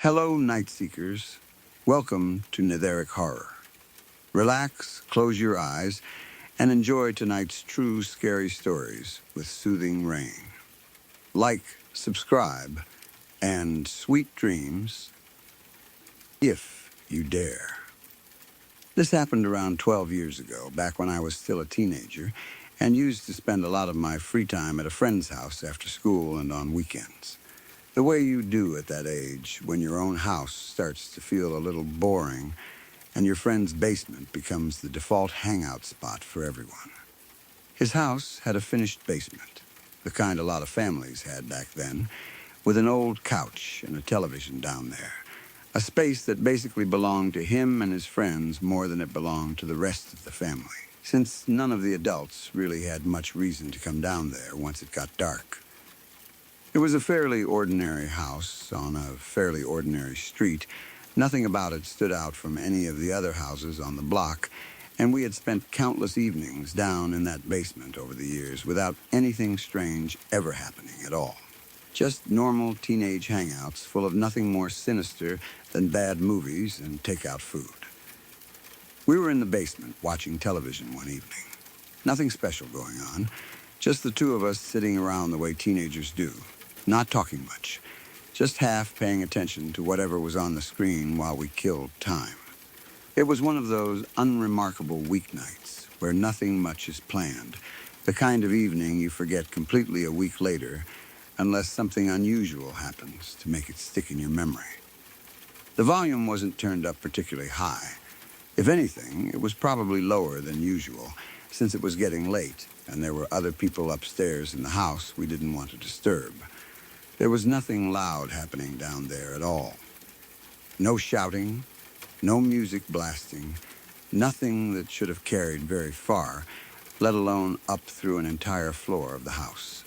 Hello, Night Seekers. Welcome to Netheric Horror. Relax, close your eyes, and enjoy tonight's true scary stories with soothing rain. Like, subscribe, and sweet dreams if you dare. This happened around 12 years ago, back when I was still a teenager, and used to spend a lot of my free time at a friend's house after school and on weekends. The way you do at that age, when your own house starts to feel a little boring and your friend's basement becomes the default hangout spot for everyone. His house had a finished basement, the kind a lot of families had back then, with an old couch and a television down there, a space that basically belonged to him and his friends more than it belonged to the rest of the family, since none of the adults really had much reason to come down there once it got dark. It was a fairly ordinary house on a fairly ordinary street. Nothing about it stood out from any of the other houses on the block, and we had spent countless evenings down in that basement over the years without anything strange ever happening at all. Just normal teenage hangouts full of nothing more sinister than bad movies and takeout food. We were in the basement watching television one evening. Nothing special going on, just the two of us sitting around the way teenagers do. Not talking much, just half paying attention to whatever was on the screen while we killed time. It was one of those unremarkable weeknights where nothing much is planned, the kind of evening you forget completely a week later unless something unusual happens to make it stick in your memory. The volume wasn't turned up particularly high. If anything, it was probably lower than usual, since it was getting late and there were other people upstairs in the house we didn't want to disturb. There was nothing loud happening down there at all. No shouting, no music blasting, nothing that should have carried very far, let alone up through an entire floor of the house.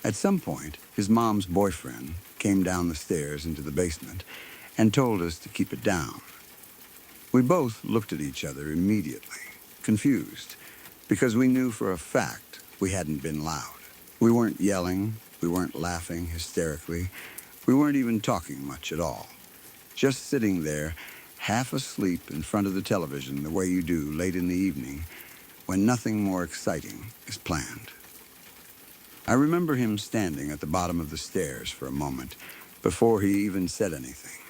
At some point, his mom's boyfriend came down the stairs into the basement and told us to keep it down. We both looked at each other immediately, confused, because we knew for a fact we hadn't been loud. We weren't yelling. We weren't laughing hysterically. We weren't even talking much at all. Just sitting there, half asleep in front of the television the way you do late in the evening when nothing more exciting is planned. I remember him standing at the bottom of the stairs for a moment before he even said anything,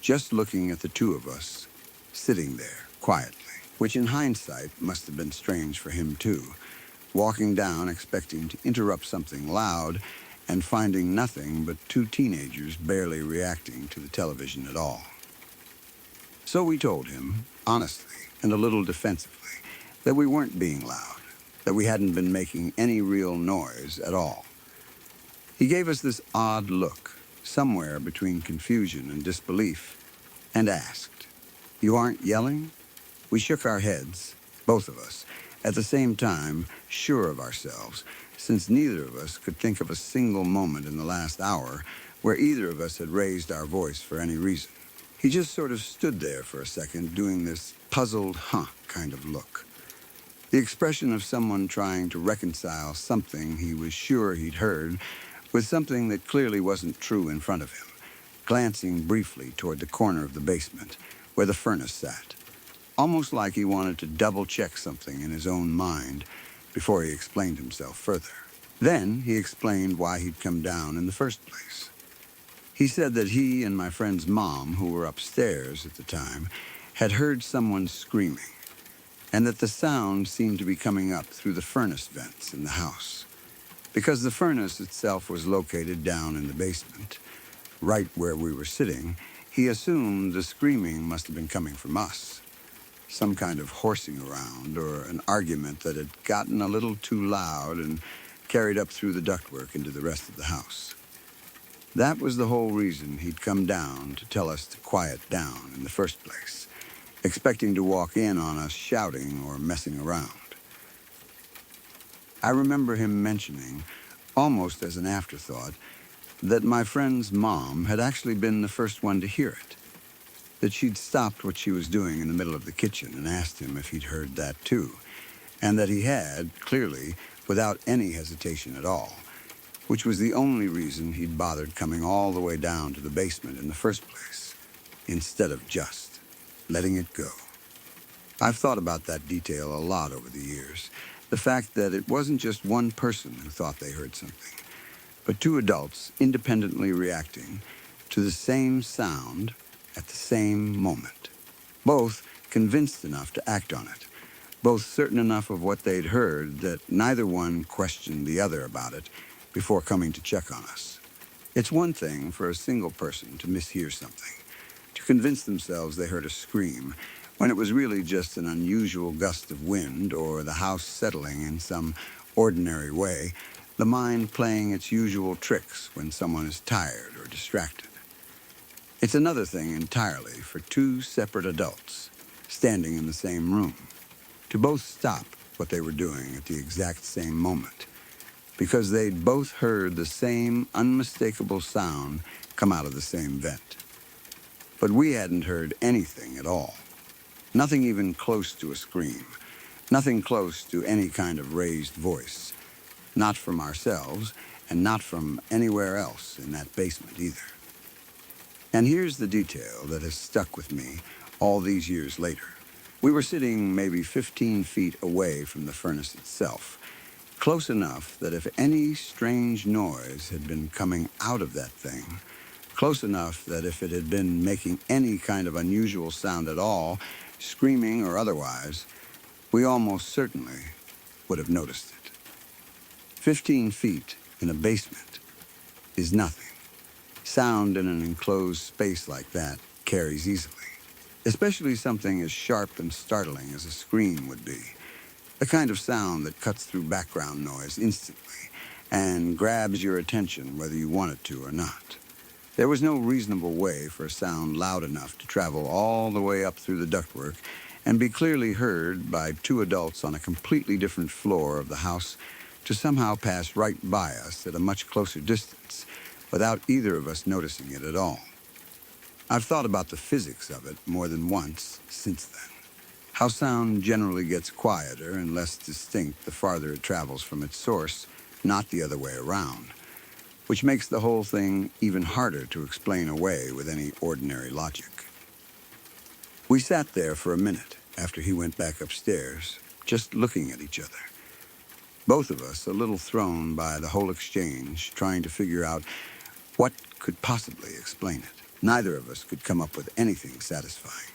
just looking at the two of us, sitting there quietly, which in hindsight must have been strange for him too, walking down expecting to interrupt something loud and finding nothing but two teenagers barely reacting to the television at all. So we told him, honestly and a little defensively, that we weren't being loud, that we hadn't been making any real noise at all. He gave us this odd look, somewhere between confusion and disbelief, and asked, "You aren't yelling?" We shook our heads, both of us, at the same time, sure of ourselves, since neither of us could think of a single moment in the last hour where either of us had raised our voice for any reason. He just sort of stood there for a second doing this puzzled, kind of look. The expression of someone trying to reconcile something he was sure he'd heard with something that clearly wasn't true in front of him, glancing briefly toward the corner of the basement where the furnace sat, almost like he wanted to double-check something in his own mind before he explained himself further. Then he explained why he'd come down in the first place. He said that he and my friend's mom, who were upstairs at the time, had heard someone screaming, and that the sound seemed to be coming up through the furnace vents in the house. Because the furnace itself was located down in the basement, right where we were sitting, he assumed the screaming must have been coming from us. Some kind of horsing around or an argument that had gotten a little too loud and carried up through the ductwork into the rest of the house. That was the whole reason he'd come down to tell us to quiet down in the first place, expecting to walk in on us shouting or messing around. I remember him mentioning, almost as an afterthought, that my friend's mom had actually been the first one to hear it, that she'd stopped what she was doing in the middle of the kitchen and asked him if he'd heard that too, and that he had, clearly, without any hesitation at all, which was the only reason he'd bothered coming all the way down to the basement in the first place, instead of just letting it go. I've thought about that detail a lot over the years, the fact that it wasn't just one person who thought they heard something, but two adults independently reacting to the same sound at the same moment. Both convinced enough to act on it, both certain enough of what they'd heard that neither one questioned the other about it before coming to check on us. It's one thing for a single person to mishear something, to convince themselves they heard a scream when it was really just an unusual gust of wind or the house settling in some ordinary way, the mind playing its usual tricks when someone is tired or distracted. It's another thing entirely for two separate adults standing in the same room to both stop what they were doing at the exact same moment, because they'd both heard the same unmistakable sound come out of the same vent. But we hadn't heard anything at all. Nothing even close to a scream. Nothing close to any kind of raised voice. Not from ourselves, and not from anywhere else in that basement either. And here's the detail that has stuck with me all these years later. We were sitting maybe 15 feet away from the furnace itself, close enough that if any strange noise had been coming out of that thing, close enough that if it had been making any kind of unusual sound at all, screaming or otherwise, we almost certainly would have noticed it. 15 feet in a basement is nothing. Sound in an enclosed space like that carries easily, especially something as sharp and startling as a scream would be. The kind of sound that cuts through background noise instantly and grabs your attention whether you want it to or not. There was no reasonable way for a sound loud enough to travel all the way up through the ductwork and be clearly heard by two adults on a completely different floor of the house to somehow pass right by us at a much closer distance without either of us noticing it at all. I've thought about the physics of it more than once since then. How sound generally gets quieter and less distinct the farther it travels from its source, not the other way around, which makes the whole thing even harder to explain away with any ordinary logic. We sat there for a minute after he went back upstairs, just looking at each other. Both of us a little thrown by the whole exchange, trying to figure out what could possibly explain it. Neither of us could come up with anything satisfying.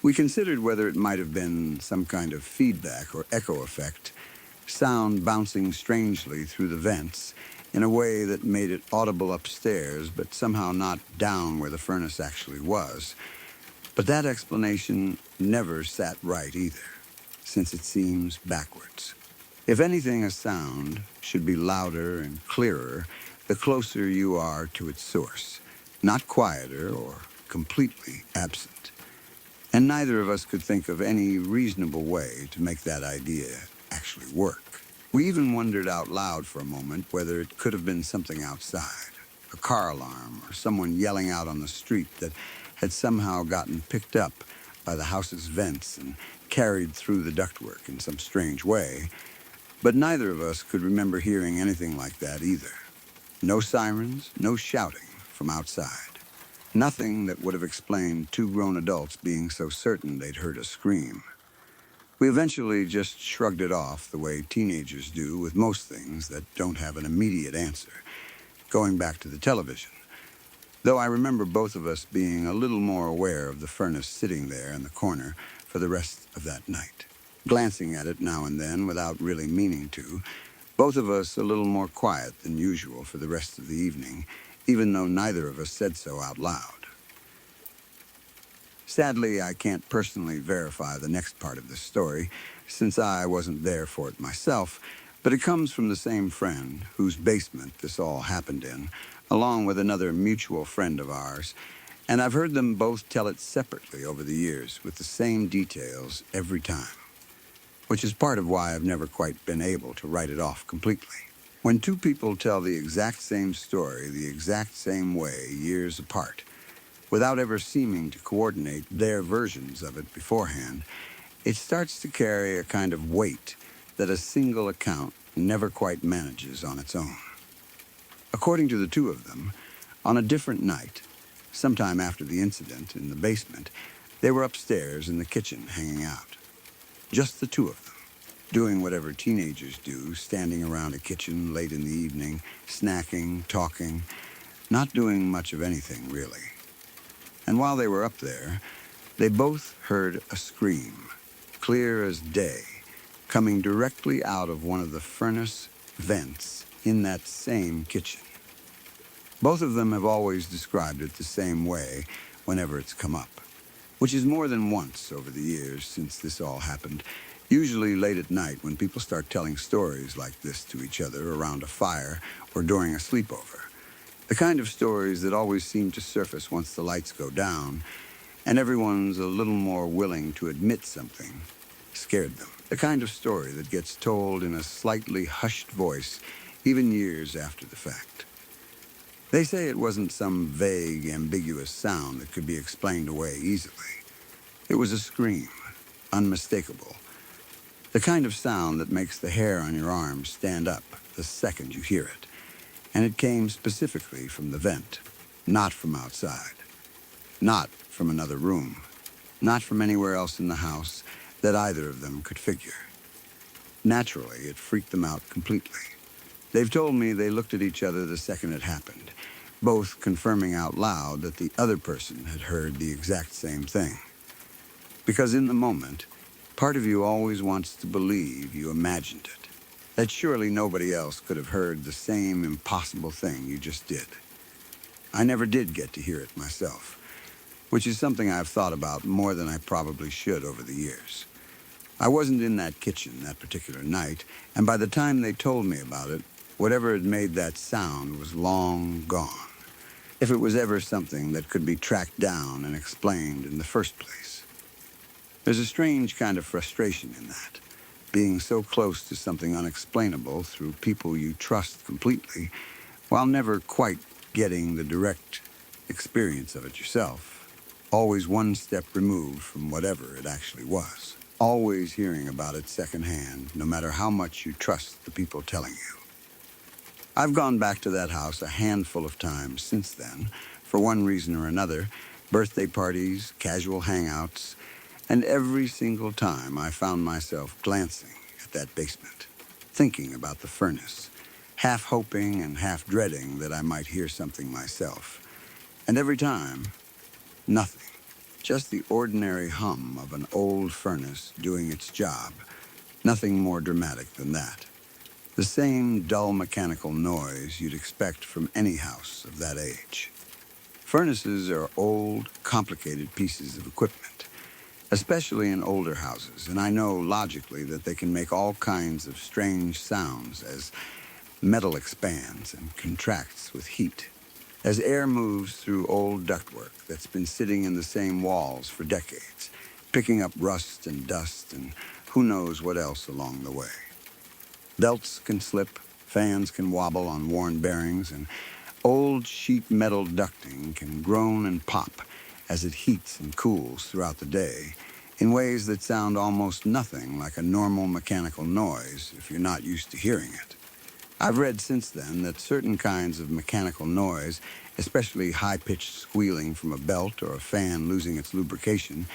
We considered whether it might have been some kind of feedback or echo effect, sound bouncing strangely through the vents in a way that made it audible upstairs but somehow not down where the furnace actually was. But that explanation never sat right either, since it seems backwards. If anything, a sound should be louder and clearer the closer you are to its source, not quieter or completely absent. And neither of us could think of any reasonable way to make that idea actually work. We even wondered out loud for a moment whether it could have been something outside, a car alarm or someone yelling out on the street that had somehow gotten picked up by the house's vents and carried through the ductwork in some strange way. But neither of us could remember hearing anything like that either. No sirens, no shouting from outside. Nothing that would have explained two grown adults being so certain they'd heard a scream. We eventually just shrugged it off the way teenagers do with most things that don't have an immediate answer, going back to the television. Though I remember both of us being a little more aware of the furnace sitting there in the corner for the rest of that night, glancing at it now and then without really meaning to, both of us a little more quiet than usual for the rest of the evening, even though neither of us said so out loud. Sadly, I can't personally verify the next part of this story, since I wasn't there for it myself, but it comes from the same friend whose basement this all happened in, along with another mutual friend of ours, and I've heard them both tell it separately over the years with the same details every time, which is part of why I've never quite been able to write it off completely. When two people tell the exact same story the exact same way years apart, without ever seeming to coordinate their versions of it beforehand, it starts to carry a kind of weight that a single account never quite manages on its own. According to the two of them, on a different night, sometime after the incident in the basement, they were upstairs in the kitchen hanging out. Just the two of them, doing whatever teenagers do, standing around a kitchen late in the evening, snacking, talking, not doing much of anything, really. And while they were up there, they both heard a scream, clear as day, coming directly out of one of the furnace vents in that same kitchen. Both of them have always described it the same way whenever it's come up, which is more than once over the years since this all happened, usually late at night when people start telling stories like this to each other around a fire or during a sleepover. The kind of stories that always seem to surface once the lights go down and everyone's a little more willing to admit something scared them. The kind of story that gets told in a slightly hushed voice even years after the fact. They say it wasn't some vague, ambiguous sound that could be explained away easily. It was a scream, unmistakable. The kind of sound that makes the hair on your arms stand up the second you hear it. And it came specifically from the vent, not from outside, not from another room, not from anywhere else in the house that either of them could figure. Naturally, it freaked them out completely. They've told me they looked at each other the second it happened, both confirming out loud that the other person had heard the exact same thing. Because in the moment, part of you always wants to believe you imagined it, that surely nobody else could have heard the same impossible thing you just did. I never did get to hear it myself, which is something I've thought about more than I probably should over the years. I wasn't in that kitchen that particular night, and by the time they told me about it, whatever had made that sound was long gone, if it was ever something that could be tracked down and explained in the first place. There's a strange kind of frustration in that, being so close to something unexplainable through people you trust completely, while never quite getting the direct experience of it yourself, always one step removed from whatever it actually was, always hearing about it secondhand, no matter how much you trust the people telling you. I've gone back to that house a handful of times since then, for one reason or another, birthday parties, casual hangouts, and every single time I found myself glancing at that basement, thinking about the furnace, half hoping and half dreading that I might hear something myself. And every time, nothing. Just the ordinary hum of an old furnace doing its job. Nothing more dramatic than that. The same dull mechanical noise you'd expect from any house of that age. Furnaces are old, complicated pieces of equipment, especially in older houses, and I know logically that they can make all kinds of strange sounds as metal expands and contracts with heat, as air moves through old ductwork that's been sitting in the same walls for decades, picking up rust and dust and who knows what else along the way. Belts can slip, fans can wobble on worn bearings, and old sheet metal ducting can groan and pop as it heats and cools throughout the day in ways that sound almost nothing like a normal mechanical noise if you're not used to hearing it. I've read since then that certain kinds of mechanical noise, especially high-pitched squealing from a belt or a fan losing its lubrication,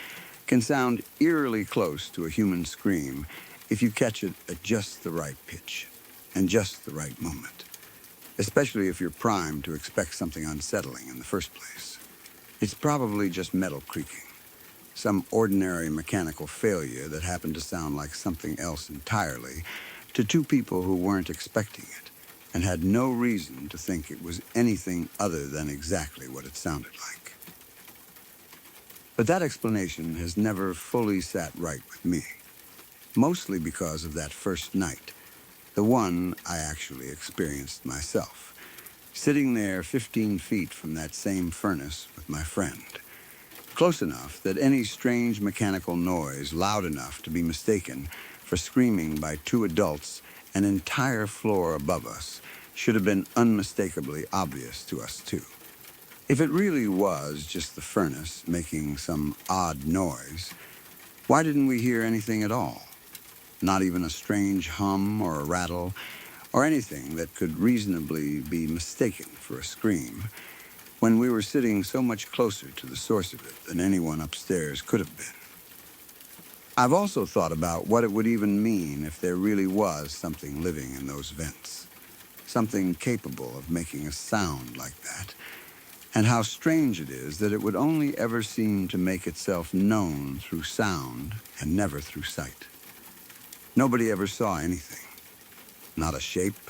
can sound eerily close to a human scream if you catch it at just the right pitch and just the right moment, especially if you're primed to expect something unsettling in the first place. It's probably just metal creaking, some ordinary mechanical failure that happened to sound like something else entirely to two people who weren't expecting it and had no reason to think it was anything other than exactly what it sounded like. But that explanation has never fully sat right with me, mostly because of that first night, the one I actually experienced myself, sitting there 15 feet from that same furnace with my friend, close enough that any strange mechanical noise loud enough to be mistaken for screaming by two adults an entire floor above us should have been unmistakably obvious to us too. If it really was just the furnace making some odd noise, why didn't we hear anything at all? Not even a strange hum or a rattle, or anything that could reasonably be mistaken for a scream, when we were sitting so much closer to the source of it than anyone upstairs could have been. I've also thought about what it would even mean if there really was something living in those vents, something capable of making a sound like that, and how strange it is that it would only ever seem to make itself known through sound and never through sight. Nobody ever saw anything. Not a shape,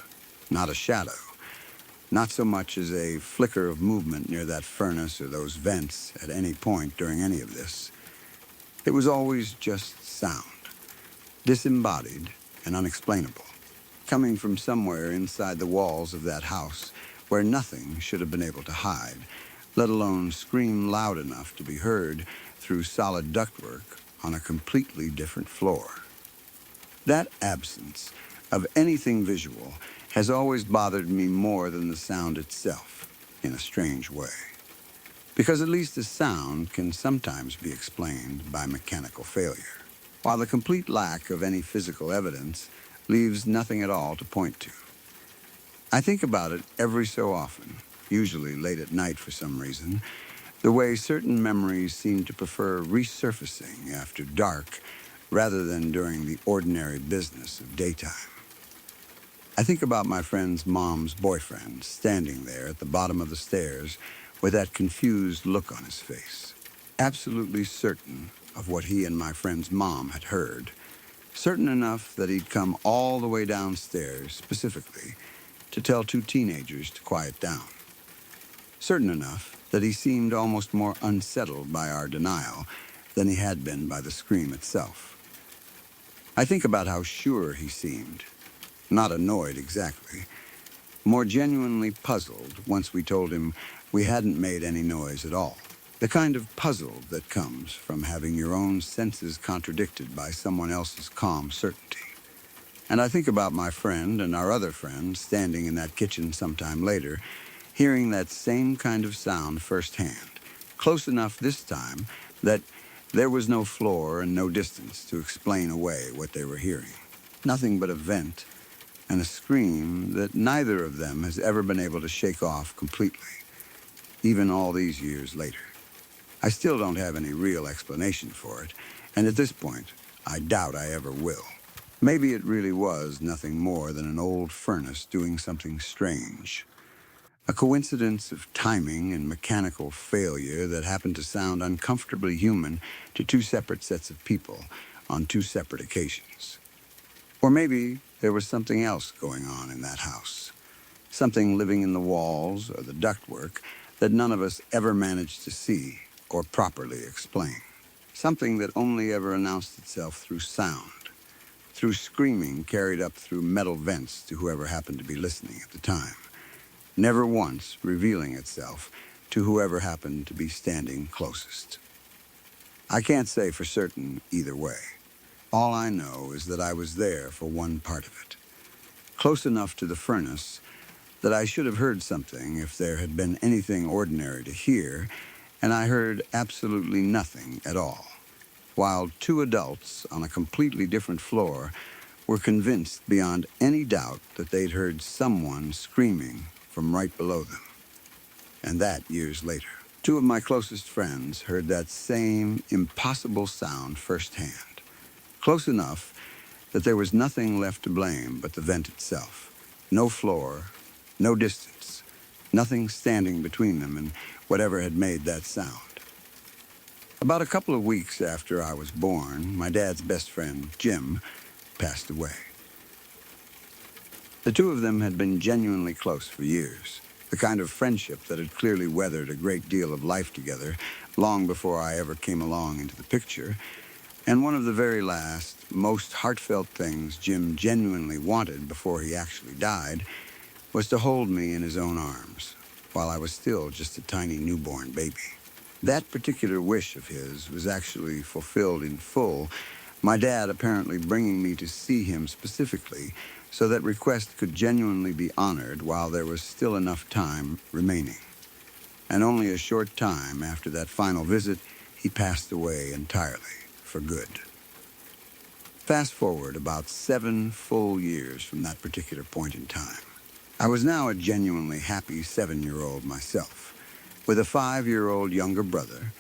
not a shadow, not so much as a flicker of movement near that furnace or those vents at any point during any of this. It was always just sound, disembodied and unexplainable, coming from somewhere inside the walls of that house where nothing should have been able to hide, let alone scream loud enough to be heard through solid ductwork on a completely different floor. That absence of anything visual has always bothered me more than the sound itself, in a strange way. Because at least a sound can sometimes be explained by mechanical failure, while the complete lack of any physical evidence leaves nothing at all to point to. I think about it every so often, usually late at night for some reason, the way certain memories seem to prefer resurfacing after dark rather than during the ordinary business of daytime. I think about my friend's mom's boyfriend standing there at the bottom of the stairs with that confused look on his face, absolutely certain of what he and my friend's mom had heard, certain enough that he'd come all the way downstairs specifically to tell two teenagers to quiet down, certain enough that he seemed almost more unsettled by our denial than he had been by the scream itself. I think about how sure he seemed, not annoyed exactly, more genuinely puzzled once we told him we hadn't made any noise at all. The kind of puzzle that comes from having your own senses contradicted by someone else's calm certainty. And I think about my friend and our other friend standing in that kitchen sometime later, hearing that same kind of sound firsthand, close enough this time that there was no floor and no distance to explain away what they were hearing. Nothing but a vent and a scream that neither of them has ever been able to shake off completely, even all these years later. I still don't have any real explanation for it, and at this point, I doubt I ever will. Maybe it really was nothing more than an old furnace doing something strange. A coincidence of timing and mechanical failure that happened to sound uncomfortably human to two separate sets of people on two separate occasions. Or maybe there was something else going on in that house, something living in the walls or the ductwork that none of us ever managed to see or properly explain. Something that only ever announced itself through sound, through screaming carried up through metal vents to whoever happened to be listening at the time, never once revealing itself to whoever happened to be standing closest. I can't say for certain either way. All I know is that I was there for one part of it, close enough to the furnace that I should have heard something if there had been anything ordinary to hear, and I heard absolutely nothing at all, while two adults on a completely different floor were convinced beyond any doubt that they'd heard someone screaming from right below them. And that years later. Two of my closest friends heard that same impossible sound firsthand, close enough that there was nothing left to blame but the vent itself. No floor, no distance, nothing standing between them and whatever had made that sound. About a couple of weeks after I was born, my dad's best friend, Jim, passed away. The two of them had been genuinely close for years, the kind of friendship that had clearly weathered a great deal of life together long before I ever came along into the picture, and one of the very last, most heartfelt things Jim genuinely wanted before he actually died was to hold me in his own arms while I was still just a tiny newborn baby. That particular wish of his was actually fulfilled in full, my dad apparently bringing me to see him specifically so that request could genuinely be honored while there was still enough time remaining. And only a short time after that final visit, he passed away entirely, for good. Fast forward about 7 full years from that particular point in time. I was now a genuinely happy 7-year-old myself, with a 5-year-old younger brother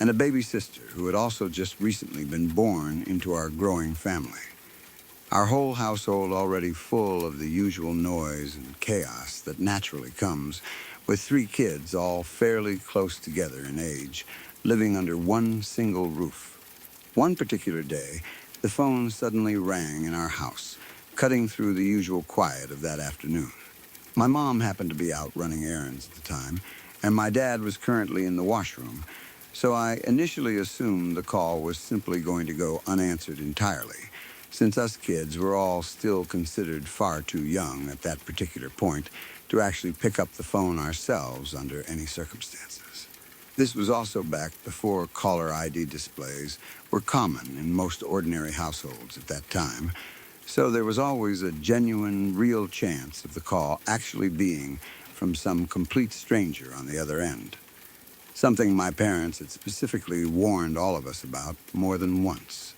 and a baby sister who had also just recently been born into our growing family. Our whole household already full of the usual noise and chaos that naturally comes with 3 kids all fairly close together in age, living under one single roof. One particular day, the phone suddenly rang in our house, cutting through the usual quiet of that afternoon. My mom happened to be out running errands at the time, and my dad was currently in the washroom, so I initially assumed the call was simply going to go unanswered entirely, since us kids were all still considered far too young at that particular point to actually pick up the phone ourselves under any circumstances. This was also back before caller ID displays were common in most ordinary households at that time, so there was always a genuine, real chance of the call actually being from some complete stranger on the other end. Something my parents had specifically warned all of us about more than once,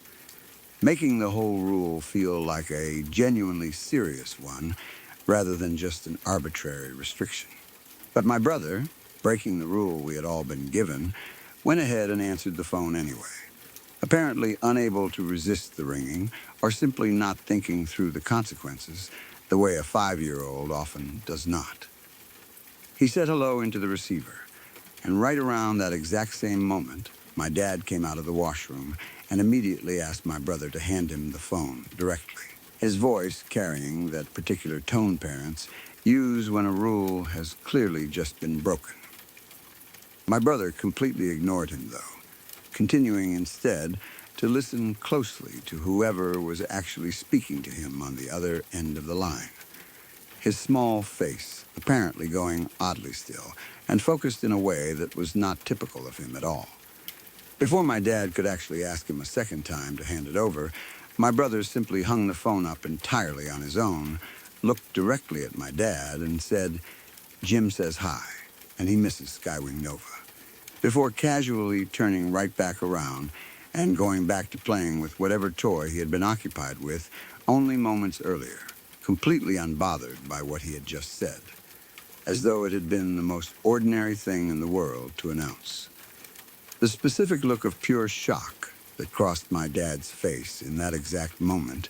making the whole rule feel like a genuinely serious one rather than just an arbitrary restriction. But my brother, breaking the rule we had all been given, went ahead and answered the phone anyway, apparently unable to resist the ringing or simply not thinking through the consequences the way a 5-year-old often does not. He said hello into the receiver, and right around that exact same moment, my dad came out of the washroom and immediately asked my brother to hand him the phone directly, his voice carrying that particular tone parents use when a rule has clearly just been broken. My brother completely ignored him, though, continuing instead to listen closely to whoever was actually speaking to him on the other end of the line. His small face apparently going oddly still and focused in a way that was not typical of him at all. Before my dad could actually ask him a second time to hand it over, my brother simply hung the phone up entirely on his own, looked directly at my dad, and said, "Jim says hi, and he misses Skywing Nova," before casually turning right back around and going back to playing with whatever toy he had been occupied with only moments earlier, completely unbothered by what he had just said, as though it had been the most ordinary thing in the world to announce. The specific look of pure shock that crossed my dad's face in that exact moment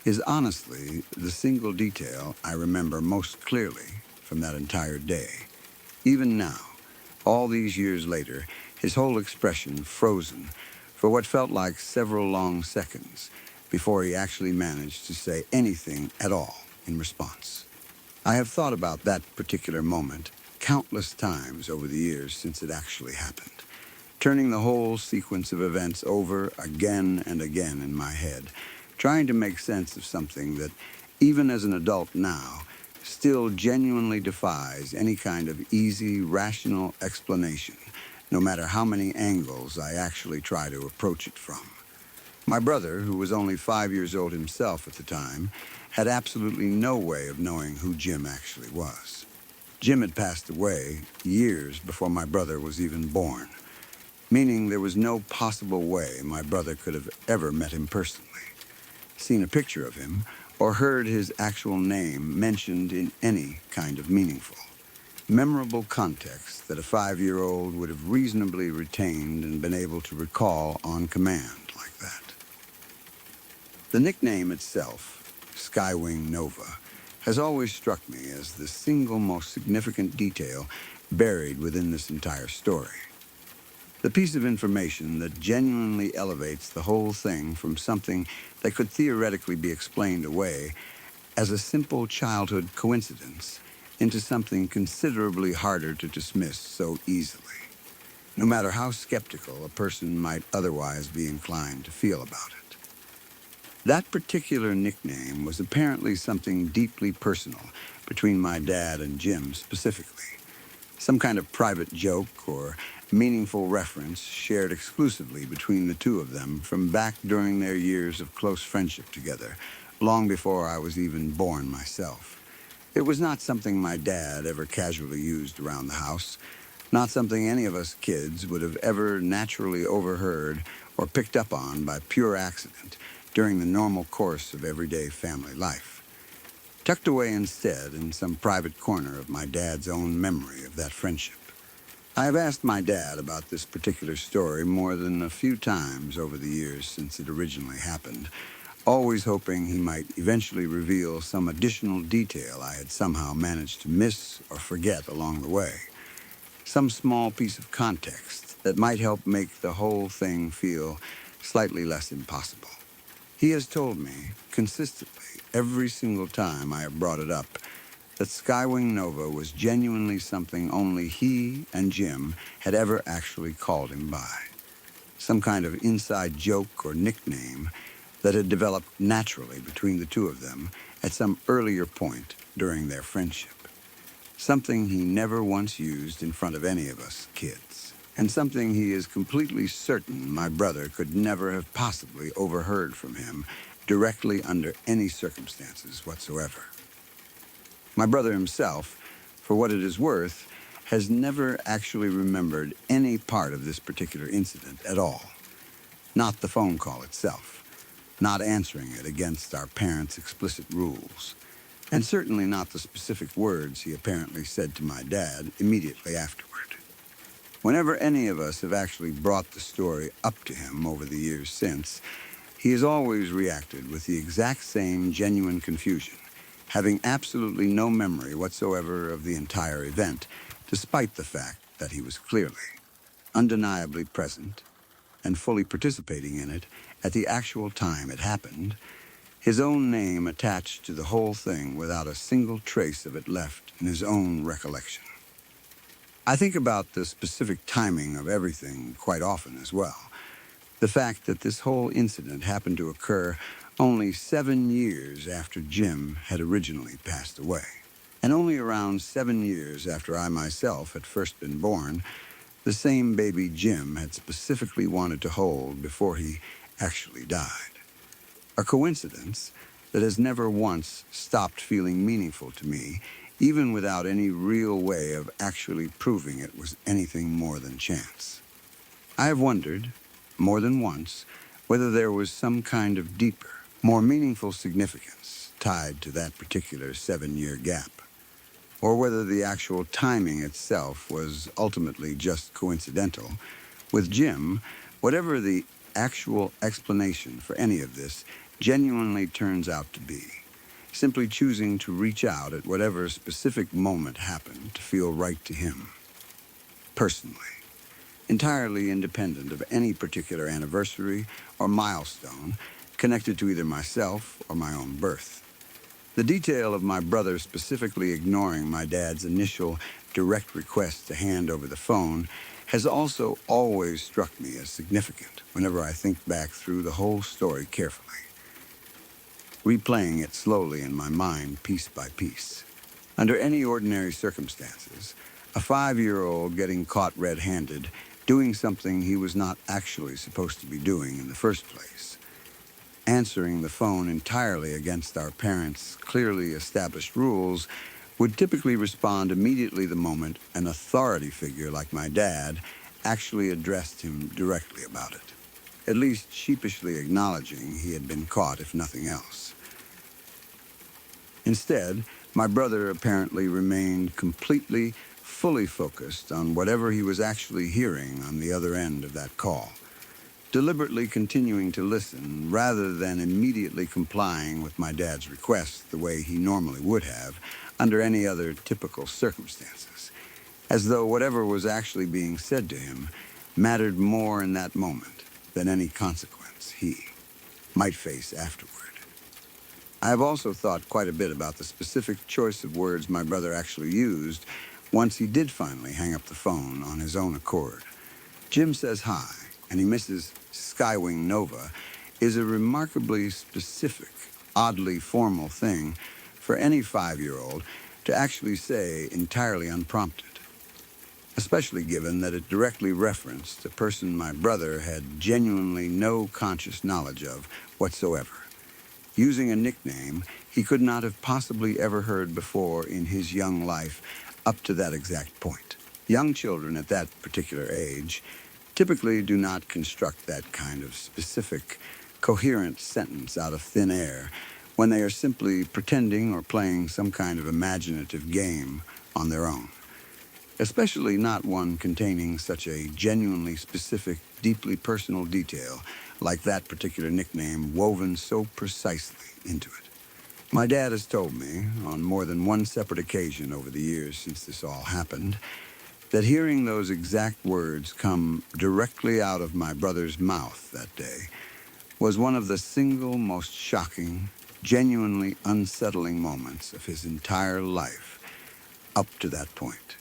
is honestly the single detail I remember most clearly from that entire day. Even now, all these years later, his whole expression frozen for what felt like several long seconds before he actually managed to say anything at all in response. I have thought about that particular moment countless times over the years since it actually happened, turning the whole sequence of events over again and again in my head, trying to make sense of something that, even as an adult now, still genuinely defies any kind of easy, rational explanation, no matter how many angles I actually try to approach it from. My brother, who was only 5 years old himself at the time, had absolutely no way of knowing who Jim actually was. Jim had passed away years before my brother was even born, meaning there was no possible way my brother could have ever met him personally, seen a picture of him, or heard his actual name mentioned in any kind of meaningful, memorable context that a 5-year-old would have reasonably retained and been able to recall on command like that. The nickname itself, Skywing Nova, has always struck me as the single most significant detail buried within this entire story. The piece of information that genuinely elevates the whole thing from something that could theoretically be explained away as a simple childhood coincidence into something considerably harder to dismiss so easily, no matter how skeptical a person might otherwise be inclined to feel about it. That particular nickname was apparently something deeply personal between my dad and Jim specifically, some kind of private joke or meaningful reference shared exclusively between the two of them from back during their years of close friendship together, long before I was even born myself. It was not something my dad ever casually used around the house, not something any of us kids would have ever naturally overheard or picked up on by pure accident during the normal course of everyday family life, tucked away instead in some private corner of my dad's own memory of that friendship. I have asked my dad about this particular story more than a few times over the years since it originally happened, always hoping he might eventually reveal some additional detail I had somehow managed to miss or forget along the way. Some small piece of context that might help make the whole thing feel slightly less impossible. He has told me consistently every single time I have brought it up that Skywing Nova was genuinely something only he and Jim had ever actually called him by. Some kind of inside joke or nickname that had developed naturally between the two of them at some earlier point during their friendship. Something he never once used in front of any of us kids, and something he is completely certain my brother could never have possibly overheard from him directly under any circumstances whatsoever. My brother himself, for what it is worth, has never actually remembered any part of this particular incident at all. Not the phone call itself, not answering it against our parents' explicit rules, and certainly not the specific words he apparently said to my dad immediately afterward. Whenever any of us have actually brought the story up to him over the years since, he has always reacted with the exact same genuine confusion, having absolutely no memory whatsoever of the entire event, despite the fact that he was clearly, undeniably present and fully participating in it at the actual time it happened, his own name attached to the whole thing without a single trace of it left in his own recollection. I think about the specific timing of everything quite often as well. The fact that this whole incident happened to occur only 7 years after Jim had originally passed away, and only around 7 years after I myself had first been born, the same baby Jim had specifically wanted to hold before he actually died. A coincidence that has never once stopped feeling meaningful to me, even without any real way of actually proving it was anything more than chance. I have wondered, more than once, whether there was some kind of deeper, more meaningful significance tied to that particular 7-year gap, or whether the actual timing itself was ultimately just coincidental. With Jim, whatever the actual explanation for any of this genuinely turns out to be, simply choosing to reach out at whatever specific moment happened to feel right to him, personally, entirely independent of any particular anniversary or milestone connected to either myself or my own birth. The detail of my brother specifically ignoring my dad's initial direct request to hand over the phone has also always struck me as significant whenever I think back through the whole story carefully, replaying it slowly in my mind piece by piece. Under any ordinary circumstances, a 5-year-old getting caught red-handed doing something he was not actually supposed to be doing in the first place, answering the phone entirely against our parents' clearly established rules, would typically respond immediately the moment an authority figure like my dad actually addressed him directly about it, at least sheepishly acknowledging he had been caught if nothing else. Instead, my brother apparently remained completely, fully focused on whatever he was actually hearing on the other end of that call, deliberately continuing to listen rather than immediately complying with my dad's request the way he normally would have under any other typical circumstances, as though whatever was actually being said to him mattered more in that moment than any consequence he might face afterward. I have also thought quite a bit about the specific choice of words my brother actually used once he did finally hang up the phone on his own accord. Jim says hi, and he misses Skywing Nova is a remarkably specific, oddly formal thing for any 5-year-old to actually say entirely unprompted, especially given that it directly referenced a person my brother had genuinely no conscious knowledge of whatsoever, using a nickname he could not have possibly ever heard before in his young life up to that exact point. Young children at that particular age typically do not construct that kind of specific, coherent sentence out of thin air when they are simply pretending or playing some kind of imaginative game on their own. Especially not one containing such a genuinely specific, deeply personal detail like that particular nickname woven so precisely into it. My dad has told me, on more than one separate occasion over the years since this all happened, that hearing those exact words come directly out of my brother's mouth that day was one of the single most shocking, genuinely unsettling moments of his entire life up to that point,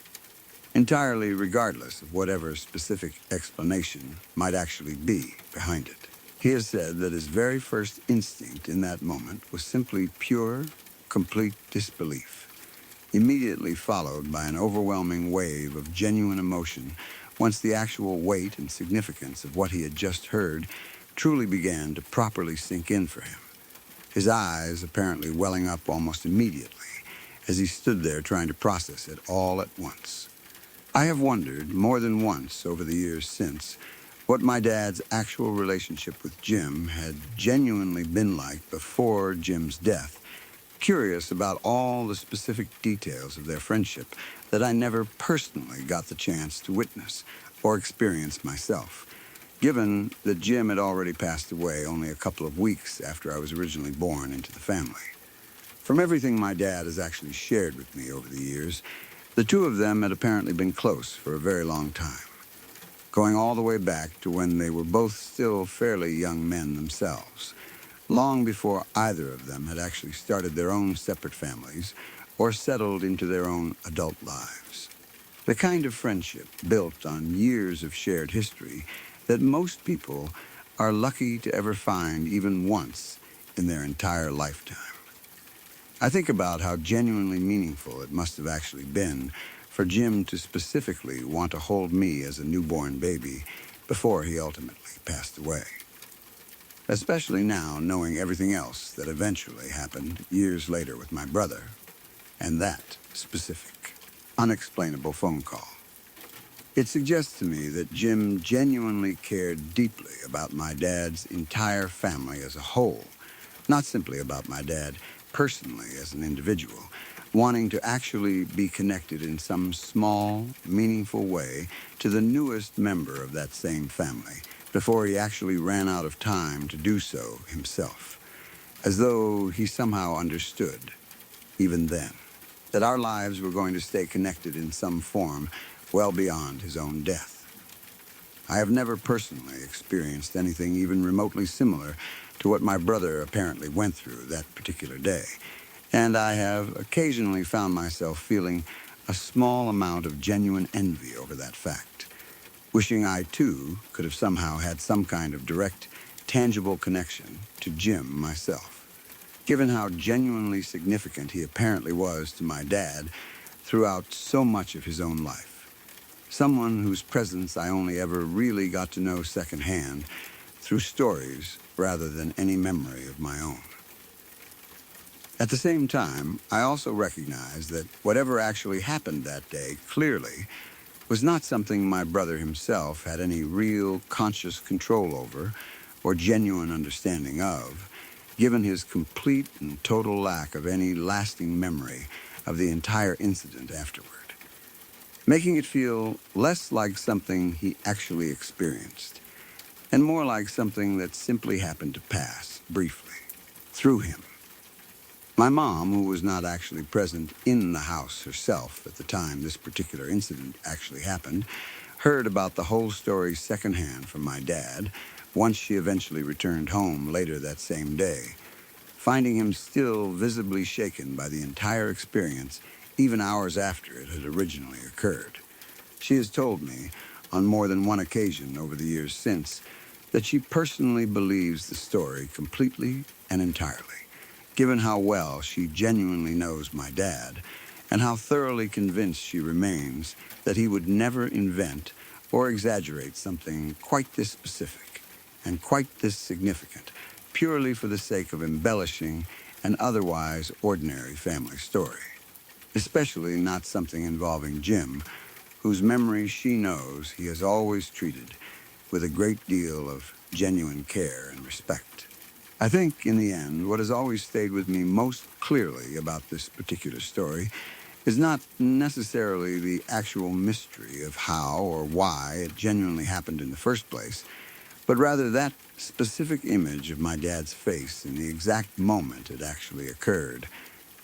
entirely regardless of whatever specific explanation might actually be behind it. He has said that his very first instinct in that moment was simply pure, complete disbelief, immediately followed by an overwhelming wave of genuine emotion once the actual weight and significance of what he had just heard truly began to properly sink in for him, his eyes apparently welling up almost immediately as he stood there trying to process it all at once. I have wondered more than once over the years since what my dad's actual relationship with Jim had genuinely been like before Jim's death, curious about all the specific details of their friendship that I never personally got the chance to witness or experience myself, given that Jim had already passed away only a couple of weeks after I was originally born into the family. From everything my dad has actually shared with me over the years, the two of them had apparently been close for a very long time, going all the way back to when they were both still fairly young men themselves, long before either of them had actually started their own separate families or settled into their own adult lives. The kind of friendship built on years of shared history that most people are lucky to ever find even once in their entire lifetime. I think about how genuinely meaningful it must have actually been for Jim to specifically want to hold me as a newborn baby before he ultimately passed away. Especially now, knowing everything else that eventually happened years later with my brother, and that specific, unexplainable phone call. It suggests to me that Jim genuinely cared deeply about my dad's entire family as a whole, not simply about my dad personally as an individual, wanting to actually be connected in some small, meaningful way to the newest member of that same family before he actually ran out of time to do so himself, as though he somehow understood, even then, that our lives were going to stay connected in some form well beyond his own death. I have never personally experienced anything even remotely similar to what my brother apparently went through that particular day, and I have occasionally found myself feeling a small amount of genuine envy over that fact, wishing I, too, could have somehow had some kind of direct, tangible connection to Jim myself, given how genuinely significant he apparently was to my dad throughout so much of his own life. Someone whose presence I only ever really got to know secondhand through stories rather than any memory of my own. At the same time, I also recognize that whatever actually happened that day clearly was not something my brother himself had any real conscious control over or genuine understanding of, given his complete and total lack of any lasting memory of the entire incident afterward, making it feel less like something he actually experienced and more like something that simply happened to pass, briefly, through him. My mom, who was not actually present in the house herself at the time this particular incident actually happened, heard about the whole story secondhand from my dad once she eventually returned home later that same day, finding him still visibly shaken by the entire experience even hours after it had originally occurred. She has told me, on more than one occasion over the years since, that she personally believes the story completely and entirely, given how well she genuinely knows my dad, and how thoroughly convinced she remains that he would never invent or exaggerate something quite this specific and quite this significant, purely for the sake of embellishing an otherwise ordinary family story, especially not something involving Jim, whose memory she knows he has always treated with a great deal of genuine care and respect. I think, in the end, what has always stayed with me most clearly about this particular story is not necessarily the actual mystery of how or why it genuinely happened in the first place, but rather that specific image of my dad's face in the exact moment it actually occurred.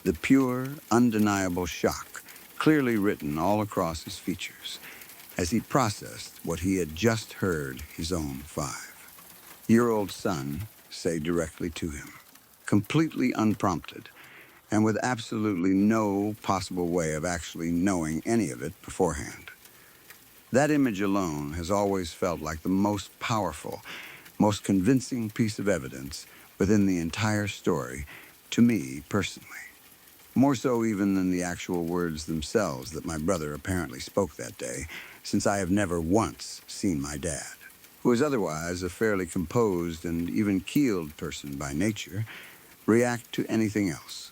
The pure, undeniable shock, clearly written all across his features, as he processed what he had just heard his own 5-year-old son say directly to him, completely unprompted, and with absolutely no possible way of actually knowing any of it beforehand. That image alone has always felt like the most powerful, most convincing piece of evidence within the entire story, to me personally. More so even than the actual words themselves that my brother apparently spoke that day, since I have never once seen my dad, who is otherwise a fairly composed and even keeled person by nature, react to anything else.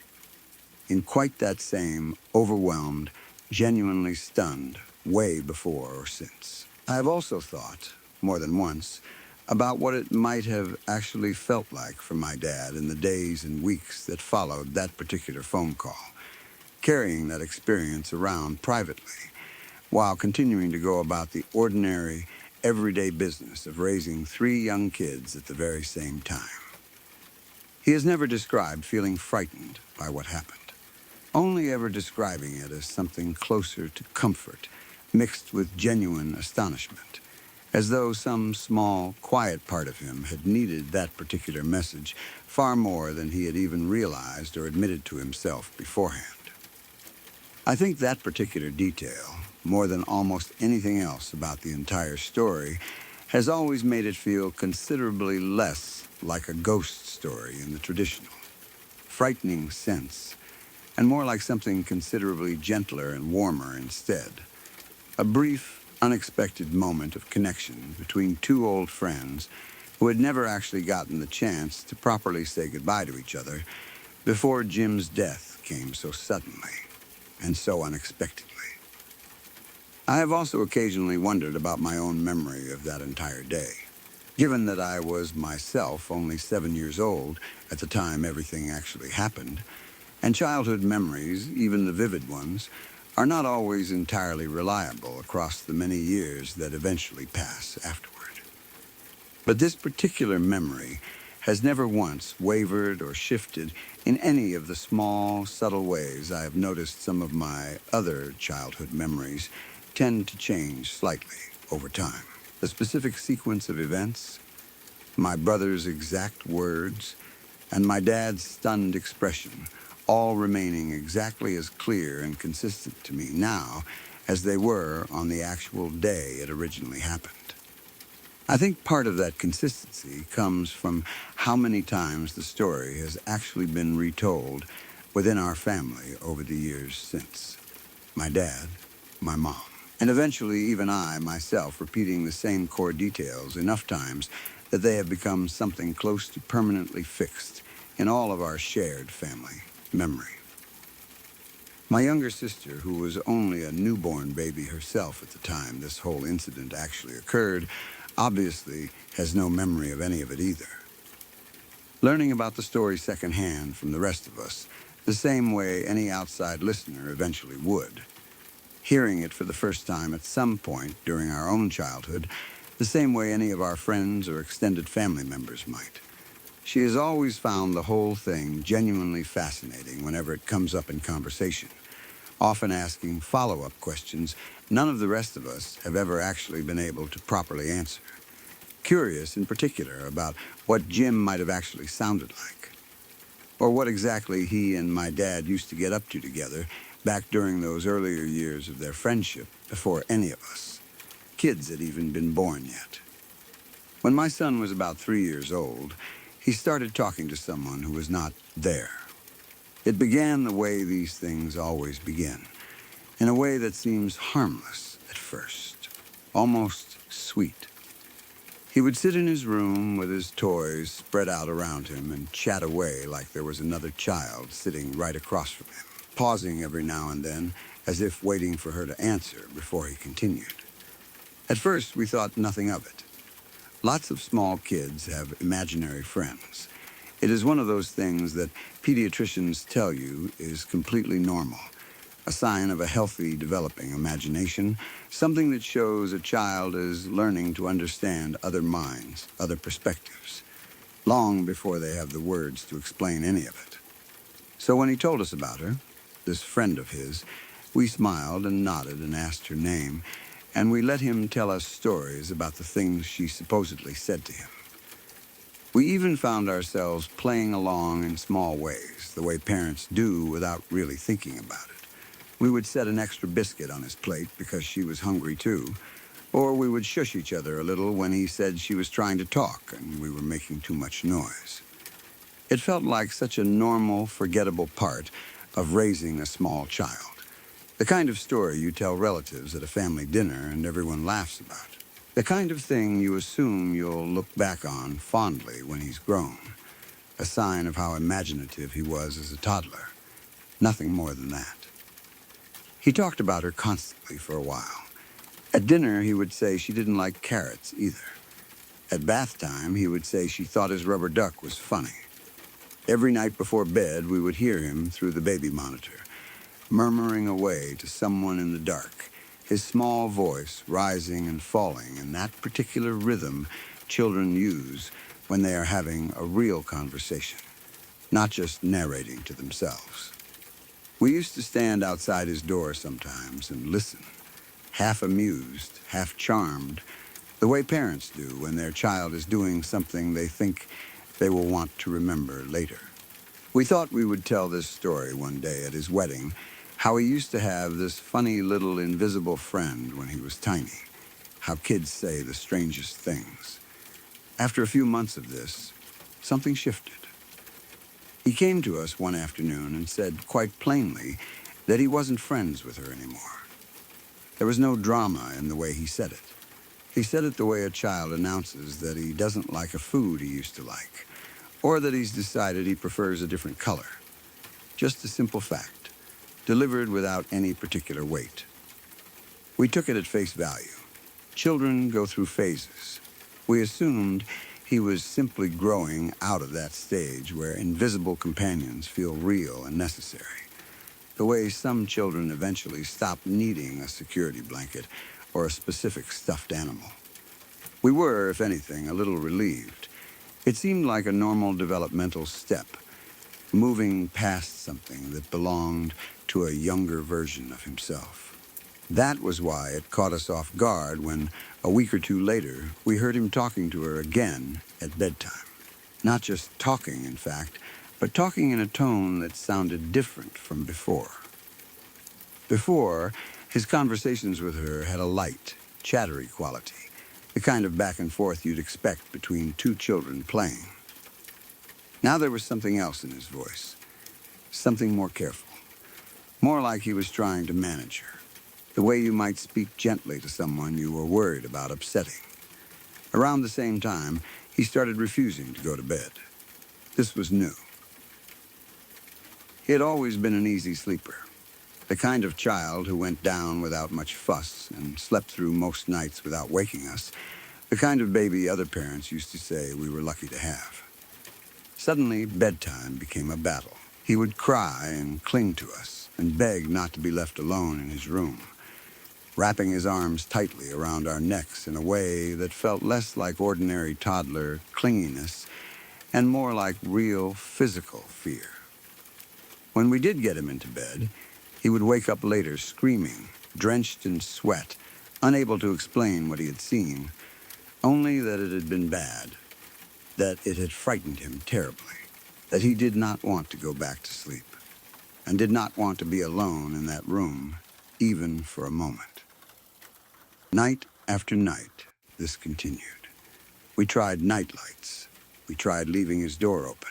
In quite that same overwhelmed, genuinely stunned way before or since. I have also thought, more than once, about what it might have actually felt like for my dad in the days and weeks that followed that particular phone call, carrying that experience around privately, while continuing to go about the ordinary, everyday business of raising 3 young kids at the very same time. He has never described feeling frightened by what happened, only ever describing it as something closer to comfort, mixed with genuine astonishment, as though some small, quiet part of him had needed that particular message far more than he had even realized or admitted to himself beforehand. I think that particular detail, more than almost anything else about the entire story, has always made it feel considerably less like a ghost story in the traditional, frightening sense, and more like something considerably gentler and warmer instead. A brief, unexpected moment of connection between 2 old friends who had never actually gotten the chance to properly say goodbye to each other before Jim's death came so suddenly and so unexpectedly. I have also occasionally wondered about my own memory of that entire day, given that I was myself only 7 years old at the time everything actually happened, and childhood memories, even the vivid ones, are not always entirely reliable across the many years that eventually pass afterward. But this particular memory has never once wavered or shifted in any of the small, subtle ways I have noticed some of my other childhood memories tend to change slightly over time. The specific sequence of events, my brother's exact words, and my dad's stunned expression, all remaining exactly as clear and consistent to me now as they were on the actual day it originally happened. I think part of that consistency comes from how many times the story has actually been retold within our family over the years since. My dad, my mom, and eventually even I, myself, repeating the same core details enough times that they have become something close to permanently fixed in all of our shared family memory. My younger sister, who was only a newborn baby herself at the time this whole incident actually occurred, obviously has no memory of any of it either. Learning about the story secondhand from the rest of us, the same way any outside listener eventually would. Hearing it for the first time at some point during our own childhood, the same way any of our friends or extended family members might. She has always found the whole thing genuinely fascinating whenever it comes up in conversation, often asking follow-up questions none of the rest of us have ever actually been able to properly answer. Curious in particular about what Jim might have actually sounded like, or what exactly he and my dad used to get up to together back during those earlier years of their friendship before any of us, kids, had even been born yet. When my son was about 3 years old, he started talking to someone who was not there. It began the way these things always begin, in a way that seems harmless at first, almost sweet. He would sit in his room with his toys spread out around him and chat away like there was another child sitting right across from him, pausing every now and then as if waiting for her to answer before he continued. At first, we thought nothing of it. Lots of small kids have imaginary friends. It is one of those things that pediatricians tell you is completely normal, a sign of a healthy developing imagination, something that shows a child is learning to understand other minds, other perspectives, long before they have the words to explain any of it. So when he told us about her, this friend of his, we smiled and nodded and asked her name, and we let him tell us stories about the things she supposedly said to him. We even found ourselves playing along in small ways, the way parents do without really thinking about it. We would set an extra biscuit on his plate because she was hungry too, or we would shush each other a little when he said she was trying to talk and we were making too much noise. It felt like such a normal, forgettable part of raising a small child. The kind of story you tell relatives at a family dinner and everyone laughs about. The kind of thing you assume you'll look back on fondly when he's grown. A sign of how imaginative he was as a toddler. Nothing more than that. He talked about her constantly for a while. At dinner, he would say she didn't like carrots either. At bath time, he would say she thought his rubber duck was funny. Every night before bed, we would hear him through the baby monitor, murmuring away to someone in the dark, his small voice rising and falling in that particular rhythm children use when they are having a real conversation, not just narrating to themselves. We used to stand outside his door sometimes and listen, half amused, half charmed, the way parents do when their child is doing something they think they will want to remember later. We thought we would tell this story one day at his wedding, how he used to have this funny little invisible friend when he was tiny, how kids say the strangest things. After a few months of this, something shifted. He came to us one afternoon and said quite plainly that he wasn't friends with her anymore. There was no drama in the way he said it. He said it the way a child announces that he doesn't like a food he used to like, or that he's decided he prefers a different color. Just a simple fact, delivered without any particular weight. We took it at face value. Children go through phases. We assumed he was simply growing out of that stage where invisible companions feel real and necessary, the way some children eventually stop needing a security blanket or a specific stuffed animal. We were, if anything, a little relieved. It seemed like a normal developmental step, moving past something that belonged to a younger version of himself. That was why it caught us off guard when, a week or two later, we heard him talking to her again at bedtime. Not just talking, in fact, but talking in a tone that sounded different from before. Before, his conversations with her had a light, chattery quality, the kind of back and forth you'd expect between two children playing. Now there was something else in his voice, something more careful, more like he was trying to manage her, the way you might speak gently to someone you were worried about upsetting. Around the same time, he started refusing to go to bed. This was new. He had always been an easy sleeper, the kind of child who went down without much fuss and slept through most nights without waking us, the kind of baby other parents used to say we were lucky to have. Suddenly, bedtime became a battle. He would cry and cling to us and beg not to be left alone in his room, wrapping his arms tightly around our necks in a way that felt less like ordinary toddler clinginess and more like real physical fear. When we did get him into bed, he would wake up later screaming, drenched in sweat, unable to explain what he had seen, only that it had been bad, that it had frightened him terribly, that he did not want to go back to sleep, and did not want to be alone in that room, even for a moment. Night after night, this continued. We tried night lights. We tried leaving his door open.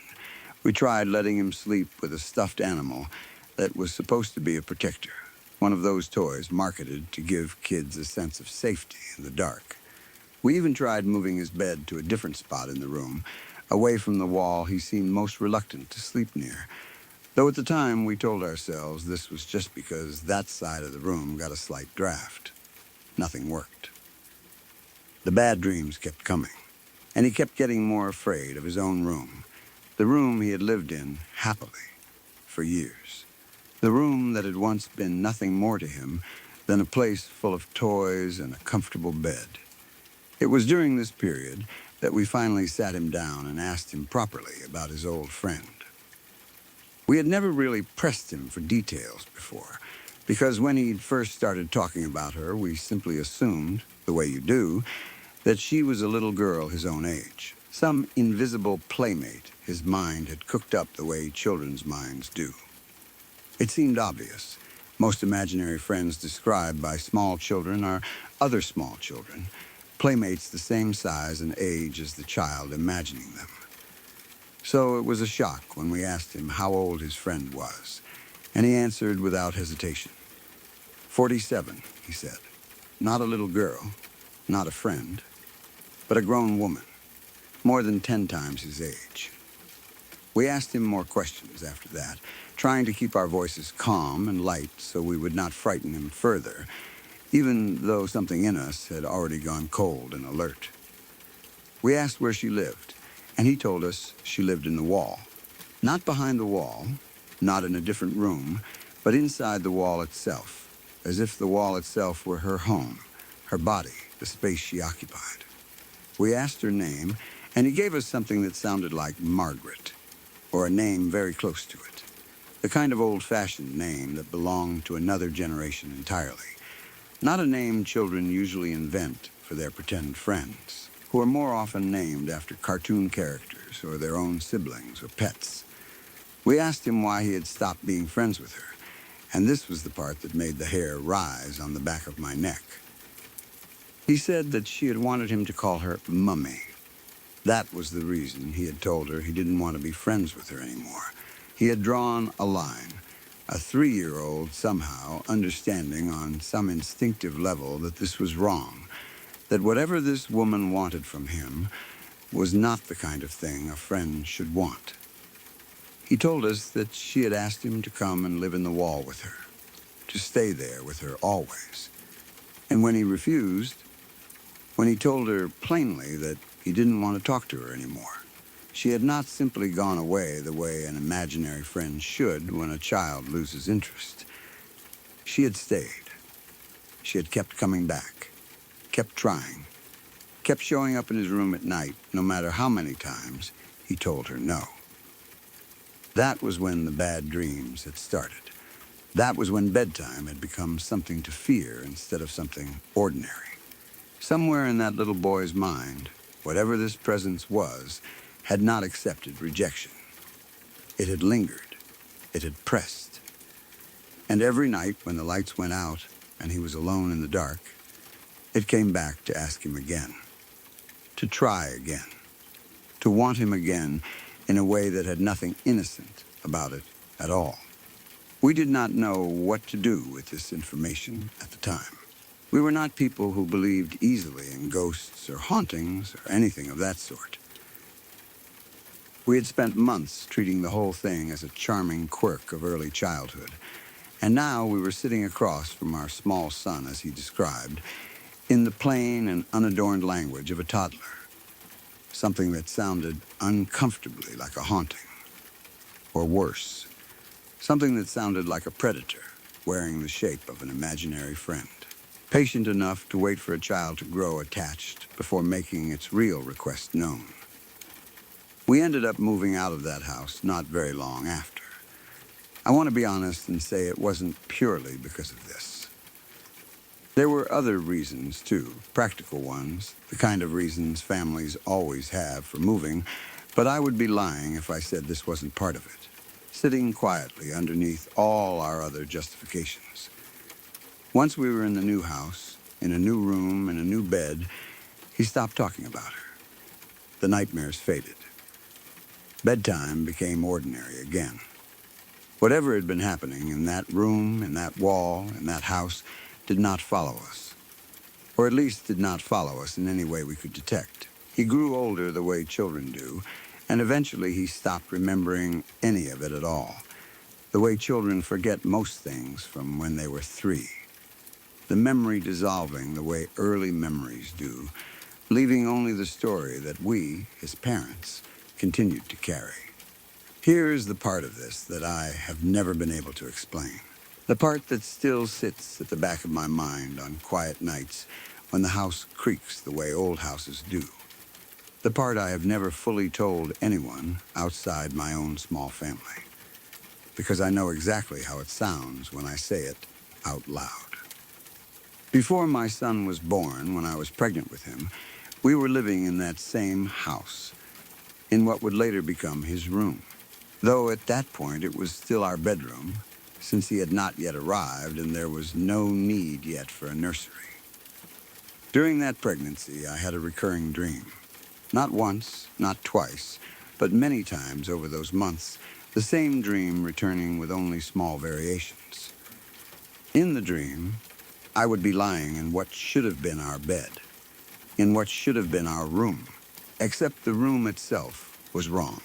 We tried letting him sleep with a stuffed animal that was supposed to be a protector, one of those toys marketed to give kids a sense of safety in the dark. We even tried moving his bed to a different spot in the room, away from the wall he seemed most reluctant to sleep near, though at the time we told ourselves this was just because that side of the room got a slight draft. Nothing worked. The bad dreams kept coming. and he kept getting more afraid of his own room, the room he had lived in happily for years, the room that had once been nothing more to him than a place full of toys and a comfortable bed. It was during this period that we finally sat him down and asked him properly about his old friend. We had never really pressed him for details before, because when he'd first started talking about her, we simply assumed, the way you do, that she was a little girl his own age, some invisible playmate his mind had cooked up the way children's minds do. It seemed obvious. Most imaginary friends described by small children are other small children, playmates the same size and age as the child imagining them. So it was a shock when we asked him how old his friend was, and he answered without hesitation. 47, he said. Not a little girl, not a friend, but a grown woman, more than 10 times his age. We asked him more questions after that, trying to keep our voices calm and light so we would not frighten him further, even though something in us had already gone cold and alert. We asked where she lived, and he told us she lived in the wall. Not behind the wall, not in a different room, but inside the wall itself, as if the wall itself were her home, her body, the space she occupied. We asked her name, and he gave us something that sounded like Margaret, or a name very close to it, the kind of old-fashioned name that belonged to another generation entirely, not a name children usually invent for their pretend friends, who are more often named after cartoon characters or their own siblings or pets. We asked him why he had stopped being friends with her, and this was the part that made the hair rise on the back of my neck. He said that she had wanted him to call her Mummy. That was the reason he had told her he didn't want to be friends with her anymore. He had drawn a line, a 3-year-old somehow understanding on some instinctive level that this was wrong, that whatever this woman wanted from him was not the kind of thing a friend should want. He told us that she had asked him to come and live in the wall with her, to stay there with her always. And when he refused, when he told her plainly that he didn't want to talk to her anymore, she had not simply gone away the way an imaginary friend should when a child loses interest. She had stayed. She had kept coming back, kept trying, kept showing up in his room at night, no matter how many times he told her no. That was when the bad dreams had started. That was when bedtime had become something to fear instead of something ordinary. Somewhere in that little boy's mind, whatever this presence was, had not accepted rejection. It had lingered. It had pressed. And every night when the lights went out and he was alone in the dark, it came back to ask him again, to try again, to want him again in a way that had nothing innocent about it at all. We did not know what to do with this information at the time. We were not people who believed easily in ghosts or hauntings or anything of that sort. We had spent months treating the whole thing as a charming quirk of early childhood, and now we were sitting across from our small son, as he described, in the plain and unadorned language of a toddler, something that sounded uncomfortably like a haunting, or worse, something that sounded like a predator wearing the shape of an imaginary friend, patient enough to wait for a child to grow attached before making its real request known. We ended up moving out of that house not very long after. I want to be honest and say it wasn't purely because of this. There were other reasons, too, practical ones, the kind of reasons families always have for moving, but I would be lying if I said this wasn't part of it, sitting quietly underneath all our other justifications. Once we were in the new house, in a new room, in a new bed, he stopped talking about her. The nightmares faded. Bedtime became ordinary again. Whatever had been happening in that room, in that wall, in that house, did not follow us. Or at least did not follow us in any way we could detect. He grew older the way children do, and eventually he stopped remembering any of it at all, the way children forget most things from when they were 3. The memory dissolving the way early memories do, leaving only the story that we, his parents, continued to carry. Here is the part of this that I have never been able to explain. The part that still sits at the back of my mind on quiet nights when the house creaks the way old houses do. The part I have never fully told anyone outside my own small family. Because I know exactly how it sounds when I say it out loud. Before my son was born, when I was pregnant with him, we were living in that same house, in what would later become his room. Though at that point it was still our bedroom, since he had not yet arrived and there was no need yet for a nursery. During that pregnancy, I had a recurring dream. Not once, not twice, but many times over those months, the same dream returning with only small variations. In the dream, I would be lying in what should have been our bed, in what should have been our room, except the room itself was wrong.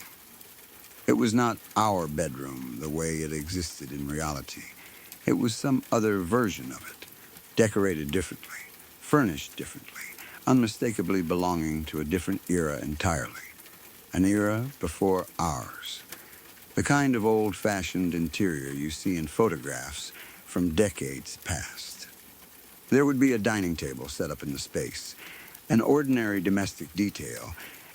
It was not our bedroom the way it existed in reality. It was some other version of it, decorated differently, furnished differently, unmistakably belonging to a different era entirely, an era before ours, the kind of old-fashioned interior you see in photographs from decades past. There would be a dining table set up in the space, an ordinary domestic detail,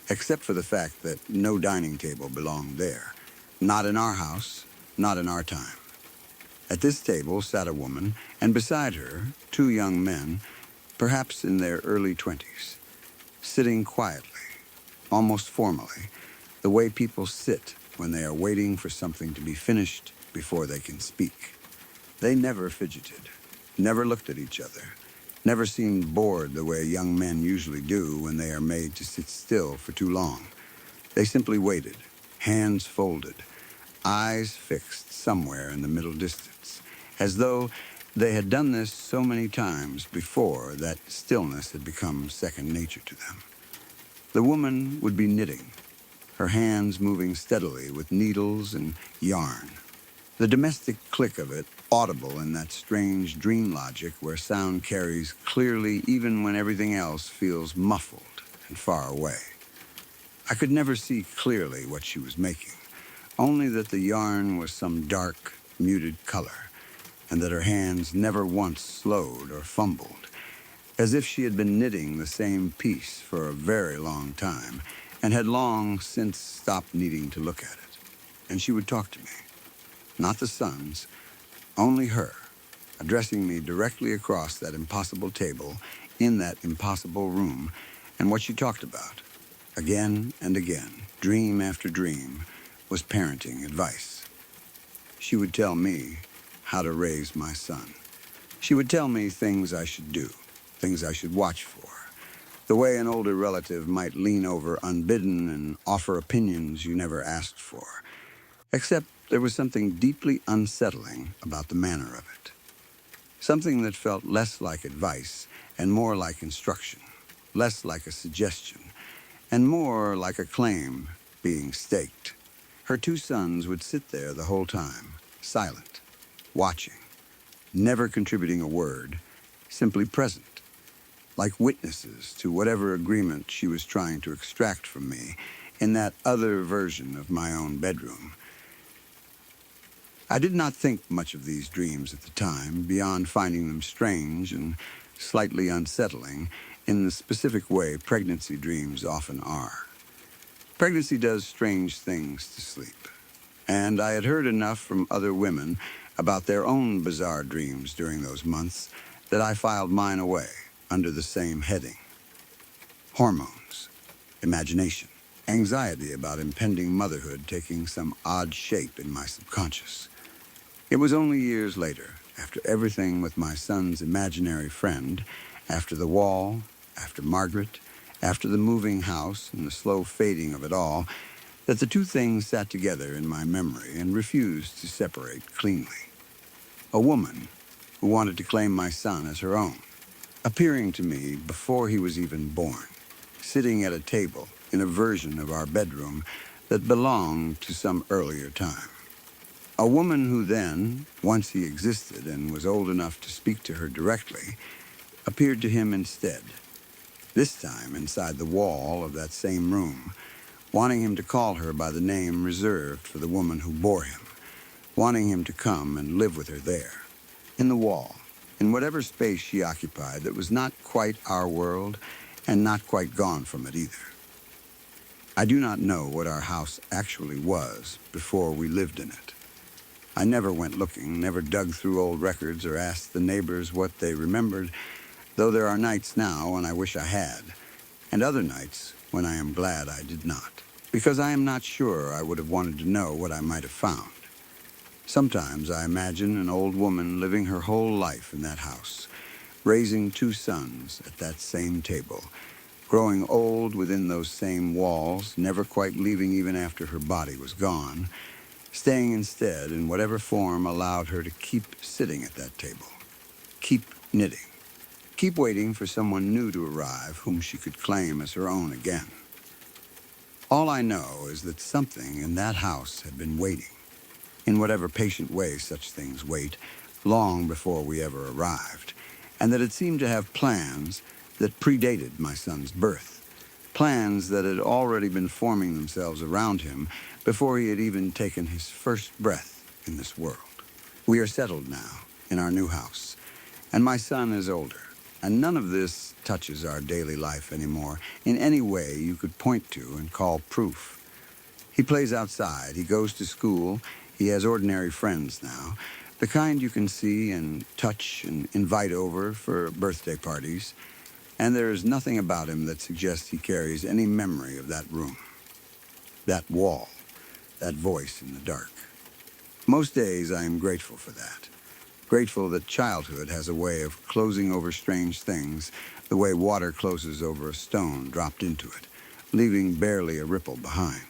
except for the fact that no dining table belonged there. Not in our house, not in our time. At this table sat a woman, and beside her, two young men, perhaps in their early 20s, sitting quietly, almost formally, the way people sit when they are waiting for something to be finished before they can speak. They never fidgeted, never looked at each other, never seemed bored the way young men usually do when they are made to sit still for too long. They simply waited, hands folded, eyes fixed somewhere in the middle distance, as though they had done this so many times before that stillness had become second nature to them. The woman would be knitting, her hands moving steadily with needles and yarn. The domestic click of it, audible in that strange dream logic where sound carries clearly even when everything else feels muffled and far away. I could never see clearly what she was making, only that the yarn was some dark, muted color, and that her hands never once slowed or fumbled, as if she had been knitting the same piece for a very long time and had long since stopped needing to look at it. And she would talk to me. Not the sons, only her, addressing me directly across that impossible table in that impossible room, and what she talked about, again and again, dream after dream, was parenting advice. She would tell me how to raise my son. She would tell me things I should do, things I should watch for, the way an older relative might lean over unbidden and offer opinions you never asked for. Except there was something deeply unsettling about the manner of it. Something that felt less like advice and more like instruction, less like a suggestion, and more like a claim being staked. Her two sons would sit there the whole time, silent, watching, never contributing a word, simply present, like witnesses to whatever agreement she was trying to extract from me in that other version of my own bedroom. I did not think much of these dreams at the time, beyond finding them strange and slightly unsettling in the specific way pregnancy dreams often are. Pregnancy does strange things to sleep, and I had heard enough from other women about their own bizarre dreams during those months that I filed mine away under the same heading. Hormones, imagination, anxiety about impending motherhood taking some odd shape in my subconscious. It was only years later, after everything with my son's imaginary friend, after the wall, after Margaret, after the moving house and the slow fading of it all, that the two things sat together in my memory and refused to separate cleanly. A woman who wanted to claim my son as her own, appearing to me before he was even born, sitting at a table in a version of our bedroom that belonged to some earlier time. A woman who then, once he existed and was old enough to speak to her directly, appeared to him instead, this time inside the wall of that same room, wanting him to call her by the name reserved for the woman who bore him, wanting him to come and live with her there, in the wall, in whatever space she occupied that was not quite our world and not quite gone from it either. I do not know what our house actually was before we lived in it. I never went looking, never dug through old records or asked the neighbors what they remembered, though there are nights now when I wish I had, and other nights when I am glad I did not, because I am not sure I would have wanted to know what I might have found. Sometimes I imagine an old woman living her whole life in that house, raising 2 sons at that same table, growing old within those same walls, never quite leaving even after her body was gone, staying instead in whatever form allowed her to keep sitting at that table, keep knitting, keep waiting for someone new to arrive whom she could claim as her own again. All I know is that something in that house had been waiting, in whatever patient way such things wait, long before we ever arrived, and that it seemed to have plans that predated my son's birth, plans that had already been forming themselves around him before he had even taken his first breath in this world. We are settled now in our new house, and my son is older, and none of this touches our daily life anymore in any way you could point to and call proof. He plays outside, he goes to school, he has ordinary friends now, the kind you can see and touch and invite over for birthday parties, and there is nothing about him that suggests he carries any memory of that room, that wall, that voice in the dark. Most days I am grateful for that. Grateful that childhood has a way of closing over strange things, the way water closes over a stone dropped into it, leaving barely a ripple behind.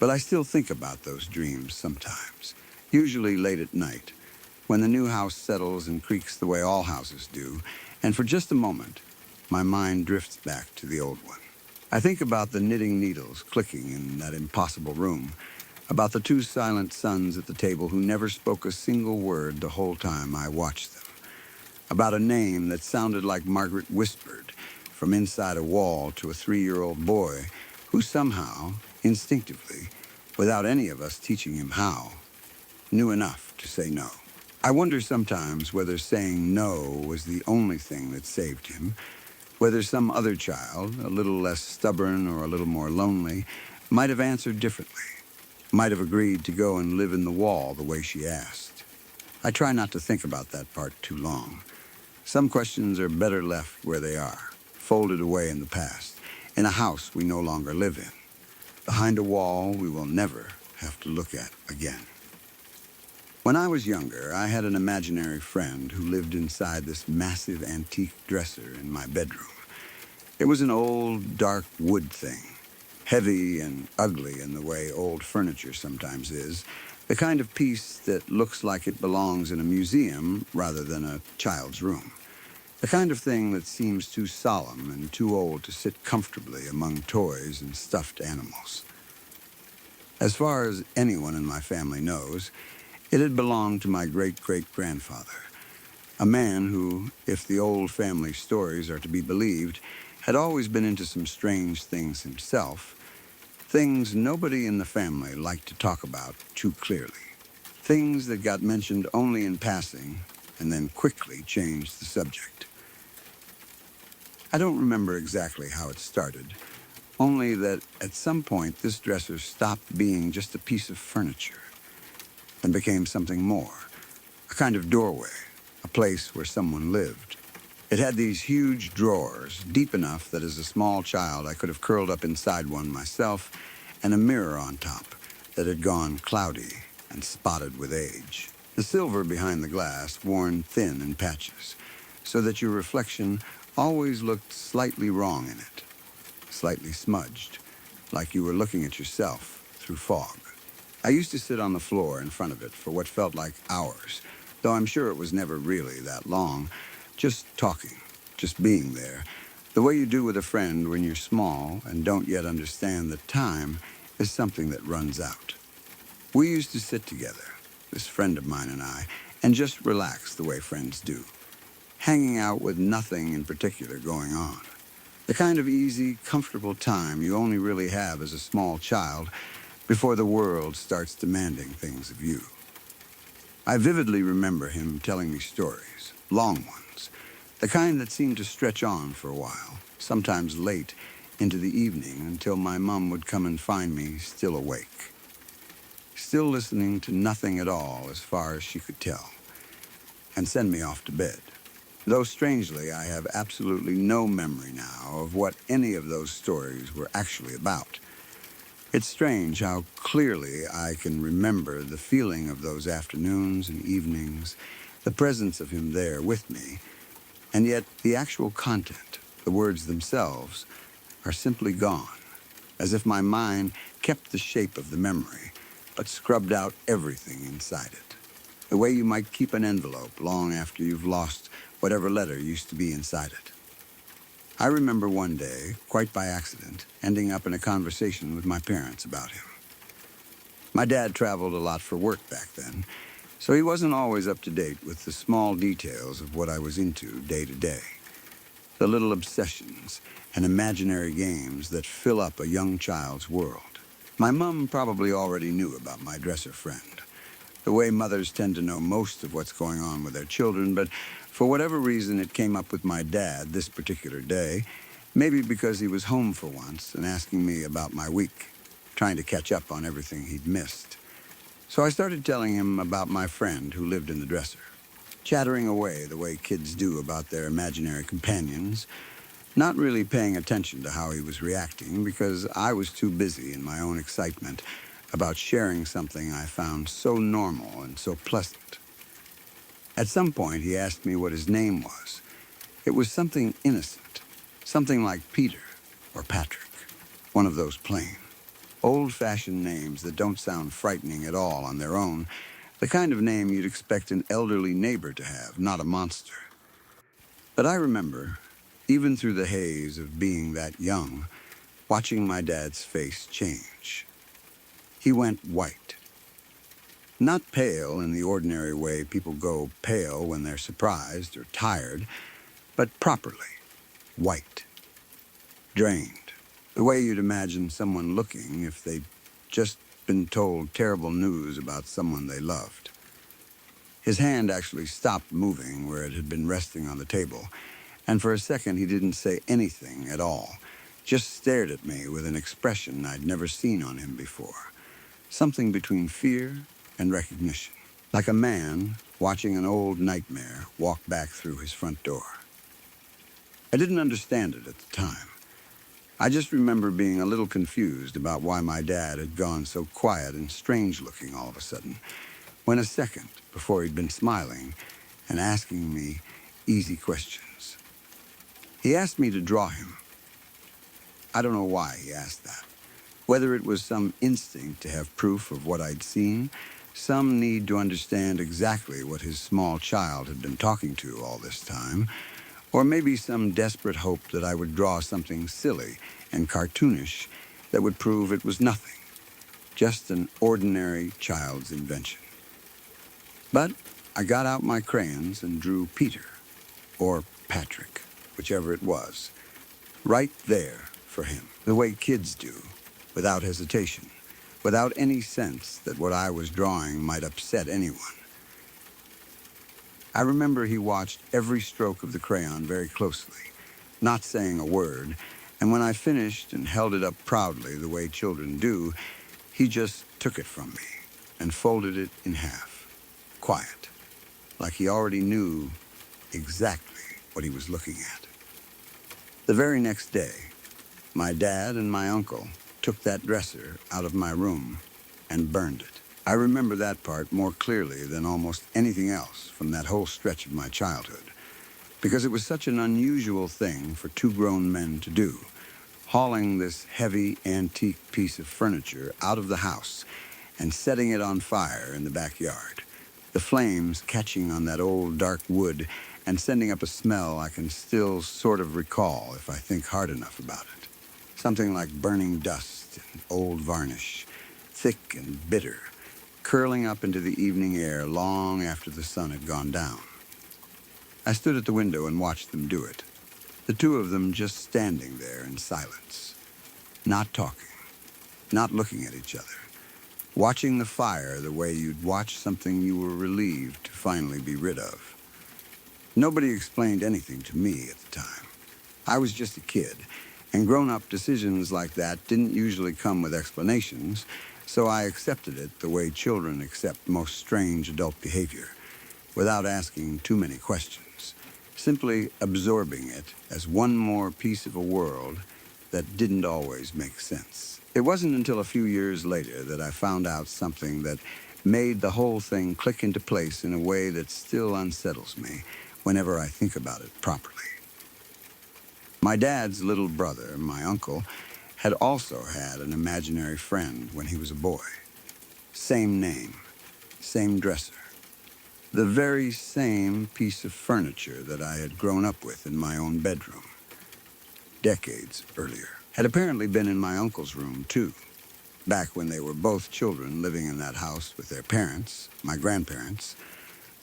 But I still think about those dreams sometimes, usually late at night, when the new house settles and creaks the way all houses do, and for just a moment, my mind drifts back to the old one. I think about the knitting needles clicking in that impossible room, about the 2 silent sons at the table who never spoke a single word the whole time I watched them, about a name that sounded like Margaret whispered from inside a wall to a 3-year-old boy who somehow, instinctively, without any of us teaching him how, knew enough to say no. I wonder sometimes whether saying no was the only thing that saved him, whether some other child, a little less stubborn or a little more lonely, might have answered differently, might have agreed to go and live in the wall the way she asked. I try not to think about that part too long. Some questions are better left where they are, folded away in the past, in a house we no longer live in, behind a wall we will never have to look at again. When I was younger, I had an imaginary friend who lived inside this massive antique dresser in my bedroom. It was an old, dark wood thing, heavy and ugly in the way old furniture sometimes is, the kind of piece that looks like it belongs in a museum rather than a child's room, the kind of thing that seems too solemn and too old to sit comfortably among toys and stuffed animals. As far as anyone in my family knows, it had belonged to my great-great-grandfather, a man who, if the old family stories are to be believed, had always been into some strange things himself, things nobody in the family liked to talk about too clearly, things that got mentioned only in passing and then quickly changed the subject. I don't remember exactly how it started, only that at some point this dresser stopped being just a piece of furniture and became something more, a kind of doorway, a place where someone lived. It had these huge drawers, deep enough that as a small child I could have curled up inside one myself, and a mirror on top that had gone cloudy and spotted with age. The silver behind the glass worn thin in patches, so that your reflection always looked slightly wrong in it, slightly smudged, like you were looking at yourself through fog. I used to sit on the floor in front of it for what felt like hours, though I'm sure it was never really that long, just talking, just being there, the way you do with a friend when you're small and don't yet understand that time is something that runs out. We used to sit together, this friend of mine and I, and just relax the way friends do, hanging out with nothing in particular going on. The kind of easy, comfortable time you only really have as a small child before the world starts demanding things of you. I vividly remember him telling me stories, long ones, the kind that seemed to stretch on for a while, sometimes late into the evening until my mom would come and find me still awake, still listening to nothing at all as far as she could tell, and send me off to bed. Though strangely, I have absolutely no memory now of what any of those stories were actually about. It's strange how clearly I can remember the feeling of those afternoons and evenings, the presence of him there with me, and yet the actual content, the words themselves, are simply gone, as if my mind kept the shape of the memory, but scrubbed out everything inside it. The way you might keep an envelope long after you've lost whatever letter used to be inside it. I remember one day, quite by accident, ending up in a conversation with my parents about him. My dad traveled a lot for work back then, so he wasn't always up to date with the small details of what I was into day to day. The little obsessions and imaginary games that fill up a young child's world. My mom probably already knew about my dresser friend, the way mothers tend to know most of what's going on with their children, but for whatever reason it came up with my dad this particular day, maybe because he was home for once and asking me about my week, trying to catch up on everything he'd missed. So I started telling him about my friend who lived in the dresser, chattering away the way kids do about their imaginary companions, not really paying attention to how he was reacting because I was too busy in my own excitement about sharing something I found so normal and so pleasant. At some point, he asked me what his name was. It was something innocent, something like Peter or Patrick, one of those plain, old-fashioned names that don't sound frightening at all on their own, the kind of name you'd expect an elderly neighbor to have, not a monster. But I remember, even through the haze of being that young, watching my dad's face change. He went white. Not pale in the ordinary way people go pale when they're surprised or tired, but properly white, drained, the way you'd imagine someone looking if they'd just been told terrible news about someone they loved. His hand actually stopped moving where it had been resting on the table, and for a second he didn't say anything at all, just stared at me with an expression I'd never seen on him before, something between fear and recognition, like a man watching an old nightmare walk back through his front door. I didn't understand it at the time. I just remember being a little confused about why my dad had gone so quiet and strange-looking all of a sudden, when a second before he'd been smiling and asking me easy questions. He asked me to draw him. I don't know why he asked that. Whether it was some instinct to have proof of what I'd seen, some need to understand exactly what his small child had been talking to all this time, or maybe some desperate hope that I would draw something silly and cartoonish that would prove it was nothing, just an ordinary child's invention. But I got out my crayons and drew Peter, or Patrick, whichever it was, right there for him, the way kids do, without hesitation, without any sense that what I was drawing might upset anyone. I remember he watched every stroke of the crayon very closely, not saying a word, and when I finished and held it up proudly the way children do, he just took it from me and folded it in half, quiet, like he already knew exactly what he was looking at. The very next day, my dad and my uncle took that dresser out of my room and burned it. I remember that part more clearly than almost anything else from that whole stretch of my childhood, because it was such an unusual thing for two grown men to do, hauling this heavy, antique piece of furniture out of the house and setting it on fire in the backyard, the flames catching on that old dark wood and sending up a smell I can still sort of recall if I think hard enough about it. Something like burning dust and old varnish, thick and bitter, curling up into the evening air long after the sun had gone down. I stood at the window and watched them do it, The two of them just standing there in silence, not talking, not looking at each other, watching the fire the way you'd watch something you were relieved to finally be rid of. Nobody explained anything to me at the time. I was just a kid, and grown-up decisions like that didn't usually come with explanations, so I accepted it the way children accept most strange adult behavior, without asking too many questions, simply absorbing it as one more piece of a world that didn't always make sense. It wasn't until a few years later that I found out something that made the whole thing click into place in a way that still unsettles me whenever I think about it properly. My dad's little brother, my uncle, had also had an imaginary friend when he was a boy. Same name, same dresser. The very same piece of furniture that I had grown up with in my own bedroom, decades earlier, had apparently been in my uncle's room too, back when they were both children living in that house with their parents, my grandparents,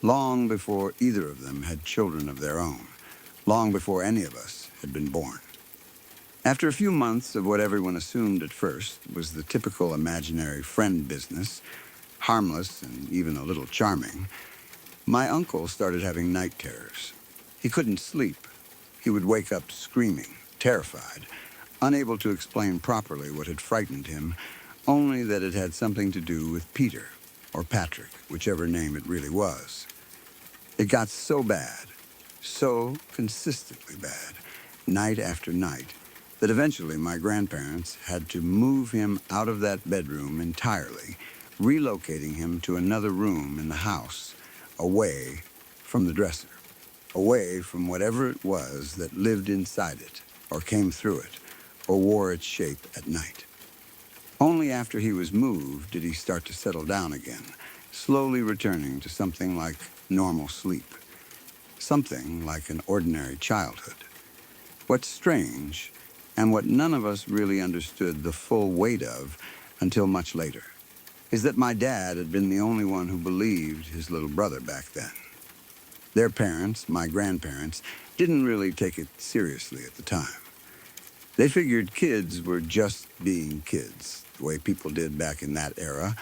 long before either of them had children of their own, long before any of us had been born. After a few months of what everyone assumed at first was the typical imaginary friend business, harmless and even a little charming, my uncle started having night terrors. He couldn't sleep. He would wake up screaming, terrified, unable to explain properly what had frightened him, only that it had something to do with Peter, or Patrick, whichever name it really was. It got so bad, so consistently bad, night after night, that eventually my grandparents had to move him out of that bedroom entirely, relocating him to another room in the house, away from the dresser, away from whatever it was that lived inside it, or came through it, or wore its shape at night. Only after he was moved did he start to settle down again, slowly returning to something like normal sleep, something like an ordinary childhood. What's strange, and what none of us really understood the full weight of until much later, is that my dad had been the only one who believed his little brother back then. Their parents, my grandparents, didn't really take it seriously at the time. They figured kids were just being kids, the way people did back in that era,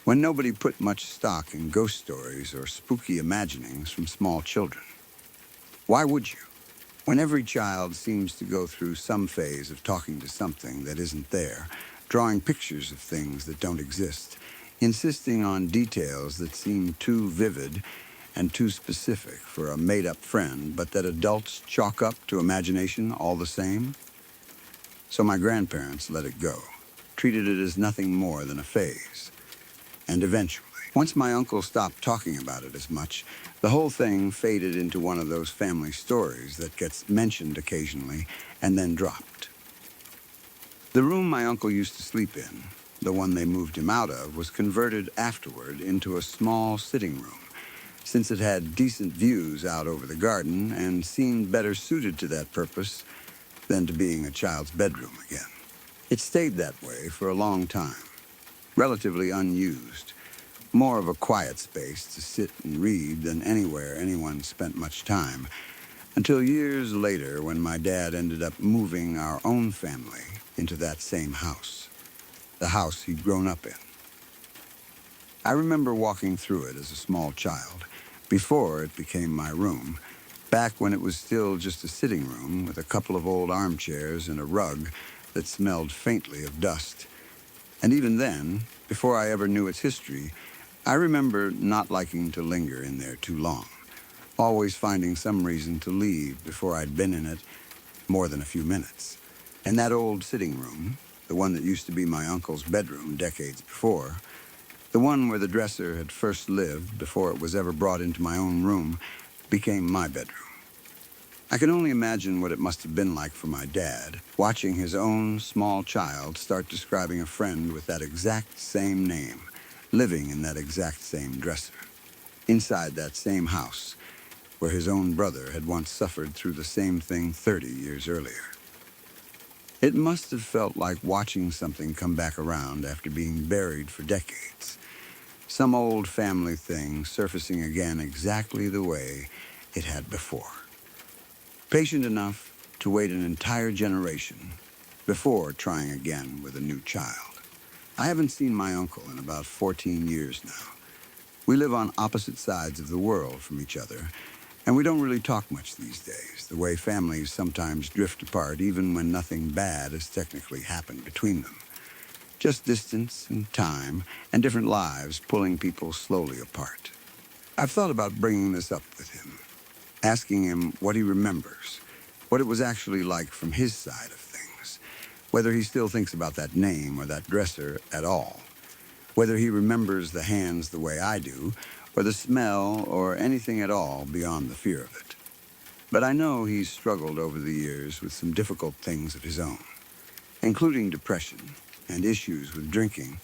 when nobody put much stock in ghost stories or spooky imaginings from small children. Why would you? When every child seems to go through some phase of talking to something that isn't there, drawing pictures of things that don't exist, insisting on details that seem too vivid and too specific for a made-up friend, but that adults chalk up to imagination all the same. So my grandparents let it go, treated it as nothing more than a phase. And eventually, once my uncle stopped talking about it as much, the whole thing faded into one of those family stories that gets mentioned occasionally and then dropped. The room my uncle used to sleep in, the one they moved him out of, was converted afterward into a small sitting room, since it had decent views out over the garden and seemed better suited to that purpose than to being a child's bedroom again. It stayed that way for a long time, relatively unused, more of a quiet space to sit and read than anywhere anyone spent much time, until years later when my dad ended up moving our own family into that same house, the house he'd grown up in. I remember walking through it as a small child, before it became my room, back when it was still just a sitting room with a couple of old armchairs and a rug that smelled faintly of dust. And even then, before I ever knew its history, I remember not liking to linger in there too long, always finding some reason to leave before I'd been in it more than a few minutes. And that old sitting room, the one that used to be my uncle's bedroom decades before, the one where the dresser had first lived before it was ever brought into my own room, became my bedroom. I can only imagine what it must have been like for my dad, watching his own small child start describing a friend with that exact same name, living in that exact same dresser, inside that same house, where his own brother had once suffered through the same thing 30 years earlier. It must have felt like watching something come back around after being buried for decades. Some old family thing surfacing again exactly the way it had before. Patient enough to wait an entire generation before trying again with a new child. I haven't seen my uncle in about 14 years now. We live on opposite sides of the world from each other, and we don't really talk much these days, the way families sometimes drift apart even when nothing bad has technically happened between them. Just distance and time and different lives pulling people slowly apart. I've thought about bringing this up with him, asking him what he remembers, what it was actually like from his side of things, whether he still thinks about that name or that dresser at all, whether he remembers the hands the way I do, or the smell, or anything at all beyond the fear of it. But I know he's struggled over the years with some difficult things of his own, including depression and issues with drinking,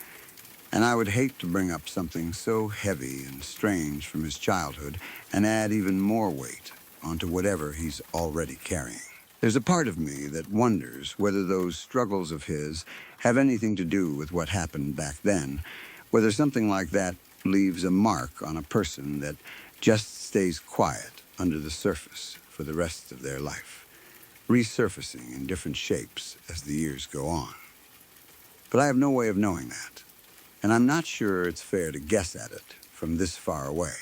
and I would hate to bring up something so heavy and strange from his childhood and add even more weight onto whatever he's already carrying. There's a part of me that wonders whether those struggles of his have anything to do with what happened back then, whether something like that leaves a mark on a person that just stays quiet under the surface for the rest of their life, resurfacing in different shapes as the years go on. But I have no way of knowing that, and I'm not sure it's fair to guess at it from this far away.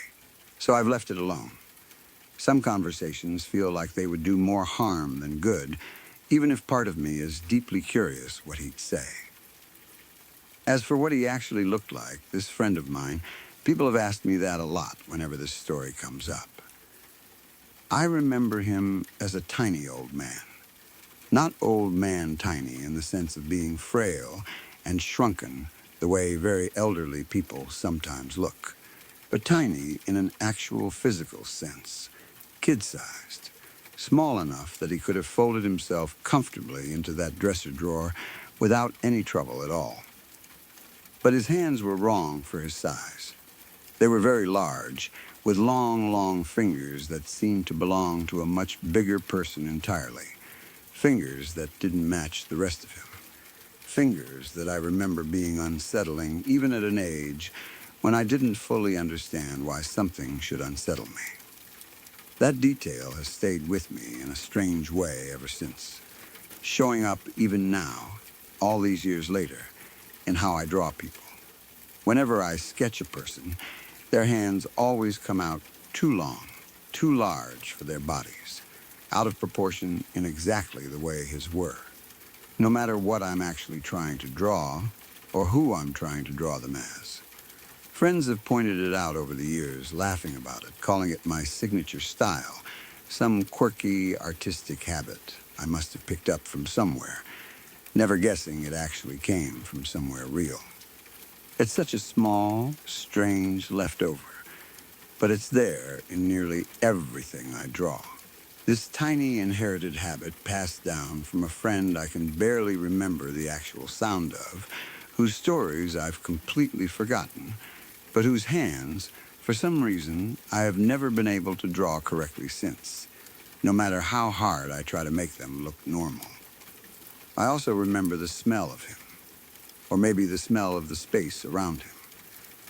So I've left it alone. Some conversations feel like they would do more harm than good, even if part of me is deeply curious what he'd say. As for what he actually looked like, this friend of mine, people have asked me that a lot whenever this story comes up. I remember him as a tiny old man. Not old man tiny in the sense of being frail and shrunken the way very elderly people sometimes look, but tiny in an actual physical sense, kid-sized, small enough that he could have folded himself comfortably into that dresser drawer without any trouble at all. But his hands were wrong for his size. They were very large, with long, long fingers that seemed to belong to a much bigger person entirely. Fingers that didn't match the rest of him. Fingers that I remember being unsettling even at an age when I didn't fully understand why something should unsettle me. That detail has stayed with me in a strange way ever since, showing up even now, all these years later, in how I draw people. Whenever I sketch a person, their hands always come out too long, too large for their bodies, out of proportion in exactly the way his were, no matter what I'm actually trying to draw or who I'm trying to draw them as. Friends have pointed it out over the years, laughing about it, calling it my signature style, some quirky artistic habit I must have picked up from somewhere, never guessing it actually came from somewhere real. It's such a small, strange leftover, but it's there in nearly everything I draw. This tiny inherited habit passed down from a friend I can barely remember the actual sound of, whose stories I've completely forgotten, but whose hands, for some reason, I have never been able to draw correctly since, no matter how hard I try to make them look normal. I also remember the smell of him, or maybe the smell of the space around him,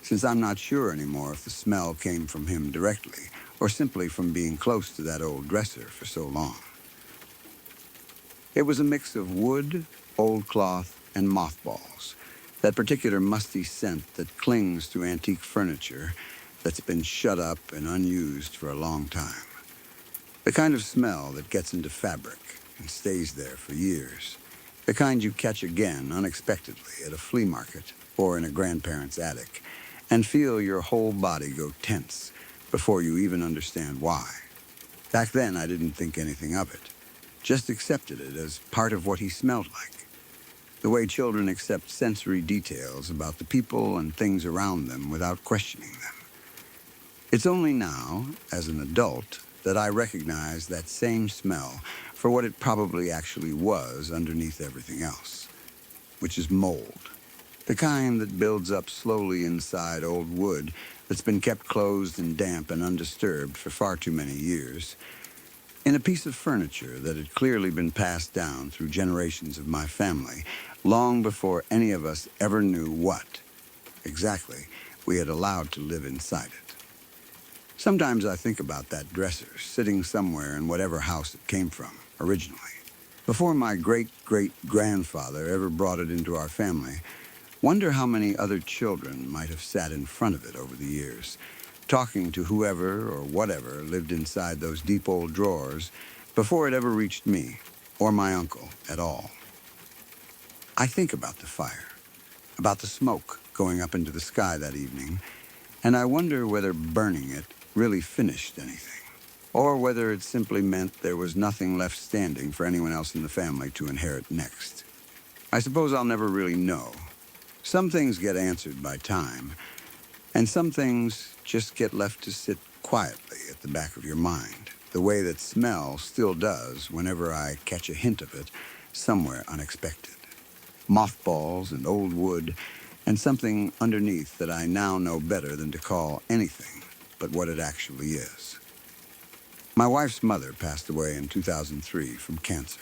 since I'm not sure anymore if the smell came from him directly or simply from being close to that old dresser for so long. It was a mix of wood, old cloth, and mothballs, that particular musty scent that clings to antique furniture that's been shut up and unused for a long time. The kind of smell that gets into fabric and stays there for years. The kind you catch again unexpectedly at a flea market or in a grandparent's attic and feel your whole body go tense before you even understand why. Back then, I didn't think anything of it, just accepted it as part of what he smelled like. The way children accept sensory details about the people and things around them without questioning them. It's only now, as an adult, that I recognize that same smell for what it probably actually was underneath everything else, which is mold. The kind that builds up slowly inside old wood that's been kept closed and damp and undisturbed for far too many years, in a piece of furniture that had clearly been passed down through generations of my family, long before any of us ever knew what, exactly, we had allowed to live inside it. Sometimes I think about that dresser sitting somewhere in whatever house it came from, originally. Before my great-great-grandfather ever brought it into our family, wonder how many other children might have sat in front of it over the years, talking to whoever or whatever lived inside those deep old drawers before it ever reached me or my uncle at all. I think about the fire, about the smoke going up into the sky that evening, and I wonder whether burning it really finished anything, or whether it simply meant there was nothing left standing for anyone else in the family to inherit next. I suppose I'll never really know. Some things get answered by time, and some things just get left to sit quietly at the back of your mind, the way that smell still does whenever I catch a hint of it somewhere unexpected. Mothballs and old wood, and something underneath that I now know better than to call anything but what it actually is. My wife's mother passed away in 2003 from cancer.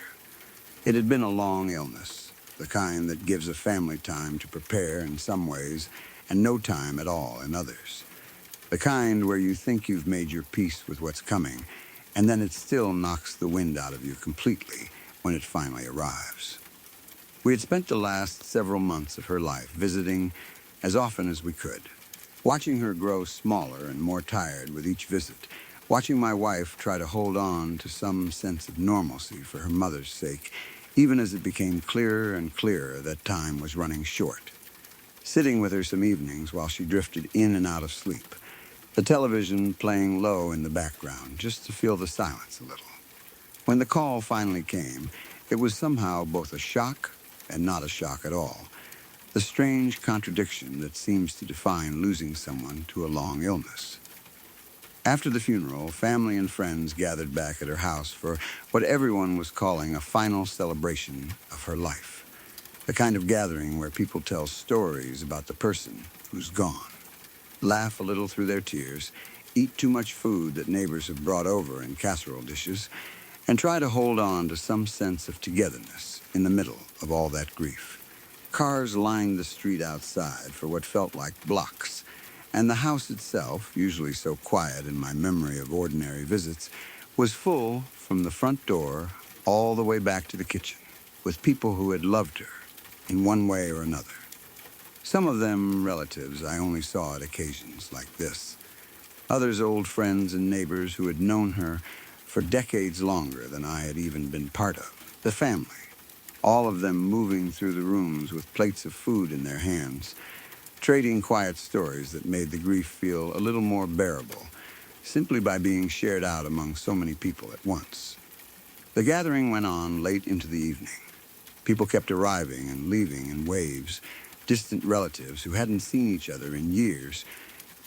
It had been a long illness, the kind that gives a family time to prepare in some ways and no time at all in others. The kind where you think you've made your peace with what's coming, and then it still knocks the wind out of you completely when it finally arrives. We had spent the last several months of her life visiting as often as we could, watching her grow smaller and more tired with each visit, watching my wife try to hold on to some sense of normalcy for her mother's sake, even as it became clearer and clearer that time was running short. Sitting with her some evenings while she drifted in and out of sleep, the television playing low in the background just to feel the silence a little. When the call finally came, it was somehow both a shock and not a shock at all, the strange contradiction that seems to define losing someone to a long illness. After the funeral, family and friends gathered back at her house for what everyone was calling a final celebration of her life, the kind of gathering where people tell stories about the person who's gone, laugh a little through their tears, eat too much food that neighbors have brought over in casserole dishes, and try to hold on to some sense of togetherness in the middle of all that grief. Cars lined the street outside for what felt like blocks, and the house itself, usually so quiet in my memory of ordinary visits, was full from the front door all the way back to the kitchen, with people who had loved her in one way or another. Some of them relatives I only saw at occasions like this. Others old friends and neighbors who had known her for decades longer than I had even been part of. The family, all of them moving through the rooms with plates of food in their hands, trading quiet stories that made the grief feel a little more bearable, simply by being shared out among so many people at once. The gathering went on late into the evening. People kept arriving and leaving in waves, distant relatives who hadn't seen each other in years,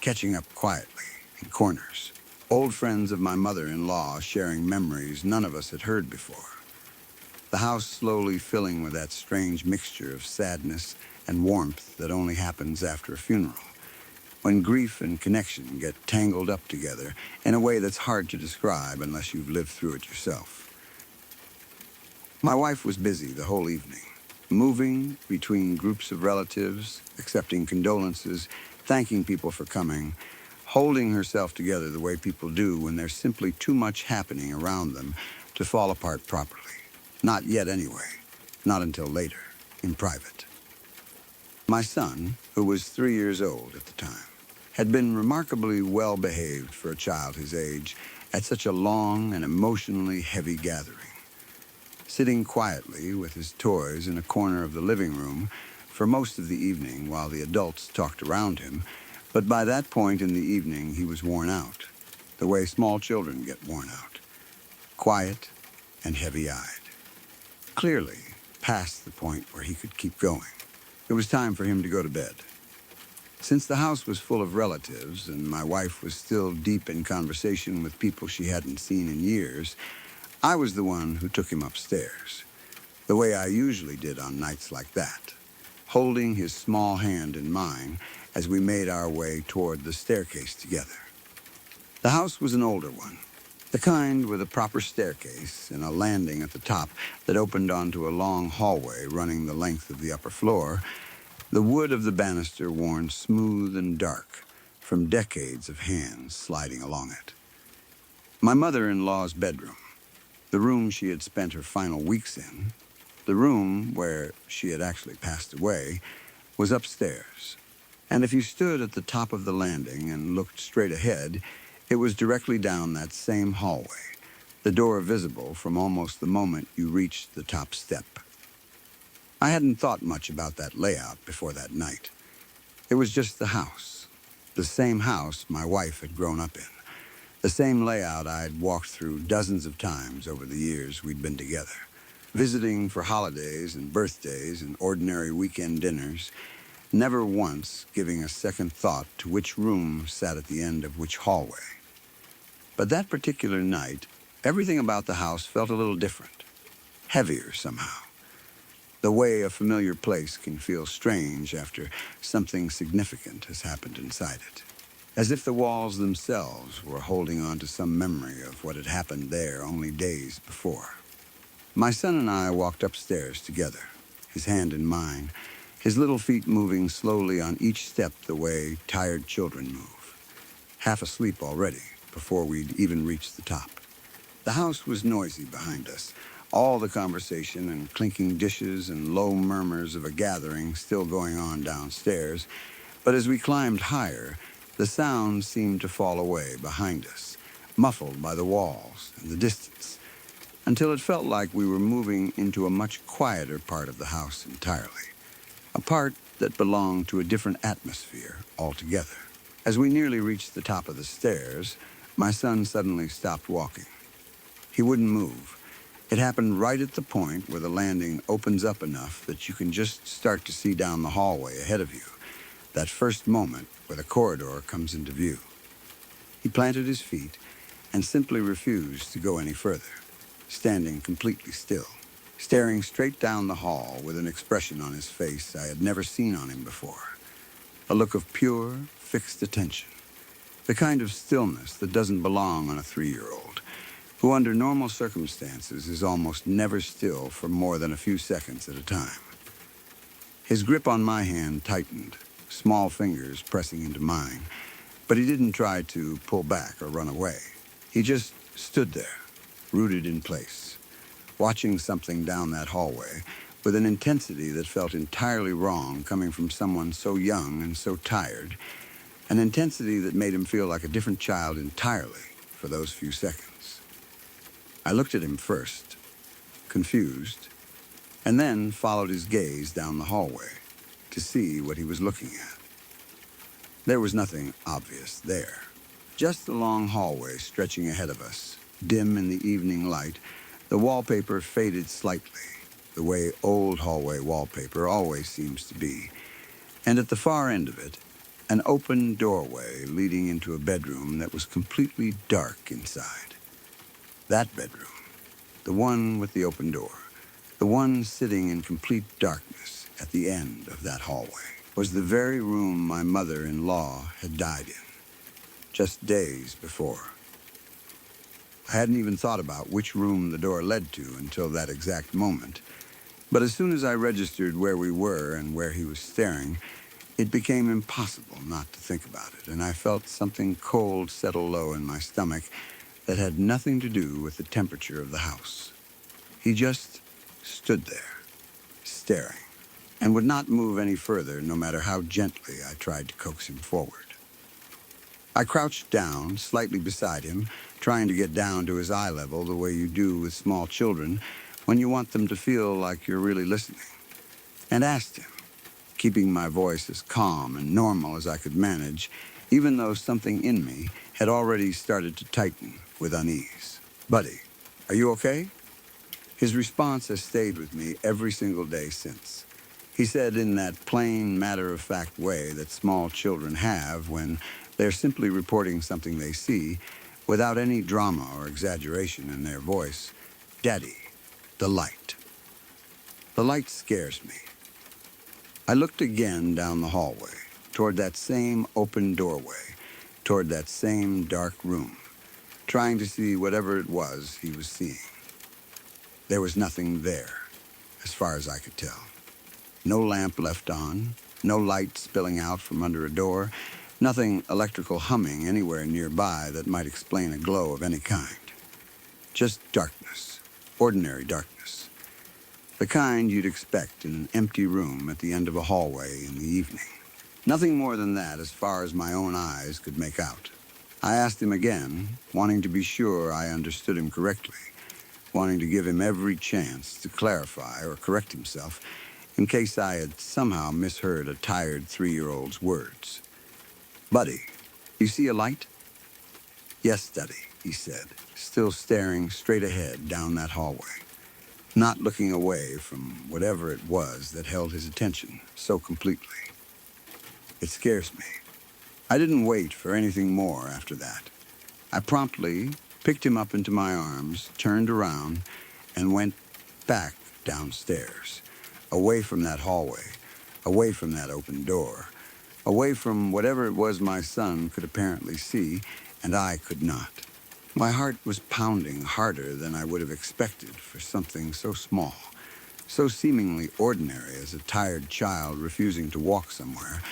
catching up quietly in corners. Old friends of my mother-in-law sharing memories none of us had heard before. The house slowly filling with that strange mixture of sadness and warmth that only happens after a funeral, when grief and connection get tangled up together in a way that's hard to describe unless you've lived through it yourself. My wife was busy the whole evening, moving between groups of relatives, accepting condolences, thanking people for coming, holding herself together the way people do when there's simply too much happening around them to fall apart properly. Not yet anyway, not until later, in private. My son, who was 3 years old at the time, had been remarkably well behaved for a child his age at such a long and emotionally heavy gathering. Sitting quietly with his toys in a corner of the living room for most of the evening while the adults talked around him, but by that point in the evening he was worn out, the way small children get worn out, quiet and heavy-eyed. Clearly past the point where he could keep going. It was time for him to go to bed. Since the house was full of relatives and my wife was still deep in conversation with people she hadn't seen in years, I was the one who took him upstairs, the way I usually did on nights like that, holding his small hand in mine as we made our way toward the staircase together. The house was an older one, the kind with a proper staircase and a landing at the top that opened onto a long hallway running the length of the upper floor, the wood of the banister worn smooth and dark from decades of hands sliding along it. My mother-in-law's bedroom, The room she had spent her final weeks in, the room where she had actually passed away, was upstairs. And if you stood at the top of the landing and looked straight ahead, it was directly down that same hallway, the door visible from almost the moment you reached the top step. I hadn't thought much about that layout before that night. It was just the house, the same house my wife had grown up in, the same layout I'd walked through dozens of times over the years we'd been together, visiting for holidays and birthdays and ordinary weekend dinners, never once giving a second thought to which room sat at the end of which hallway. But that particular night, everything about the house felt a little different, heavier somehow. The way a familiar place can feel strange after something significant has happened inside it. As if the walls themselves were holding on to some memory of what had happened there only days before. My son and I walked upstairs together, his hand in mine, his little feet moving slowly on each step the way tired children move, half asleep already before we'd even reached the top. The house was noisy behind us, all the conversation and clinking dishes and low murmurs of a gathering still going on downstairs, but as we climbed higher, the sound seemed to fall away behind us, muffled by the walls and the distance, until it felt like we were moving into a much quieter part of the house entirely, a part that belonged to a different atmosphere altogether. As we nearly reached the top of the stairs, my son suddenly stopped walking. He wouldn't move. It happened right at the point where the landing opens up enough that you can just start to see down the hallway ahead of you, that first moment where the corridor comes into view. He planted his feet and simply refused to go any further, standing completely still, staring straight down the hall with an expression on his face I had never seen on him before, a look of pure, fixed attention, the kind of stillness that doesn't belong on a 3-year-old, who under normal circumstances is almost never still for more than a few seconds at a time. His grip on my hand tightened, small fingers pressing into mine, but he didn't try to pull back or run away. He just stood there, rooted in place, watching something down that hallway with an intensity that felt entirely wrong coming from someone so young and so tired, an intensity that made him feel like a different child entirely for those few seconds. I looked at him first, confused, and then followed his gaze down the hallway to see what he was looking at. There was nothing obvious there, just the long hallway stretching ahead of us, dim in the evening light, the wallpaper faded slightly, the way old hallway wallpaper always seems to be, and at the far end of it, an open doorway leading into a bedroom that was completely dark inside. That bedroom, the one with the open door, the one sitting in complete darkness at the end of that hallway, was the very room my mother-in-law had died in, just days before. I hadn't even thought about which room the door led to until that exact moment, but as soon as I registered where we were and where he was staring, it became impossible not to think about it, and I felt something cold settle low in my stomach that had nothing to do with the temperature of the house. He just stood there, staring, and would not move any further no matter how gently I tried to coax him forward. I crouched down, slightly beside him, trying to get down to his eye level the way you do with small children when you want them to feel like you're really listening, and asked him, keeping my voice as calm and normal as I could manage, even though something in me had already started to tighten with unease. "Buddy, are you okay?" His response has stayed with me every single day since. He said in that plain, matter-of-fact way that small children have when they're simply reporting something they see, without any drama or exaggeration in their voice, "Daddy, the light." The light scares me. I looked again down the hallway, toward that same open doorway, toward that same dark room, trying to see whatever it was he was seeing. There was nothing there, as far as I could tell. No lamp left on, no light spilling out from under a door, nothing electrical humming anywhere nearby that might explain a glow of any kind. Just darkness, ordinary darkness. The kind you'd expect in an empty room at the end of a hallway in the evening. Nothing more than that as far as my own eyes could make out. I asked him again, wanting to be sure I understood him correctly, wanting to give him every chance to clarify or correct himself in case I had somehow misheard a tired 3-year-old's words. "Buddy, you see a light?" "Yes, Daddy," he said, still staring straight ahead down that hallway, not looking away from whatever it was that held his attention so completely. It scares me. I didn't wait for anything more after that. I promptly picked him up into my arms, turned around, and went back downstairs, away from that hallway, away from that open door, away from whatever it was my son could apparently see and I could not. My heart was pounding harder than I would have expected for something so small, so seemingly ordinary as a tired child refusing to walk somewhere,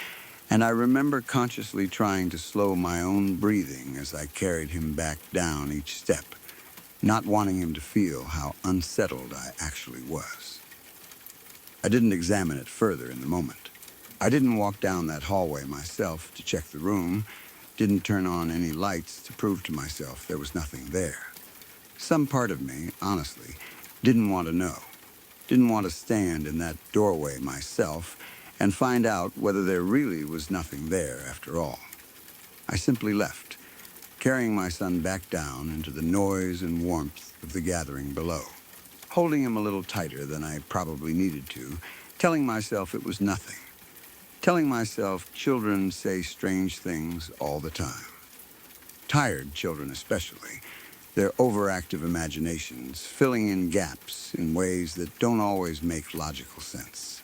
and I remember consciously trying to slow my own breathing as I carried him back down each step, not wanting him to feel how unsettled I actually was. I didn't examine it further in the moment. I didn't walk down that hallway myself to check the room, didn't turn on any lights to prove to myself there was nothing there. Some part of me, honestly, didn't want to know, didn't want to stand in that doorway myself and find out whether there really was nothing there after all. I simply left, carrying my son back down into the noise and warmth of the gathering below, holding him a little tighter than I probably needed to, telling myself it was nothing, telling myself children say strange things all the time. Tired children especially, their overactive imaginations filling in gaps in ways that don't always make logical sense.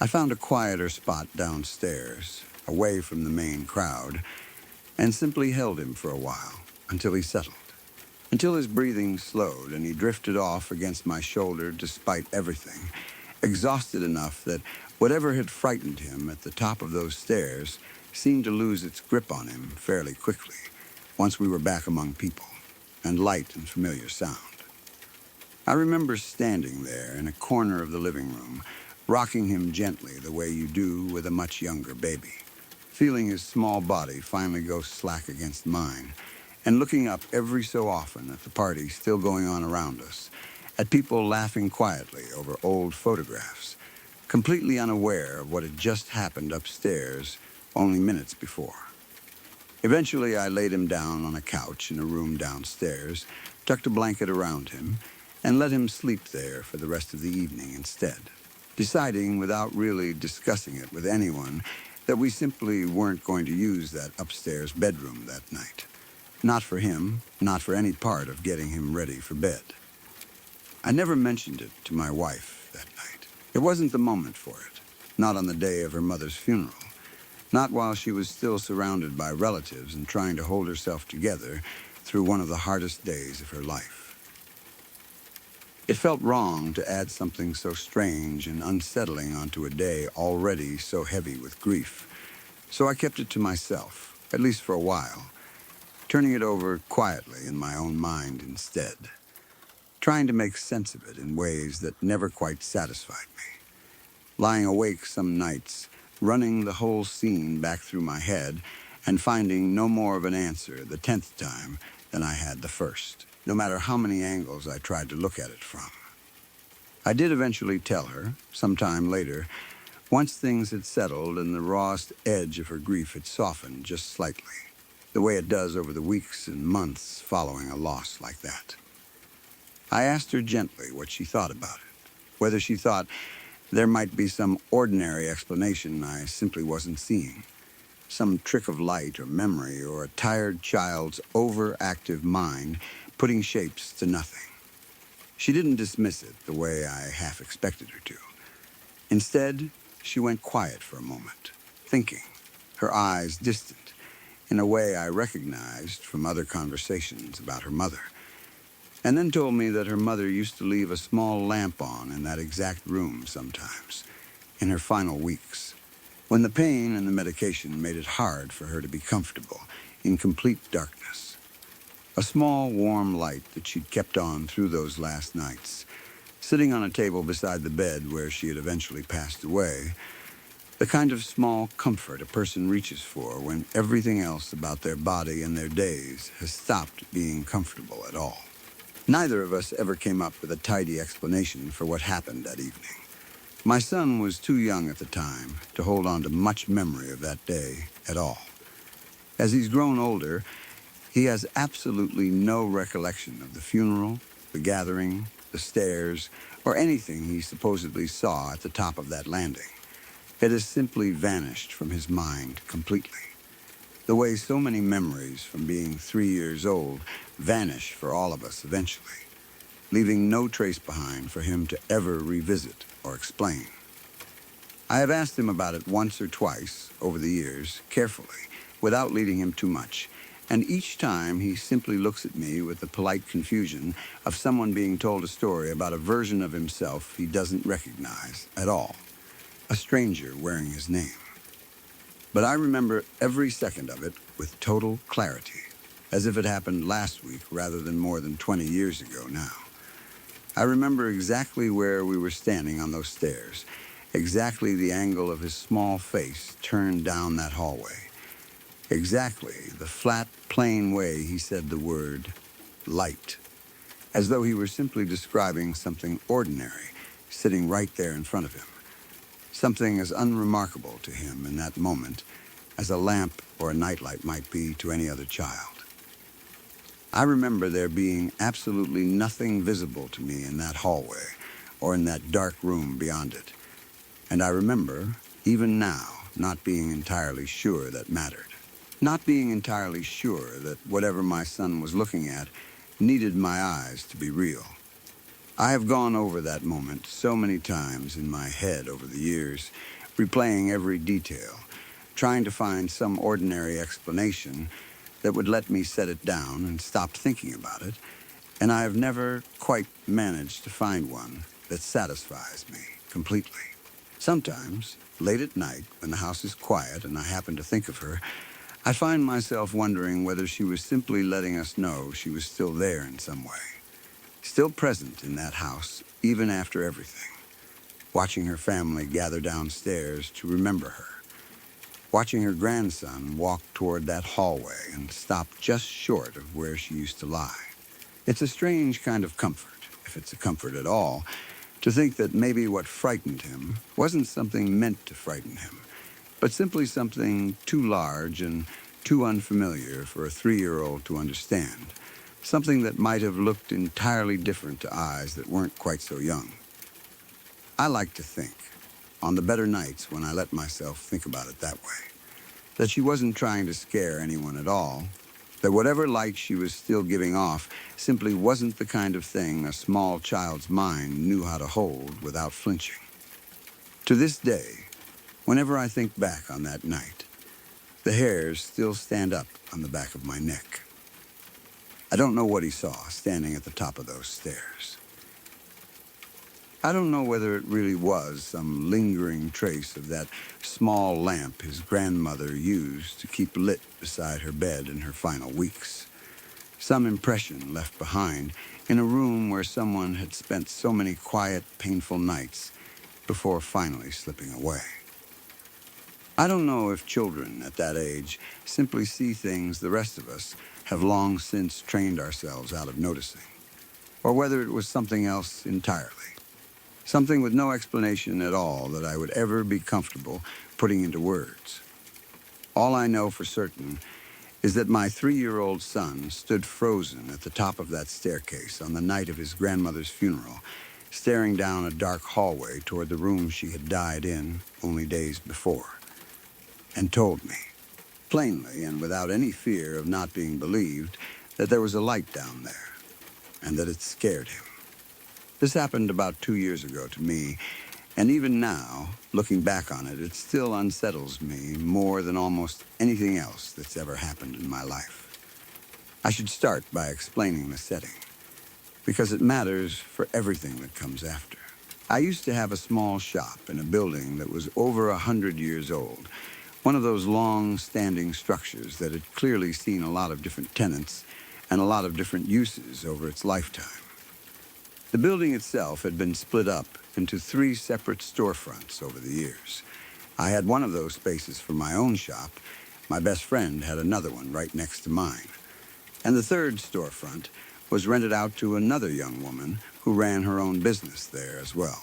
I found a quieter spot downstairs, away from the main crowd, and simply held him for a while until he settled, until his breathing slowed and he drifted off against my shoulder despite everything, exhausted enough that whatever had frightened him at the top of those stairs seemed to lose its grip on him fairly quickly once we were back among people and light and familiar sound. I remember standing there in a corner of the living room, rocking him gently the way you do with a much younger baby, feeling his small body finally go slack against mine, and looking up every so often at the party still going on around us, at people laughing quietly over old photographs, completely unaware of what had just happened upstairs only minutes before. Eventually, I laid him down on a couch in a room downstairs, tucked a blanket around him, and let him sleep there for the rest of the evening instead, deciding without really discussing it with anyone that we simply weren't going to use that upstairs bedroom that night. Not for him, not for any part of getting him ready for bed. I never mentioned it to my wife that night. It wasn't the moment for it, not on the day of her mother's funeral, not while she was still surrounded by relatives and trying to hold herself together through one of the hardest days of her life. It felt wrong to add something so strange and unsettling onto a day already so heavy with grief, so I kept it to myself, at least for a while, turning it over quietly in my own mind instead, trying to make sense of it in ways that never quite satisfied me, lying awake some nights, running the whole scene back through my head and finding no more of an answer the 10th time than I had the first, no matter how many angles I tried to look at it from. I did eventually tell her, sometime later, once things had settled and the rawest edge of her grief had softened just slightly, the way it does over the weeks and months following a loss like that. I asked her gently what she thought about it, whether she thought there might be some ordinary explanation I simply wasn't seeing, some trick of light or memory or a tired child's overactive mind putting shapes to nothing. She didn't dismiss it the way I half expected her to. Instead, she went quiet for a moment, thinking, her eyes distant, in a way I recognized from other conversations about her mother, and then told me that her mother used to leave a small lamp on in that exact room sometimes, in her final weeks, when the pain and the medication made it hard for her to be comfortable in complete darkness. A small, warm light that she'd kept on through those last nights, sitting on a table beside the bed where she had eventually passed away, the kind of small comfort a person reaches for when everything else about their body and their days has stopped being comfortable at all. Neither of us ever came up with a tidy explanation for what happened that evening. My son was too young at the time to hold on to much memory of that day at all. As he's grown older, he has absolutely no recollection of the funeral, the gathering, the stairs, or anything he supposedly saw at the top of that landing. It has simply vanished from his mind completely. The way so many memories from being 3 years old vanish for all of us eventually, leaving no trace behind for him to ever revisit or explain. I have asked him about it once or twice over the years, carefully, without leading him too much, and each time he simply looks at me with the polite confusion of someone being told a story about a version of himself he doesn't recognize at all, a stranger wearing his name. But I remember every second of it with total clarity, as if it happened last week rather than more than 20 years ago now. I remember exactly where we were standing on those stairs, exactly the angle of his small face turned down that hallway, exactly the flat, plain way he said the word light, as though he were simply describing something ordinary sitting right there in front of him, something as unremarkable to him in that moment as a lamp or a nightlight might be to any other child. I remember there being absolutely nothing visible to me in that hallway or in that dark room beyond it. And I remember, even now, not being entirely sure that mattered. Not being entirely sure that whatever my son was looking at needed my eyes to be real. I have gone over that moment so many times in my head over the years, replaying every detail, trying to find some ordinary explanation that would let me set it down and stop thinking about it, and I have never quite managed to find one that satisfies me completely. Sometimes, late at night, when the house is quiet and I happen to think of her, I find myself wondering whether she was simply letting us know she was still there in some way, still present in that house, even after everything, watching her family gather downstairs to remember her, watching her grandson walk toward that hallway and stop just short of where she used to lie. It's a strange kind of comfort, if it's a comfort at all, to think that maybe what frightened him wasn't something meant to frighten him, but simply something too large and too unfamiliar for a 3-year-old to understand, something that might have looked entirely different to eyes that weren't quite so young. I like to think, on the better nights when I let myself think about it that way, that she wasn't trying to scare anyone at all, that whatever light she was still giving off simply wasn't the kind of thing a small child's mind knew how to hold without flinching. To this day, whenever I think back on that night, the hairs still stand up on the back of my neck. I don't know what he saw standing at the top of those stairs. I don't know whether it really was some lingering trace of that small lamp his grandmother used to keep lit beside her bed in her final weeks. Some impression left behind in a room where someone had spent so many quiet, painful nights before finally slipping away. I don't know if children at that age simply see things the rest of us have long since trained ourselves out of noticing, or whether it was something else entirely. Something with no explanation at all that I would ever be comfortable putting into words. All I know for certain is that my 3-year-old son stood frozen at the top of that staircase on the night of his grandmother's funeral, staring down a dark hallway toward the room she had died in only days before, and told me, plainly and without any fear of not being believed, that there was a light down there, and that it scared him. This happened about 2 years ago to me, and even now, looking back on it, it still unsettles me more than almost anything else that's ever happened in my life. I should start by explaining the setting, because it matters for everything that comes after. I used to have a small shop in a building that was over 100 years old, one of those long-standing structures that had clearly seen a lot of different tenants and a lot of different uses over its lifetime. The building itself had been split up into 3 separate storefronts over the years. I had one of those spaces for my own shop. My best friend had another one right next to mine. And the third storefront was rented out to another young woman who ran her own business there as well.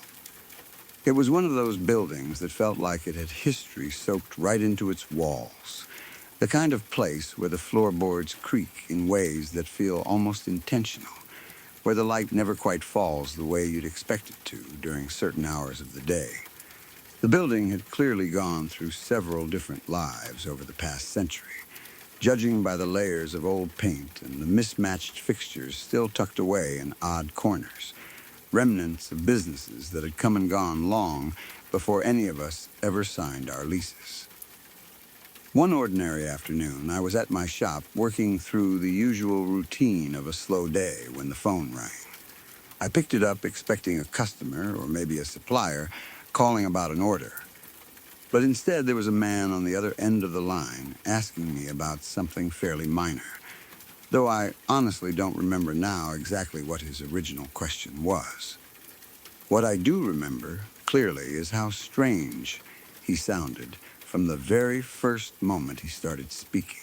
It was one of those buildings that felt like it had history soaked right into its walls. The kind of place where the floorboards creak in ways that feel almost intentional, where the light never quite falls the way you'd expect it to during certain hours of the day. The building had clearly gone through several different lives over the past century, judging by the layers of old paint and the mismatched fixtures still tucked away in odd corners, remnants of businesses that had come and gone long before any of us ever signed our leases. One ordinary afternoon, I was at my shop working through the usual routine of a slow day when the phone rang. I picked it up expecting a customer or maybe a supplier calling about an order. But instead, there was a man on the other end of the line asking me about something fairly minor, though I honestly don't remember now exactly what his original question was. What I do remember clearly is how strange he sounded from the very first moment he started speaking.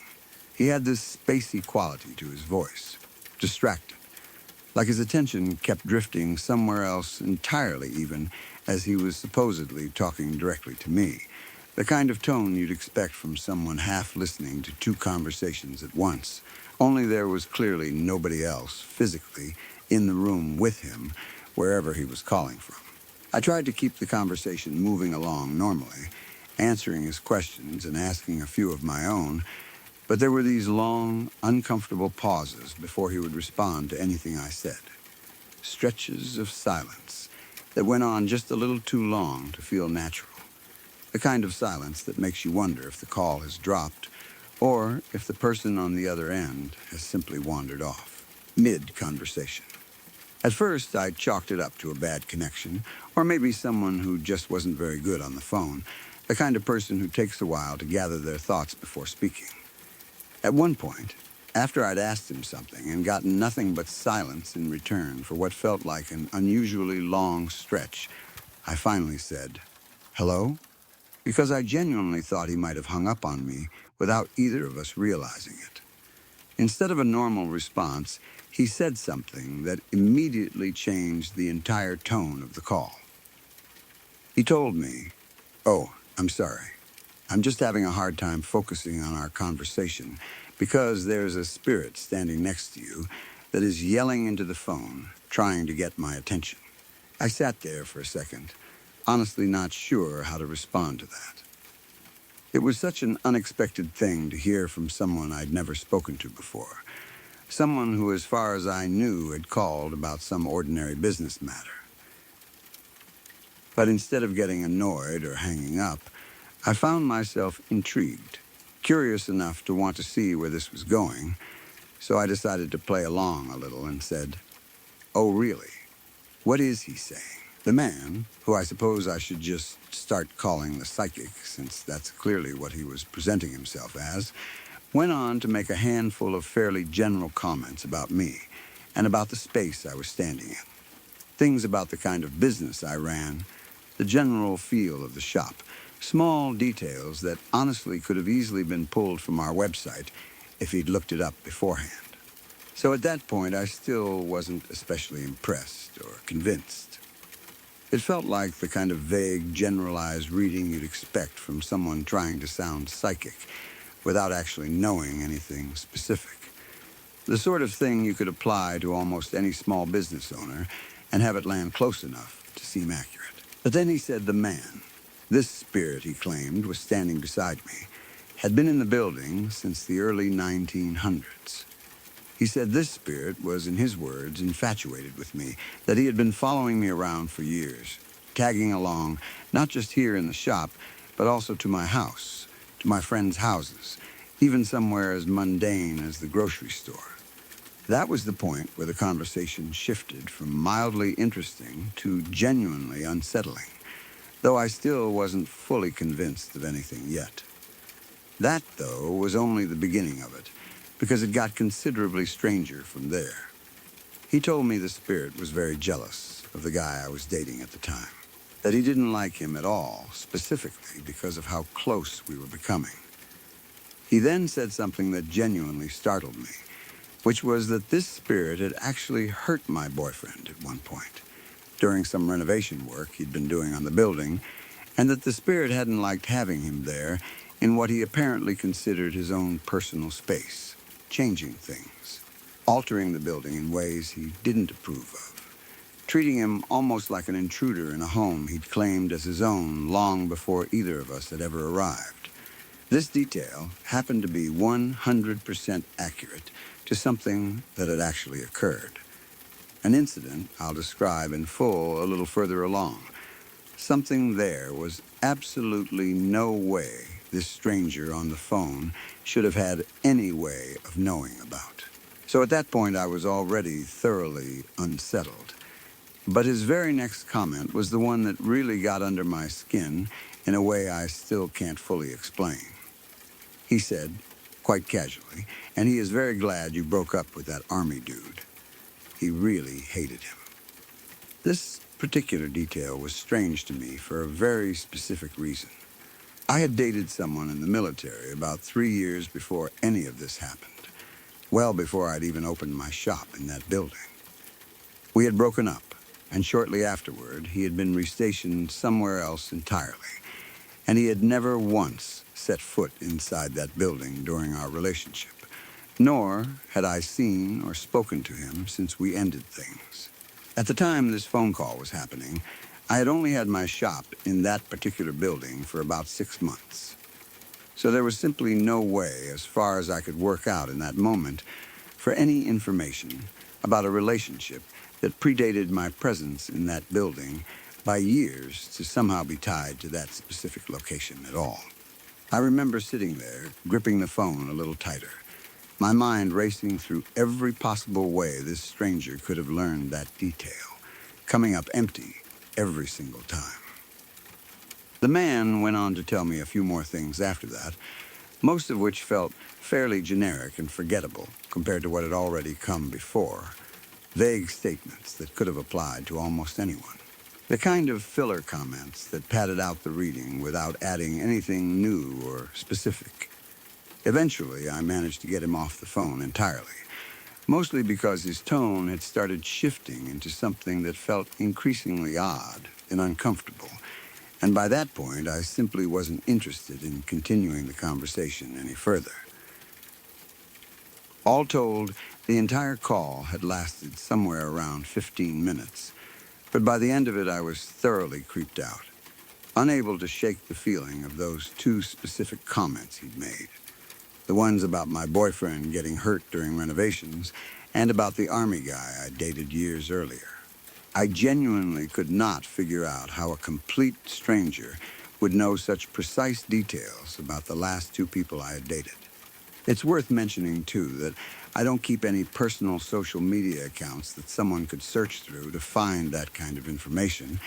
He had this spacey quality to his voice, distracted, like his attention kept drifting somewhere else entirely even as he was supposedly talking directly to me, the kind of tone you'd expect from someone half listening to 2 conversations at once, only there was clearly nobody else physically in the room with him, wherever he was calling from. I tried to keep the conversation moving along normally, answering his questions and asking a few of my own, but there were these long, uncomfortable pauses before he would respond to anything I said. Stretches of silence that went on just a little too long to feel natural. The kind of silence that makes you wonder if the call has dropped or if the person on the other end has simply wandered off, mid-conversation. At first, I chalked it up to a bad connection, or maybe someone who just wasn't very good on the phone, the kind of person who takes a while to gather their thoughts before speaking. At one point, after I'd asked him something and gotten nothing but silence in return for what felt like an unusually long stretch, I finally said, "Hello?" Because I genuinely thought he might have hung up on me without either of us realizing it. Instead of a normal response, he said something that immediately changed the entire tone of the call. He told me, "Oh, I'm sorry. I'm just having a hard time focusing on our conversation because there's a spirit standing next to you that is yelling into the phone, trying to get my attention." I sat there for a second, honestly not sure how to respond to that. It was such an unexpected thing to hear from someone I'd never spoken to before, someone who, as far as I knew, had called about some ordinary business matter. But instead of getting annoyed or hanging up, I found myself intrigued, curious enough to want to see where this was going, so I decided to play along a little and said, "Oh, really? What is he saying?" The man, who I suppose I should just start calling the psychic, since that's clearly what he was presenting himself as, went on to make a handful of fairly general comments about me and about the space I was standing in. Things about the kind of business I ran, the general feel of the shop, small details that honestly could have easily been pulled from our website if he'd looked it up beforehand. So at that point, I still wasn't especially impressed or convinced. It felt like the kind of vague, generalized reading you'd expect from someone trying to sound psychic without actually knowing anything specific. The sort of thing you could apply to almost any small business owner and have it land close enough to seem accurate. But then he said the man, this spirit he claimed was standing beside me, had been in the building since the early 1900s. He said this spirit was, in his words, infatuated with me, that he had been following me around for years, tagging along, not just here in the shop, but also to my house, to my friends' houses, even somewhere as mundane as the grocery store. That was the point where the conversation shifted from mildly interesting to genuinely unsettling, though I still wasn't fully convinced of anything yet. That, though, was only the beginning of it, because it got considerably stranger from there. He told me the spirit was very jealous of the guy I was dating at the time, that he didn't like him at all, specifically because of how close we were becoming. He then said something that genuinely startled me, which was that this spirit had actually hurt my boyfriend at one point, during some renovation work he'd been doing on the building, and that the spirit hadn't liked having him there in what he apparently considered his own personal space, changing things, altering the building in ways he didn't approve of, treating him almost like an intruder in a home he'd claimed as his own long before either of us had ever arrived. This detail happened to be 100% accurate to something that had actually occurred. An incident I'll describe in full a little further along. Something there was absolutely no way this stranger on the phone should have had any way of knowing about. So at that point, I was already thoroughly unsettled. But his very next comment was the one that really got under my skin in a way I still can't fully explain. He said, quite casually, and he is very glad you broke up with that army dude. He really hated him. This particular detail was strange to me for a very specific reason. I had dated someone in the military about 3 years before any of this happened, well before I'd even opened my shop in that building. We had broken up, and shortly afterward, he had been restationed somewhere else entirely, and he had never once set foot inside that building during our relationship, nor had I seen or spoken to him since we ended things. At the time this phone call was happening, I had only had my shop in that particular building for about 6 months. So there was simply no way, as far as I could work out in that moment, for any information about a relationship that predated my presence in that building by years to somehow be tied to that specific location at all. I remember sitting there, gripping the phone a little tighter, my mind racing through every possible way this stranger could have learned that detail, coming up empty every single time. The man went on to tell me a few more things after that, most of which felt fairly generic and forgettable compared to what had already come before. Vague statements that could have applied to almost anyone. The kind of filler comments that padded out the reading without adding anything new or specific. Eventually, I managed to get him off the phone entirely, mostly because his tone had started shifting into something that felt increasingly odd and uncomfortable, and by that point, I simply wasn't interested in continuing the conversation any further. All told, the entire call had lasted somewhere around 15 minutes, but by the end of it, I was thoroughly creeped out, unable to shake the feeling of those 2 specific comments he'd made. The ones about my boyfriend getting hurt during renovations, and about the army guy I dated years earlier. I genuinely could not figure out how a complete stranger would know such precise details about the last 2 people I had dated. It's worth mentioning, too, that I don't keep any personal social media accounts that someone could search through to find that kind of information,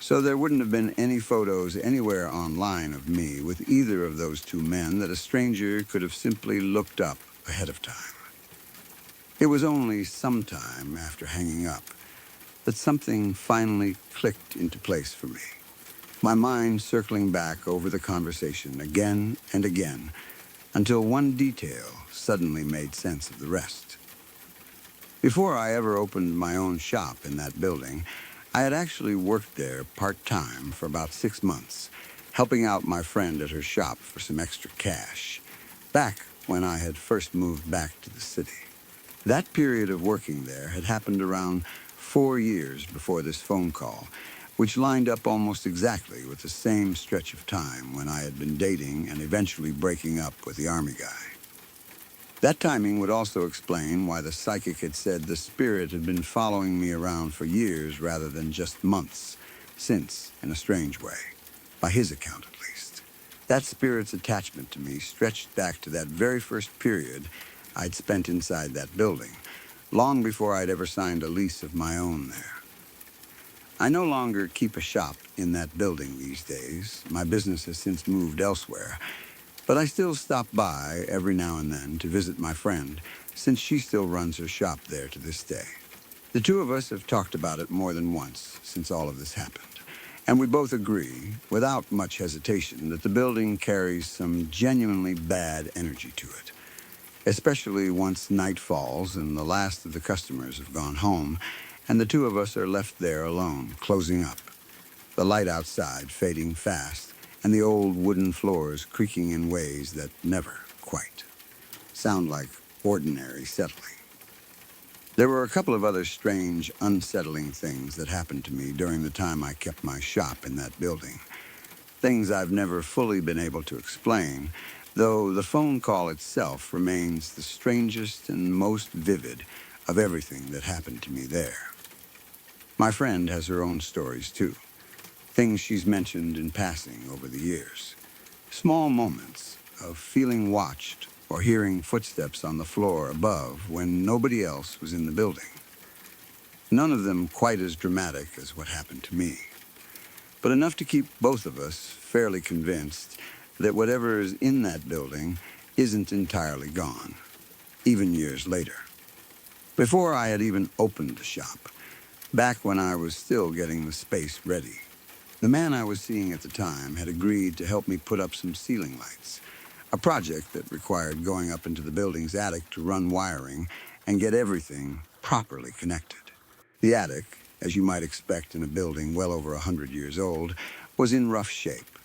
so there wouldn't have been any photos anywhere online of me with either of those 2 men that a stranger could have simply looked up ahead of time. It was only some time after hanging up that something finally clicked into place for me, my mind circling back over the conversation again and again until one detail suddenly made sense of the rest. Before I ever opened my own shop in that building, I had actually worked there part-time for about 6 months, helping out my friend at her shop for some extra cash, back when I had first moved back to the city. That period of working there had happened around 4 years before this phone call, which lined up almost exactly with the same stretch of time when I had been dating and eventually breaking up with the army guy. That timing would also explain why the psychic had said the spirit had been following me around for years rather than just months, since, in a strange way, by his account at least. That spirit's attachment to me stretched back to that very first period I'd spent inside that building, long before I'd ever signed a lease of my own there. I no longer keep a shop in that building these days. My business has since moved elsewhere. But I still stop by every now and then to visit my friend, since she still runs her shop there to this day. The two of us have talked about it more than once since all of this happened, and we both agree, without much hesitation, that the building carries some genuinely bad energy to it, especially once night falls and the last of the customers have gone home, and the two of us are left there alone, closing up, the light outside fading fast, and the old wooden floors creaking in ways that never quite sound like ordinary settling. There were a couple of other strange, unsettling things that happened to me during the time I kept my shop in that building. Things I've never fully been able to explain, though the phone call itself remains the strangest and most vivid of everything that happened to me there. My friend has her own stories, too. Things she's mentioned in passing over the years. Small moments of feeling watched or hearing footsteps on the floor above when nobody else was in the building. None of them quite as dramatic as what happened to me, but enough to keep both of us fairly convinced that whatever is in that building isn't entirely gone, even years later. Before I had even opened the shop, back when I was still getting the space ready, the man I was seeing at the time had agreed to help me put up some ceiling lights, a project that required going up into the building's attic to run wiring and get everything properly connected. The attic, as you might expect in a building well over 100 years old, was in rough shape,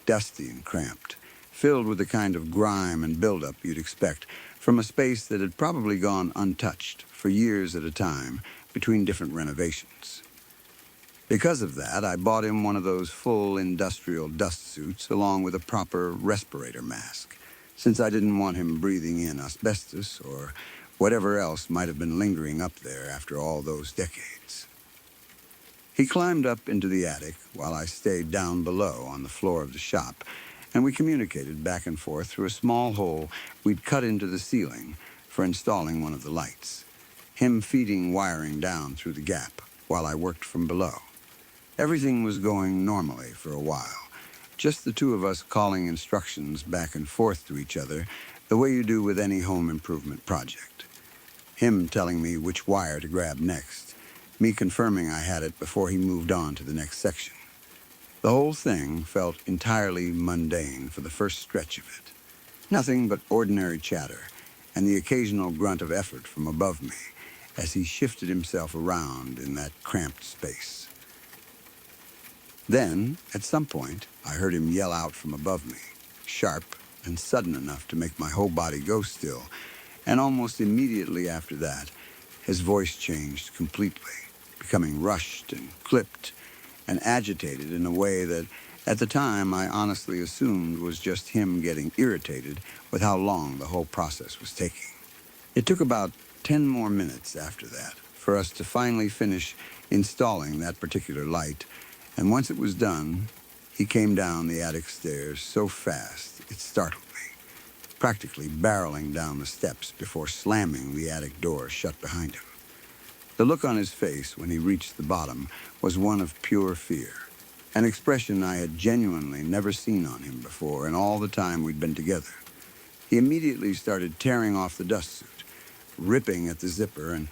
dusty and cramped, filled with the kind of grime and buildup you'd expect from a space that had probably gone untouched for years at a time between different renovations. Because of that, I bought him one of those full industrial dust suits along with a proper respirator mask, since I didn't want him breathing in asbestos or whatever else might have been lingering up there after all those decades. He climbed up into the attic while I stayed down below on the floor of the shop, and we communicated back and forth through a small hole we'd cut into the ceiling for installing one of the lights, him feeding wiring down through the gap while I worked from below. Everything was going normally for a while, just the two of us calling instructions back and forth to each other the way you do with any home improvement project. Him telling me which wire to grab next, me confirming I had it before he moved on to the next section. The whole thing felt entirely mundane for the first stretch of it. Nothing but ordinary chatter and the occasional grunt of effort from above me as he shifted himself around in that cramped space. Then, at some point, I heard him yell out from above me, sharp and sudden enough to make my whole body go still, and almost immediately after that, his voice changed completely, becoming rushed and clipped and agitated in a way that, at the time, I honestly assumed was just him getting irritated with how long the whole process was taking. It took about 10 more minutes after that for us to finally finish installing that particular light. And once it was done, he came down the attic stairs so fast it startled me, practically barreling down the steps before slamming the attic door shut behind him. The look on his face when he reached the bottom was one of pure fear, an expression I had genuinely never seen on him before in all the time we'd been together. He immediately started tearing off the dust suit, ripping at the zipper and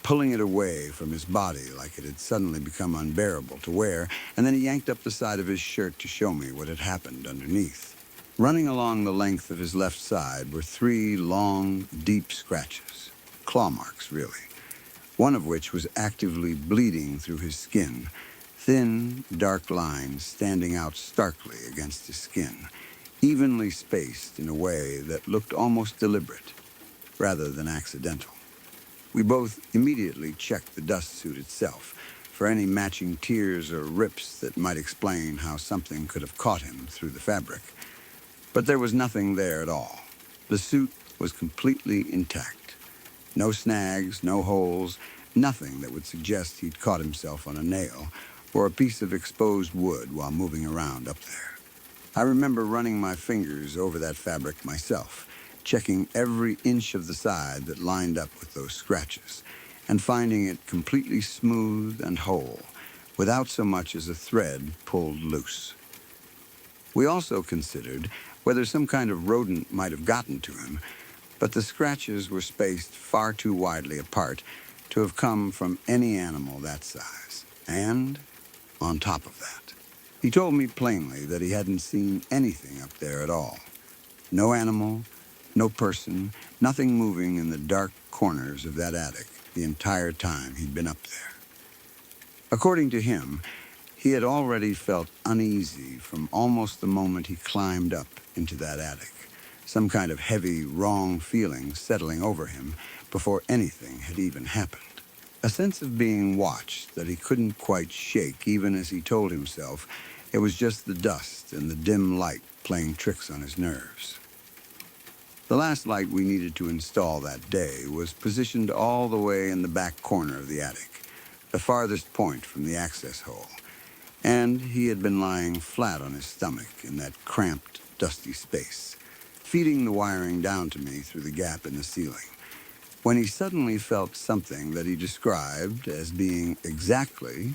pulling it away from his body like it had suddenly become unbearable to wear, and then he yanked up the side of his shirt to show me what had happened underneath. Running along the length of his left side were 3 long, deep scratches, claw marks really, one of which was actively bleeding through his skin, thin, dark lines standing out starkly against his skin, evenly spaced in a way that looked almost deliberate, rather than accidental. We both immediately checked the dust suit itself for any matching tears or rips that might explain how something could have caught him through the fabric. But there was nothing there at all. The suit was completely intact. No snags, no holes, nothing that would suggest he'd caught himself on a nail or a piece of exposed wood while moving around up there. I remember running my fingers over that fabric myself, checking every inch of the side that lined up with those scratches, and finding it completely smooth and whole, without so much as a thread pulled loose. We also considered whether some kind of rodent might have gotten to him, but the scratches were spaced far too widely apart to have come from any animal that size. And on top of that, he told me plainly that he hadn't seen anything up there at all. No animal, no person, nothing moving in the dark corners of that attic the entire time he'd been up there. According to him, he had already felt uneasy from almost the moment he climbed up into that attic, some kind of heavy, wrong feeling settling over him before anything had even happened. A sense of being watched that he couldn't quite shake, even as he told himself it was just the dust and the dim light playing tricks on his nerves. The last light we needed to install that day was positioned all the way in the back corner of the attic, the farthest point from the access hole, and he had been lying flat on his stomach in that cramped, dusty space, feeding the wiring down to me through the gap in the ceiling, when he suddenly felt something that he described as being exactly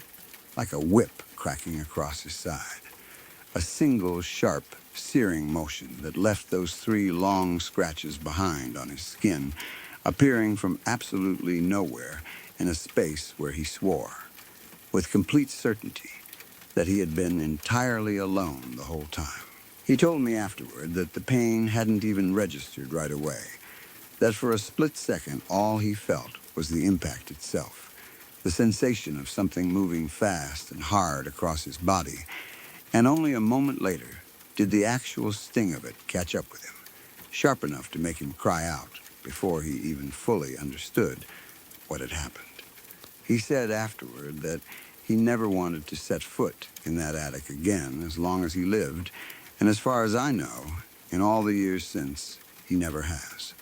like a whip cracking across his side. A single, sharp, searing motion that left those 3 long scratches behind on his skin, appearing from absolutely nowhere in a space where he swore, with complete certainty, that he had been entirely alone the whole time. He told me afterward that the pain hadn't even registered right away, that for a split second all he felt was the impact itself, the sensation of something moving fast and hard across his body, and only a moment later did the actual sting of it catch up with him, sharp enough to make him cry out before he even fully understood what had happened. He said afterward that he never wanted to set foot in that attic again as long as he lived, and as far as I know, in all the years since, he never has.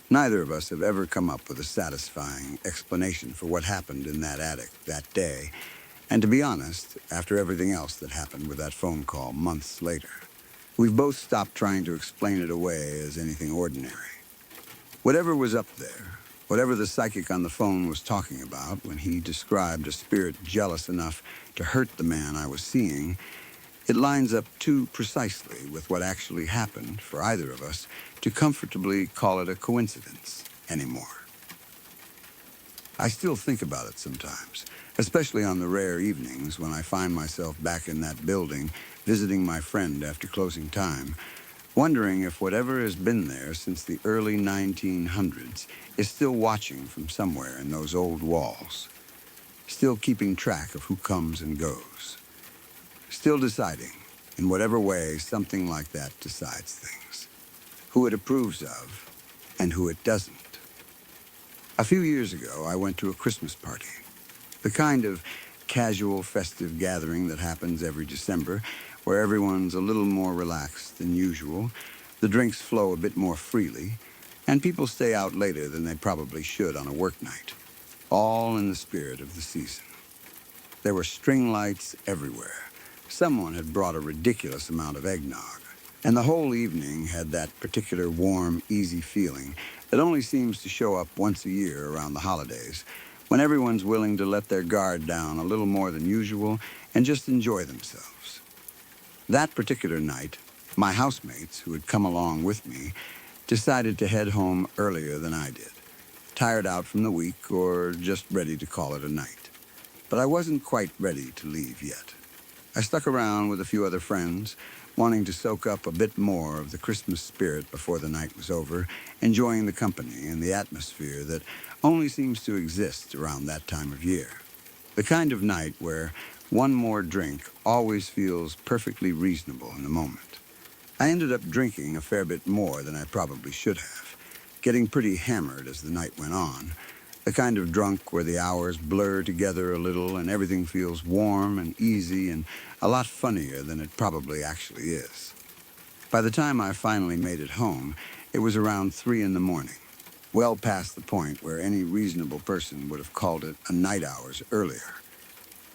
Neither of us have ever come up with a satisfying explanation for what happened in that attic that day, and to be honest, after everything else that happened with that phone call months later, we've both stopped trying to explain it away as anything ordinary. Whatever was up there, whatever the psychic on the phone was talking about when he described a spirit jealous enough to hurt the man I was seeing, it lines up too precisely with what actually happened for either of us to comfortably call it a coincidence anymore. I still think about it sometimes, especially on the rare evenings when I find myself back in that building visiting my friend after closing time, wondering if whatever has been there since the early 1900s is still watching from somewhere in those old walls, still keeping track of who comes and goes, still deciding, in whatever way something like that decides things, who it approves of and who it doesn't. A few years ago, I went to a Christmas party, the kind of casual, festive gathering that happens every December, where everyone's a little more relaxed than usual, the drinks flow a bit more freely, and people stay out later than they probably should on a work night, all in the spirit of the season. There were string lights everywhere. Someone had brought a ridiculous amount of eggnog, and the whole evening had that particular warm, easy feeling that only seems to show up once a year around the holidays, when everyone's willing to let their guard down a little more than usual and just enjoy themselves. That particular night, my housemates, who had come along with me, decided to head home earlier than I did, tired out from the week or just ready to call it a night. But I wasn't quite ready to leave yet. I stuck around with a few other friends, wanting to soak up a bit more of the Christmas spirit before the night was over, enjoying the company and the atmosphere that only seems to exist around that time of year. The kind of night where one more drink always feels perfectly reasonable in the moment. I ended up drinking a fair bit more than I probably should have, getting pretty hammered as the night went on, the kind of drunk where the hours blur together a little and everything feels warm and easy and a lot funnier than it probably actually is. By the time I finally made it home, it was around 3 in the morning, well past the point where any reasonable person would have called it a night hours earlier.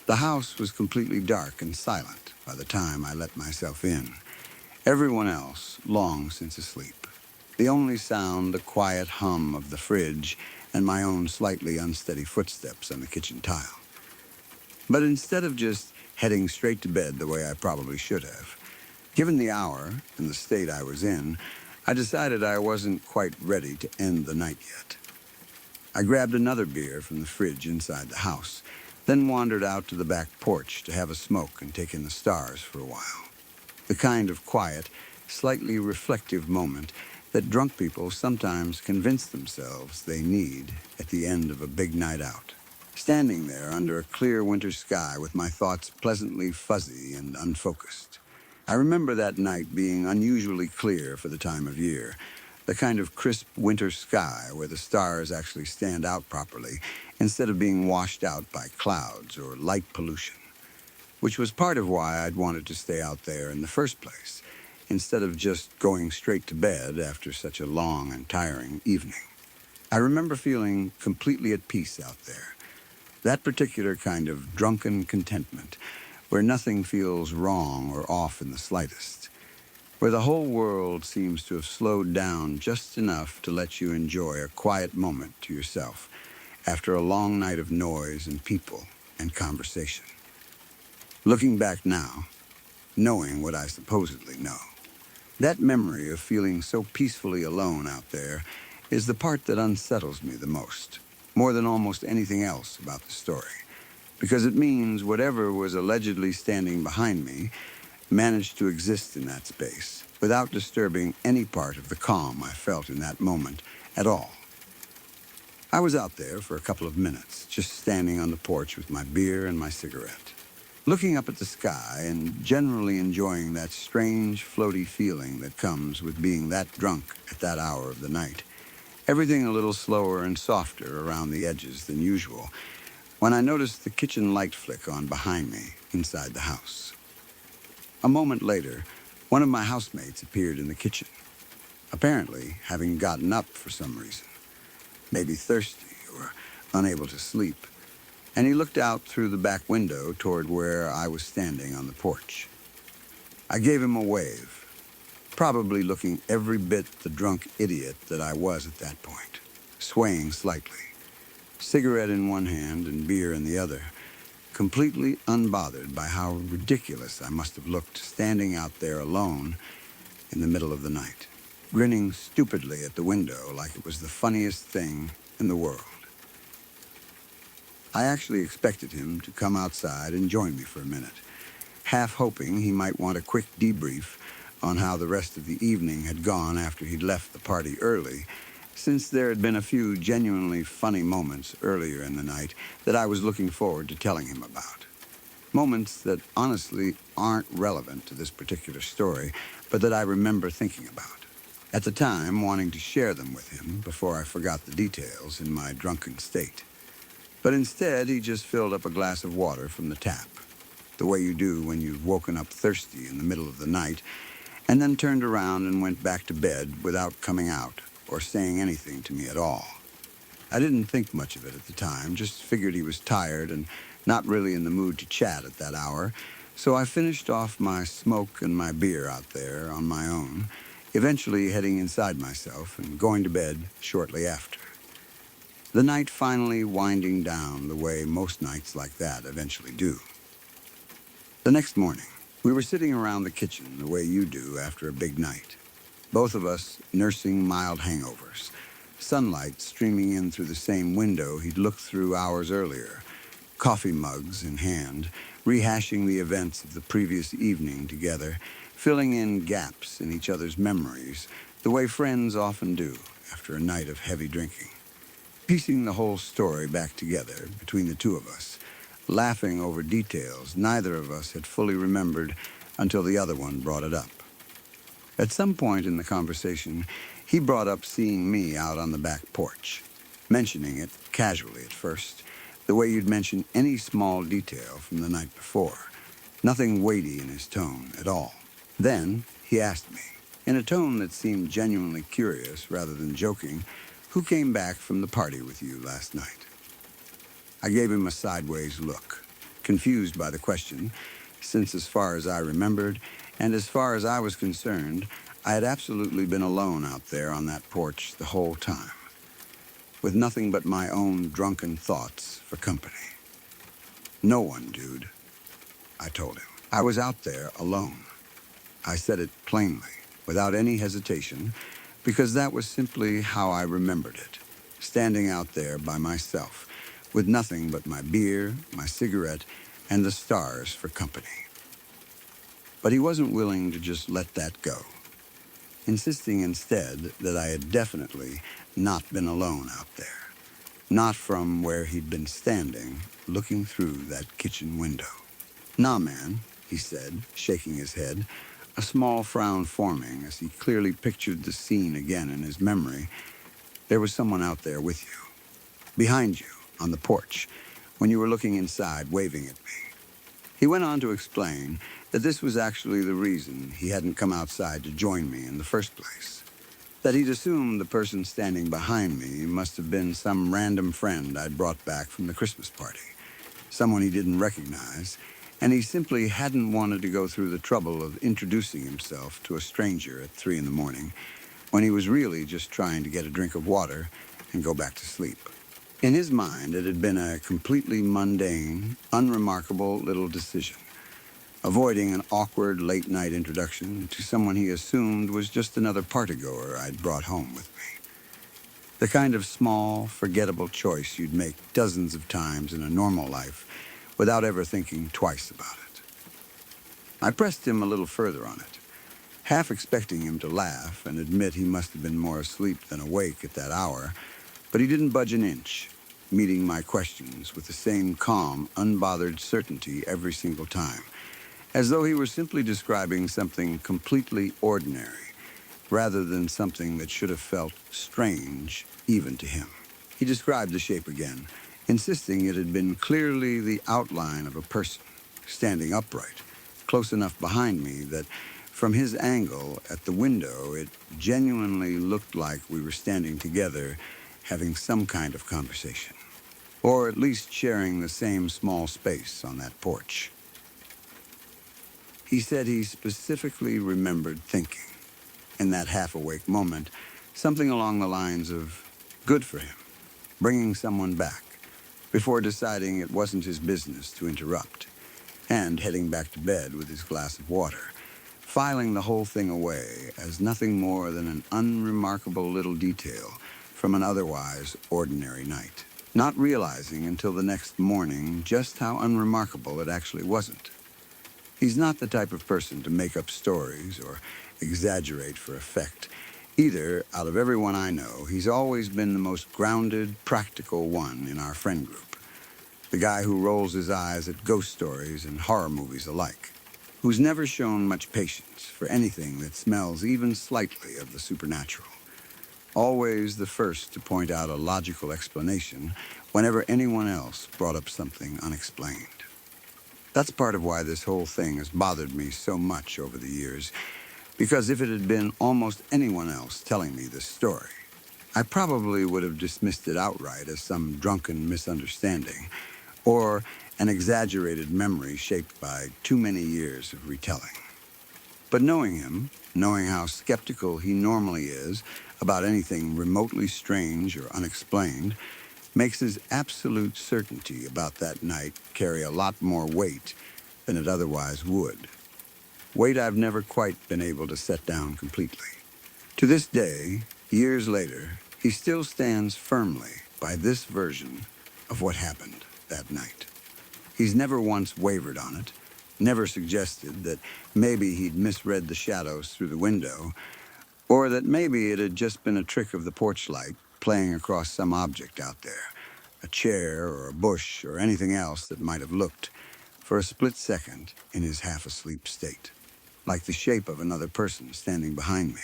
The house was completely dark and silent by the time I let myself in, everyone else long since asleep. The only sound the quiet hum of the fridge and my own slightly unsteady footsteps on the kitchen tile. But instead of just heading straight to bed the way I probably should have, Given the hour and the state I was in, I decided I wasn't quite ready to end the night yet. I grabbed another beer from the fridge inside the house, then wandered out to the back porch to have a smoke and take in the stars for a while. The kind of quiet, slightly reflective moment that drunk people sometimes convince themselves they need at the end of a big night out. Standing there under a clear winter sky with my thoughts pleasantly fuzzy and unfocused. I remember that night being unusually clear for the time of year, the kind of crisp winter sky where the stars actually stand out properly instead of being washed out by clouds or light pollution, which was part of why I'd wanted to stay out there in the first place, instead of just going straight to bed after such a long and tiring evening. I remember feeling completely at peace out there, that particular kind of drunken contentment, where nothing feels wrong or off in the slightest, where the whole world seems to have slowed down just enough to let you enjoy a quiet moment to yourself after a long night of noise and people and conversation. Looking back now, knowing what I supposedly know, that memory of feeling so peacefully alone out there is the part that unsettles me the most, more than almost anything else about the story, because it means whatever was allegedly standing behind me managed to exist in that space without disturbing any part of the calm I felt in that moment at all. I was out there for a couple of minutes, just standing on the porch with my beer and my cigarette, looking up at the sky and generally enjoying that strange, floaty feeling that comes with being that drunk at that hour of the night. Everything a little slower and softer around the edges than usual, when I noticed the kitchen light flick on behind me inside the house. A moment later, one of my housemates appeared in the kitchen, apparently having gotten up for some reason, maybe thirsty or unable to sleep, and he looked out through the back window toward where I was standing on the porch. I gave him a wave, probably looking every bit the drunk idiot that I was at that point, swaying slightly, cigarette in one hand and beer in the other, completely unbothered by how ridiculous I must have looked standing out there alone in the middle of the night, grinning stupidly at the window like it was the funniest thing in the world. I actually expected him to come outside and join me for a minute, half hoping he might want a quick debrief on how the rest of the evening had gone after he'd left the party early, since there had been a few genuinely funny moments earlier in the night that I was looking forward to telling him about. Moments that honestly aren't relevant to this particular story, but that I remember thinking about. At the time, wanting to share them with him before I forgot the details in my drunken state. But instead, he just filled up a glass of water from the tap, the way you do when you've woken up thirsty in the middle of the night, and then turned around and went back to bed without coming out or saying anything to me at all. I didn't think much of it at the time, just figured he was tired and not really in the mood to chat at that hour, so I finished off my smoke and my beer out there on my own, eventually heading inside myself and going to bed shortly after. The night finally winding down the way most nights like that eventually do. The next morning, we were sitting around the kitchen the way you do after a big night, both of us nursing mild hangovers, sunlight streaming in through the same window he'd looked through hours earlier, coffee mugs in hand, rehashing the events of the previous evening together, filling in gaps in each other's memories, the way friends often do after a night of heavy drinking. Piecing the whole story back together between the two of us, laughing over details neither of us had fully remembered until the other one brought it up. At some point in the conversation, he brought up seeing me out on the back porch, mentioning it casually at first, the way you'd mention any small detail from the night before, nothing weighty in his tone at all. Then he asked me, in a tone that seemed genuinely curious rather than joking, who came back from the party with you last night. I gave him a sideways look, confused by the question, since as far as I remembered, and as far as I was concerned, I had absolutely been alone out there on that porch the whole time, with nothing but my own drunken thoughts for company. No one, dude, I told him. I was out there alone. I said it plainly, without any hesitation, because that was simply how I remembered it, standing out there by myself, with nothing but my beer, my cigarette, and the stars for company. But he wasn't willing to just let that go, insisting instead that I had definitely not been alone out there, not from where he'd been standing, looking through that kitchen window. "Nah, man," he said, shaking his head, a small frown forming as he clearly pictured the scene again in his memory. "There was someone out there with you, behind you, on the porch, when you were looking inside, waving at me." He went on to explain that this was actually the reason he hadn't come outside to join me in the first place, that he'd assumed the person standing behind me must have been some random friend I'd brought back from the Christmas party, someone he didn't recognize, and he simply hadn't wanted to go through the trouble of introducing himself to a stranger at 3 in the morning, when he was really just trying to get a drink of water and go back to sleep. In his mind, it had been a completely mundane, unremarkable little decision, avoiding an awkward late-night introduction to someone he assumed was just another partygoer I'd brought home with me. The kind of small, forgettable choice you'd make dozens of times in a normal life without ever thinking twice about it. I pressed him a little further on it, half expecting him to laugh and admit he must have been more asleep than awake at that hour, but he didn't budge an inch, meeting my questions with the same calm, unbothered certainty every single time, as though he were simply describing something completely ordinary, rather than something that should have felt strange even to him. He described the shape again, insisting it had been clearly the outline of a person, standing upright, close enough behind me that from his angle at the window it genuinely looked like we were standing together having some kind of conversation, or at least sharing the same small space on that porch. He said he specifically remembered thinking, in that half-awake moment, something along the lines of, good for him, bringing someone back, before deciding it wasn't his business to interrupt, and heading back to bed with his glass of water, filing the whole thing away as nothing more than an unremarkable little detail from an otherwise ordinary night, not realizing until the next morning just how unremarkable it actually wasn't. He's not the type of person to make up stories or exaggerate for effect. Either, out of everyone I know, he's always been the most grounded, practical one in our friend group. The guy who rolls his eyes at ghost stories and horror movies alike, who's never shown much patience for anything that smells even slightly of the supernatural. Always the first to point out a logical explanation whenever anyone else brought up something unexplained. That's part of why this whole thing has bothered me so much over the years, because if it had been almost anyone else telling me this story, I probably would have dismissed it outright as some drunken misunderstanding, or an exaggerated memory shaped by too many years of retelling. But knowing him, knowing how skeptical he normally is about anything remotely strange or unexplained, makes his absolute certainty about that night carry a lot more weight than it otherwise would. Weight I've never quite been able to set down completely. To this day, years later, he still stands firmly by this version of what happened that night. He's never once wavered on it, never suggested that maybe he'd misread the shadows through the window, or that maybe it had just been a trick of the porch light playing across some object out there, a chair or a bush or anything else that might have looked, for a split second, in his half-asleep state, like the shape of another person standing behind me.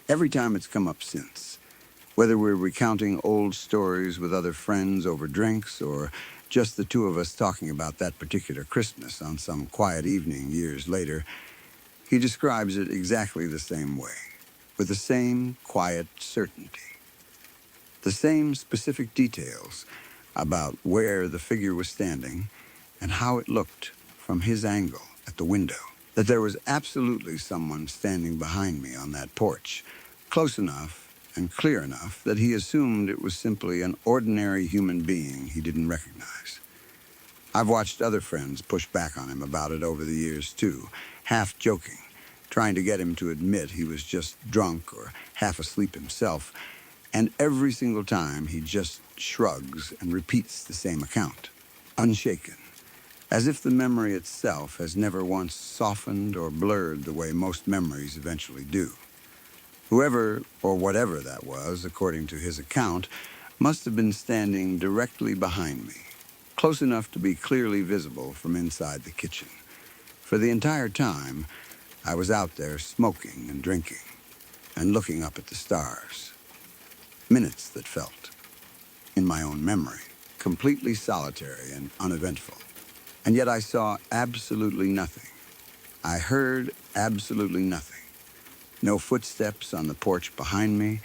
Every time it's come up since, whether we're recounting old stories with other friends over drinks or just the two of us talking about that particular Christmas on some quiet evening years later, he describes it exactly the same way, with the same quiet certainty. The same specific details about where the figure was standing and how it looked from his angle at the window. That there was absolutely someone standing behind me on that porch, close enough and clear enough that he assumed it was simply an ordinary human being he didn't recognize. I've watched other friends push back on him about it over the years too, half joking, trying to get him to admit he was just drunk or half asleep himself, and every single time he just shrugs and repeats the same account, unshaken, as if the memory itself has never once softened or blurred the way most memories eventually do. Whoever or whatever that was, according to his account, must have been standing directly behind me, close enough to be clearly visible from inside the kitchen. For the entire time, I was out there smoking and drinking and looking up at the stars. Minutes that felt, in my own memory, completely solitary and uneventful. And yet I saw absolutely nothing. I heard absolutely nothing. No footsteps on the porch behind me,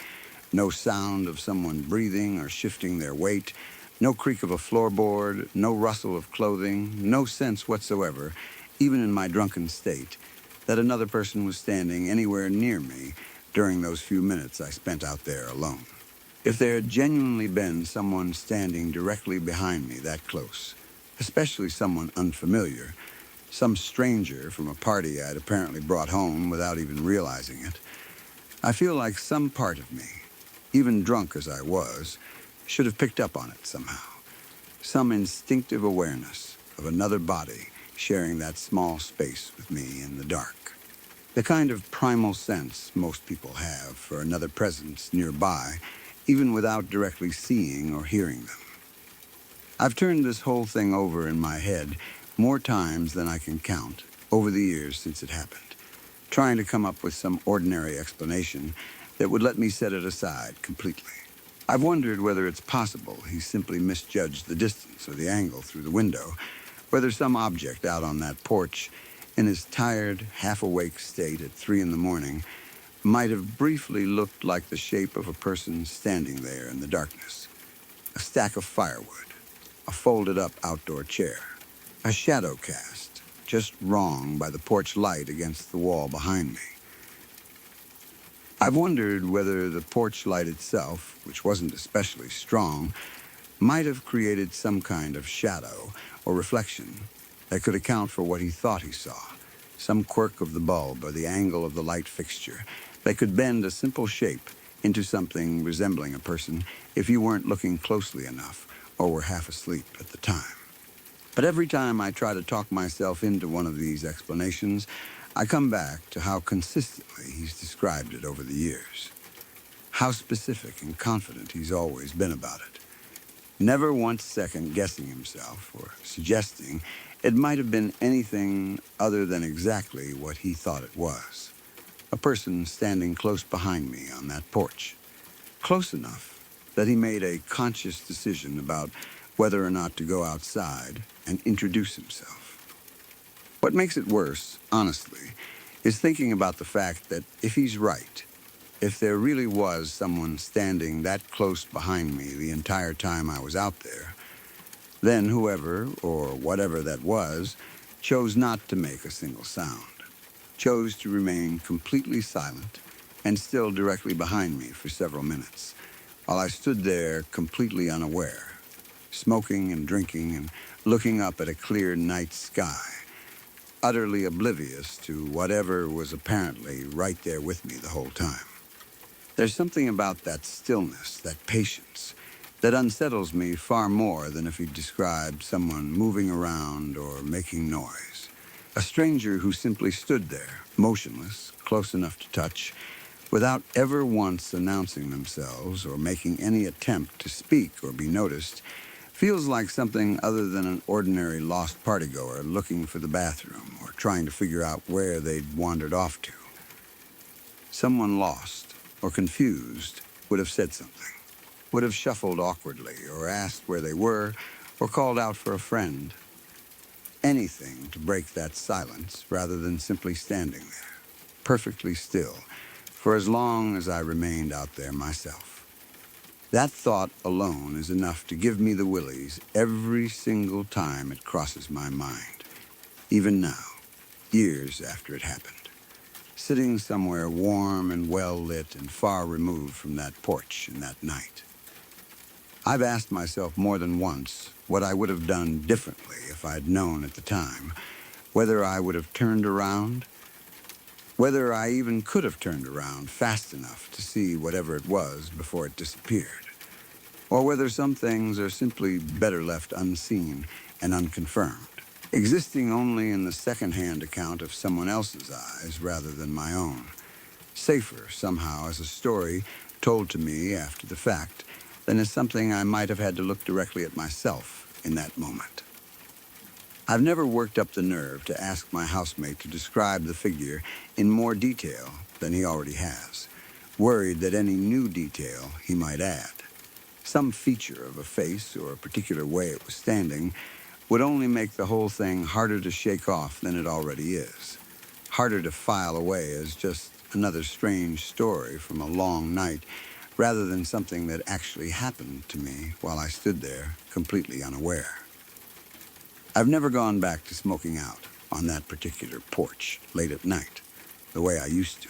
no sound of someone breathing or shifting their weight, no creak of a floorboard, no rustle of clothing, no sense whatsoever, even in my drunken state, that another person was standing anywhere near me during those few minutes I spent out there alone. If there had genuinely been someone standing directly behind me that close, especially someone unfamiliar, some stranger from a party I'd apparently brought home without even realizing it, I feel like some part of me, even drunk as I was, should have picked up on it somehow. Some instinctive awareness of another body sharing that small space with me in the dark. The kind of primal sense most people have for another presence nearby, even without directly seeing or hearing them. I've turned this whole thing over in my head more times than I can count over the years since it happened, trying to come up with some ordinary explanation that would let me set it aside completely. I've wondered whether it's possible he simply misjudged the distance or the angle through the window, whether some object out on that porch, in his tired, half-awake state at 3 a.m, might have briefly looked like the shape of a person standing there in the darkness. A stack of firewood, a folded-up outdoor chair, a shadow cast, just wrong by the porch light against the wall behind me. I've wondered whether the porch light itself, which wasn't especially strong, might have created some kind of shadow or reflection that could account for what he thought he saw, some quirk of the bulb or the angle of the light fixture that could bend a simple shape into something resembling a person if you weren't looking closely enough or were half asleep at the time. But every time I try to talk myself into one of these explanations, I come back to how consistently he's described it over the years. How specific and confident he's always been about it. Never once second-guessing himself or suggesting it might have been anything other than exactly what he thought it was. A person standing close behind me on that porch. Close enough that he made a conscious decision about whether or not to go outside and introduce himself. What makes it worse, honestly, is thinking about the fact that if he's right, if there really was someone standing that close behind me the entire time I was out there, then whoever or whatever that was chose not to make a single sound, chose to remain completely silent and still directly behind me for several minutes, while I stood there completely unaware, smoking and drinking and looking up at a clear night sky, utterly oblivious to whatever was apparently right there with me the whole time. There's something about that stillness, that patience, that unsettles me far more than if he described someone moving around or making noise. A stranger who simply stood there, motionless, close enough to touch, without ever once announcing themselves or making any attempt to speak or be noticed, feels like something other than an ordinary lost partygoer looking for the bathroom or trying to figure out where they'd wandered off to. Someone lost or confused would have said something, would have shuffled awkwardly or asked where they were or called out for a friend. Anything to break that silence rather than simply standing there, perfectly still, for as long as I remained out there myself. That thought alone is enough to give me the willies every single time it crosses my mind, even now, years after it happened, sitting somewhere warm and well-lit and far removed from that porch in that night. I've asked myself more than once what I would have done differently if I'd known at the time, whether I would have turned around, whether I even could have turned around fast enough to see whatever it was before it disappeared, or whether some things are simply better left unseen and unconfirmed, existing only in the second-hand account of someone else's eyes rather than my own, safer somehow as a story told to me after the fact than as something I might have had to look directly at myself in that moment. I've never worked up the nerve to ask my housemate to describe the figure in more detail than he already has, worried that any new detail he might add, some feature of a face or a particular way it was standing, would only make the whole thing harder to shake off than it already is, harder to file away as just another strange story from a long night, rather than something that actually happened to me while I stood there, completely unaware. I've never gone back to smoking out on that particular porch late at night, the way I used to,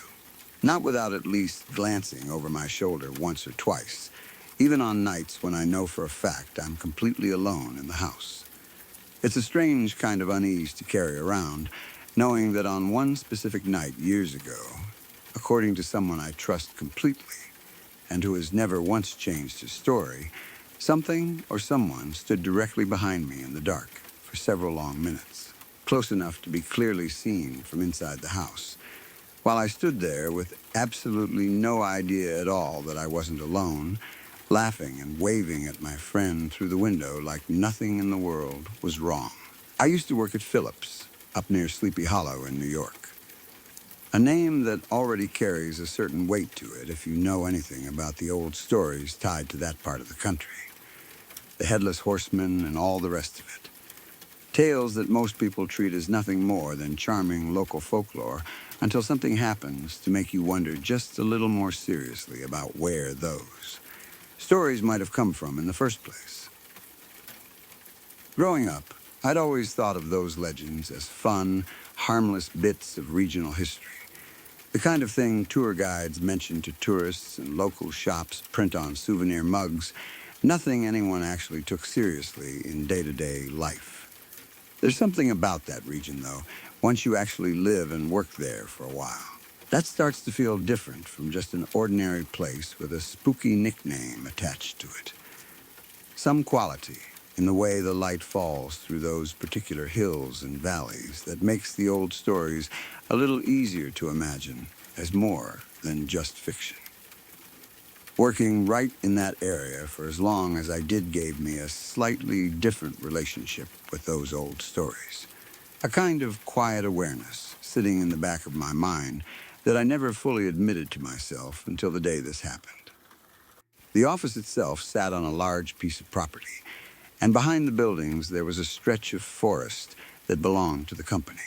not without at least glancing over my shoulder once or twice, even on nights when I know for a fact I'm completely alone in the house. It's a strange kind of unease to carry around, knowing that on one specific night years ago, according to someone I trust completely, and who has never once changed his story, something or someone stood directly behind me in the dark for several long minutes, close enough to be clearly seen from inside the house, while I stood there with absolutely no idea at all that I wasn't alone, laughing and waving at my friend through the window like nothing in the world was wrong. I used to work at Phillips, up near Sleepy Hollow in New York. A name that already carries a certain weight to it if you know anything about the old stories tied to that part of the country. The Headless Horseman and all the rest of it. Tales that most people treat as nothing more than charming local folklore until something happens to make you wonder just a little more seriously about where those stories might have come from in the first place. Growing up, I'd always thought of those legends as fun, harmless bits of regional history. The kind of thing tour guides mention to tourists and local shops print on souvenir mugs, nothing anyone actually took seriously in day-to-day life. There's something about that region, though, once you actually live and work there for a while. That starts to feel different from just an ordinary place with a spooky nickname attached to it. Some quality in the way the light falls through those particular hills and valleys that makes the old stories a little easier to imagine as more than just fiction. Working right in that area for as long as I did gave me a slightly different relationship with those old stories. A kind of quiet awareness sitting in the back of my mind that I never fully admitted to myself until the day this happened. The office itself sat on a large piece of property, and behind the buildings there was a stretch of forest that belonged to the company,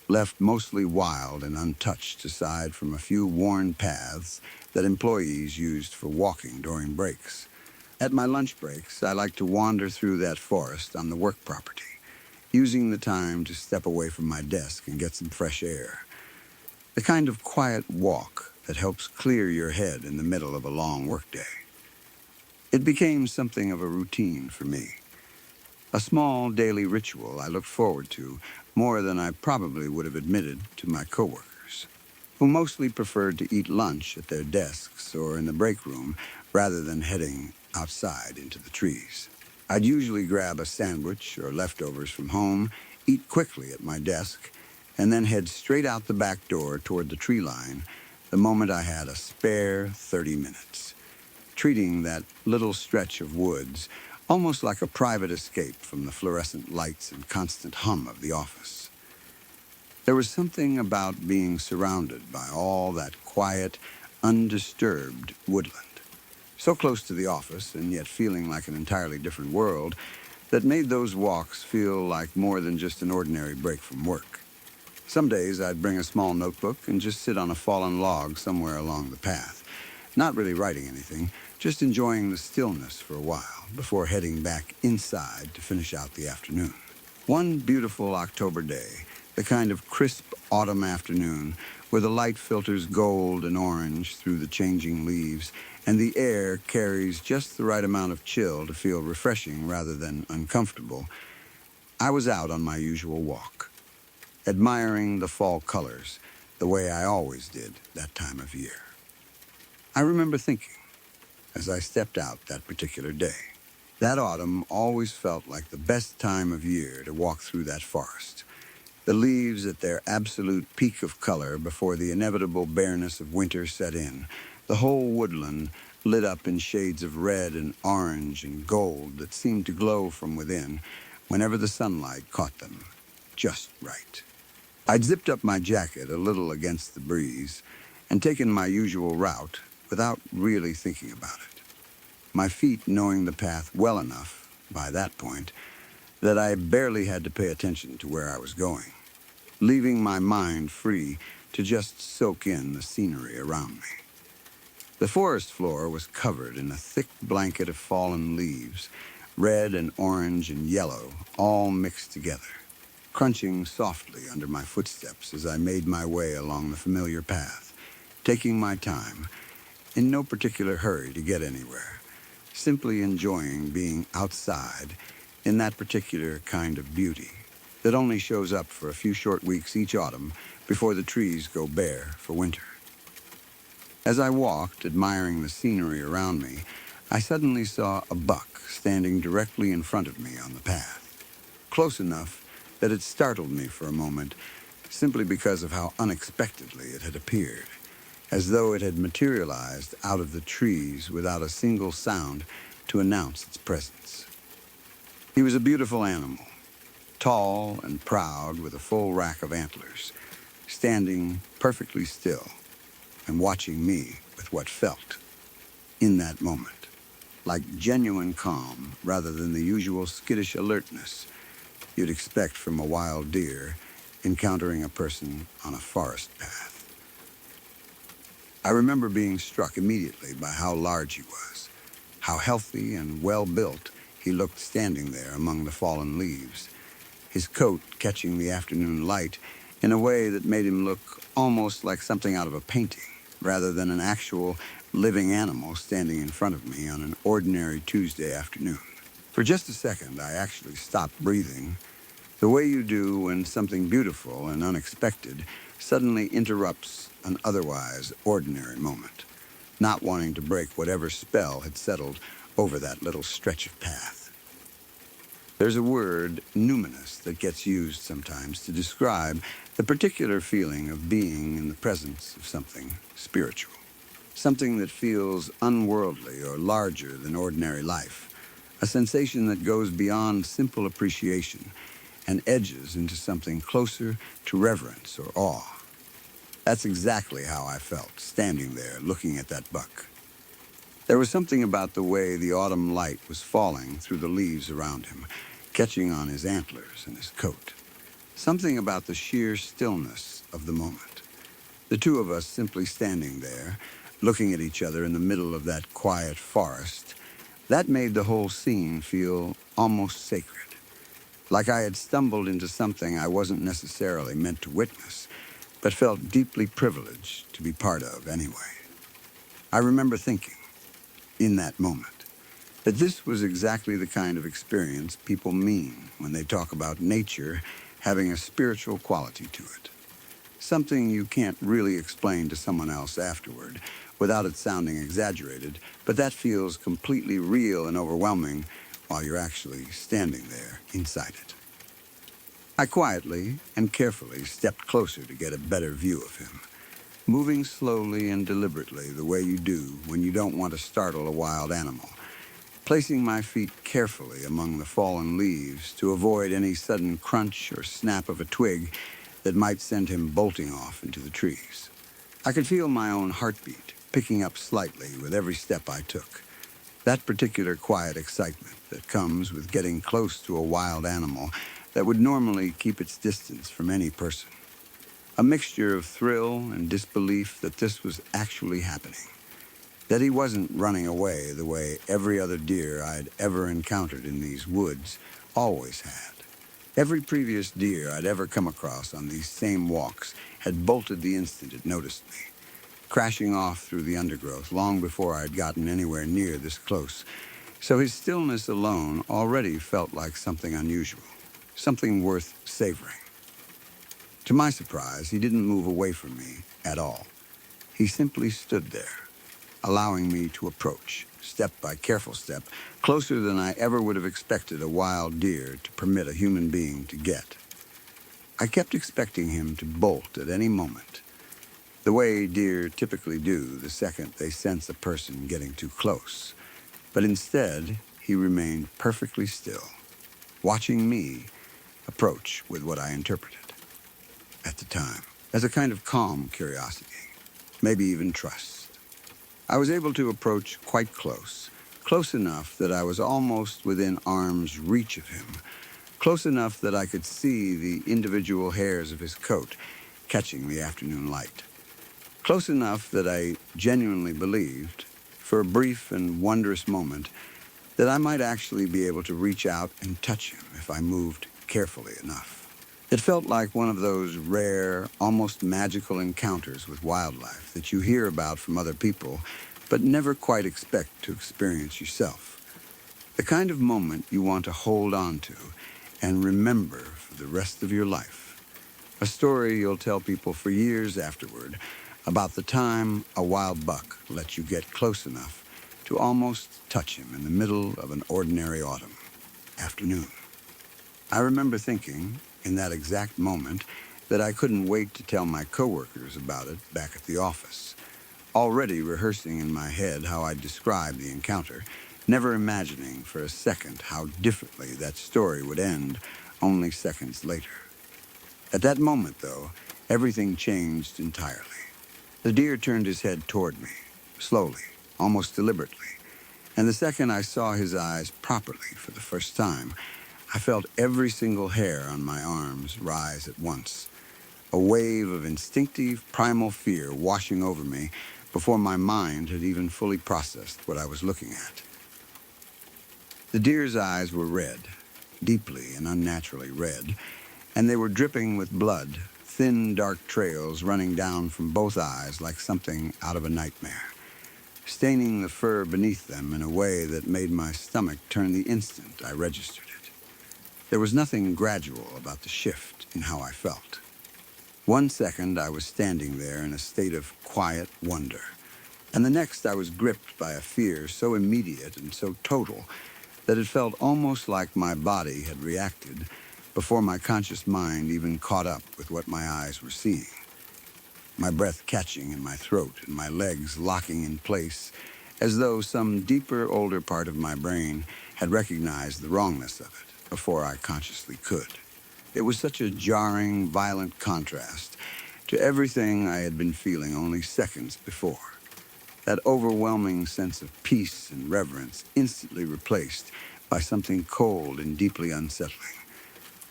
left mostly wild and untouched aside from a few worn paths that employees used for walking during breaks. At my lunch breaks, I like to wander through that forest on the work property, using the time to step away from my desk and get some fresh air. The kind of quiet walk that helps clear your head in the middle of a long workday. It became something of a routine for me. A small daily ritual I looked forward to more than I probably would have admitted to my coworkers, who mostly preferred to eat lunch at their desks or in the break room rather than heading outside into the trees. I'd usually grab a sandwich or leftovers from home, eat quickly at my desk, and then head straight out the back door toward the tree line the moment I had a spare 30 minutes, treating that little stretch of woods almost like a private escape from the fluorescent lights and constant hum of the office. There was something about being surrounded by all that quiet, undisturbed woodland, so close to the office and yet feeling like an entirely different world, that made those walks feel like more than just an ordinary break from work. Some days I'd bring a small notebook and just sit on a fallen log somewhere along the path, not really writing anything, just enjoying the stillness for a while before heading back inside to finish out the afternoon. One beautiful October day, the kind of crisp autumn afternoon where the light filters gold and orange through the changing leaves and the air carries just the right amount of chill to feel refreshing rather than uncomfortable, I was out on my usual walk, admiring the fall colors, the way I always did that time of year. I remember thinking, as I stepped out that particular day, that autumn always felt like the best time of year to walk through that forest. The leaves at their absolute peak of color before the inevitable bareness of winter set in, the whole woodland lit up in shades of red and orange and gold that seemed to glow from within whenever the sunlight caught them just right. I'd zipped up my jacket a little against the breeze and taken my usual route without really thinking about it, my feet knowing the path well enough, by that point, that I barely had to pay attention to where I was going, leaving my mind free to just soak in the scenery around me. The forest floor was covered in a thick blanket of fallen leaves, red and orange and yellow, all mixed together, crunching softly under my footsteps as I made my way along the familiar path, taking my time, in no particular hurry to get anywhere, simply enjoying being outside in that particular kind of beauty that only shows up for a few short weeks each autumn before the trees go bare for winter. As I walked, admiring the scenery around me, I suddenly saw a buck standing directly in front of me on the path, close enough that it startled me for a moment, simply because of how unexpectedly it had appeared, as though it had materialized out of the trees without a single sound to announce its presence. He was a beautiful animal, tall and proud with a full rack of antlers, standing perfectly still and watching me with what felt, in that moment, like genuine calm rather than the usual skittish alertness you'd expect from a wild deer encountering a person on a forest path. I remember being struck immediately by how large he was, how healthy and well-built he looked standing there among the fallen leaves, his coat catching the afternoon light in a way that made him look almost like something out of a painting, rather than an actual living animal standing in front of me on an ordinary Tuesday afternoon. For just a second, I actually stopped breathing, the way you do when something beautiful and unexpected suddenly interrupts an otherwise ordinary moment, not wanting to break whatever spell had settled over that little stretch of path. There's a word, numinous, that gets used sometimes to describe the particular feeling of being in the presence of something spiritual, something that feels unworldly or larger than ordinary life, a sensation that goes beyond simple appreciation and edges into something closer to reverence or awe. That's exactly how I felt, standing there looking at that buck. There was something about the way the autumn light was falling through the leaves around him, catching on his antlers and his coat. Something about the sheer stillness of the moment. The two of us simply standing there, looking at each other in the middle of that quiet forest, that made the whole scene feel almost sacred. Like I had stumbled into something I wasn't necessarily meant to witness, but felt deeply privileged to be part of anyway. I remember thinking, in that moment, that this was exactly the kind of experience people mean when they talk about nature having a spiritual quality to it. Something you can't really explain to someone else afterward without it sounding exaggerated, but that feels completely real and overwhelming while you're actually standing there inside it. I quietly and carefully stepped closer to get a better view of him, moving slowly and deliberately the way you do when you don't want to startle a wild animal, placing my feet carefully among the fallen leaves to avoid any sudden crunch or snap of a twig that might send him bolting off into the trees. I could feel my own heartbeat picking up slightly with every step I took. That particular quiet excitement that comes with getting close to a wild animal that would normally keep its distance from any person. A mixture of thrill and disbelief that this was actually happening. That he wasn't running away the way every other deer I'd ever encountered in these woods always had. Every previous deer I'd ever come across on these same walks had bolted the instant it noticed me, crashing off through the undergrowth long before I'd gotten anywhere near this close. So his stillness alone already felt like something unusual, something worth savoring. To my surprise, he didn't move away from me at all. He simply stood there, allowing me to approach, step by careful step, closer than I ever would have expected a wild deer to permit a human being to get. I kept expecting him to bolt at any moment, the way deer typically do the second they sense a person getting too close. But instead, he remained perfectly still, watching me approach with what I interpreted, at the time, as a kind of calm curiosity, maybe even trust. I was able to approach quite close, close enough that I was almost within arm's reach of him, close enough that I could see the individual hairs of his coat catching the afternoon light, close enough that I genuinely believed, for a brief and wondrous moment, that I might actually be able to reach out and touch him if I moved carefully enough. It felt like one of those rare, almost magical encounters with wildlife that you hear about from other people, but never quite expect to experience yourself. The kind of moment you want to hold on to and remember for the rest of your life. A story you'll tell people for years afterward about the time a wild buck let you get close enough to almost touch him in the middle of an ordinary autumn afternoon. I remember thinking, in that exact moment, that I couldn't wait to tell my coworkers about it back at the office, already rehearsing in my head how I'd describe the encounter, never imagining for a second how differently that story would end only seconds later. At that moment, though, everything changed entirely. The deer turned his head toward me, slowly, almost deliberately, and the second I saw his eyes properly for the first time, I felt every single hair on my arms rise at once, a wave of instinctive, primal fear washing over me before my mind had even fully processed what I was looking at. The deer's eyes were red, deeply and unnaturally red, and they were dripping with blood, thin, dark trails running down from both eyes like something out of a nightmare, staining the fur beneath them in a way that made my stomach turn the instant I registered it. There was nothing gradual about the shift in how I felt. 1 second I was standing there in a state of quiet wonder, and the next I was gripped by a fear so immediate and so total that it felt almost like my body had reacted before my conscious mind even caught up with what my eyes were seeing. My breath catching in my throat and my legs locking in place as though some deeper, older part of my brain had recognized the wrongness of it before I consciously could. It was such a jarring, violent contrast to everything I had been feeling only seconds before. That overwhelming sense of peace and reverence instantly replaced by something cold and deeply unsettling.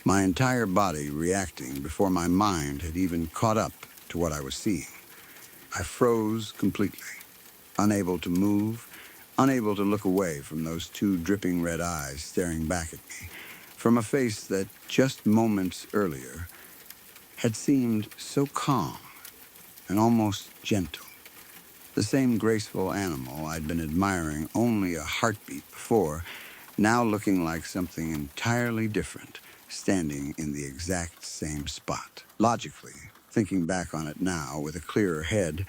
My entire body reacting before my mind had even caught up to what I was seeing. I froze completely, unable to move, unable to look away from those two dripping red eyes staring back at me, from a face that just moments earlier had seemed so calm and almost gentle. The same graceful animal I'd been admiring only a heartbeat before, now looking like something entirely different, standing in the exact same spot. Logically, thinking back on it now with a clearer head,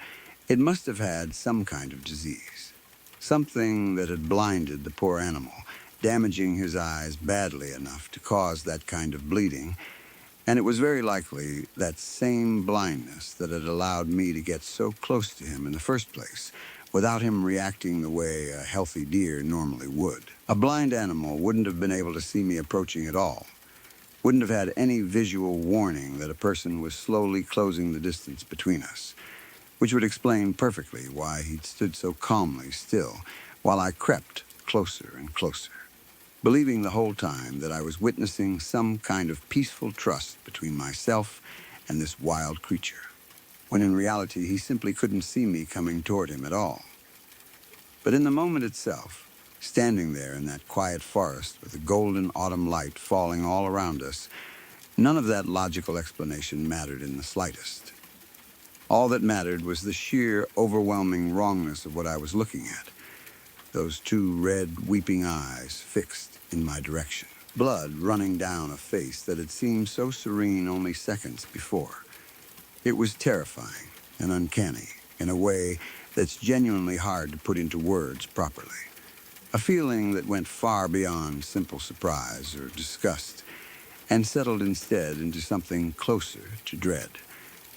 it must have had some kind of disease, something that had blinded the poor animal, damaging his eyes badly enough to cause that kind of bleeding, and it was very likely that same blindness that had allowed me to get so close to him in the first place, without him reacting the way a healthy deer normally would. A blind animal wouldn't have been able to see me approaching at all, wouldn't have had any visual warning that a person was slowly closing the distance between us, which would explain perfectly why he'd stood so calmly still while I crept closer and closer, believing the whole time that I was witnessing some kind of peaceful trust between myself and this wild creature, when in reality he simply couldn't see me coming toward him at all. But in the moment itself, standing there in that quiet forest with the golden autumn light falling all around us, none of that logical explanation mattered in the slightest. All that mattered was the sheer, overwhelming wrongness of what I was looking at, those two red, weeping eyes fixed in my direction. blood running down a face that had seemed so serene only seconds before. It was terrifying and uncanny in a way that's genuinely hard to put into words properly. A feeling that went far beyond simple surprise or disgust and settled instead into something closer to dread.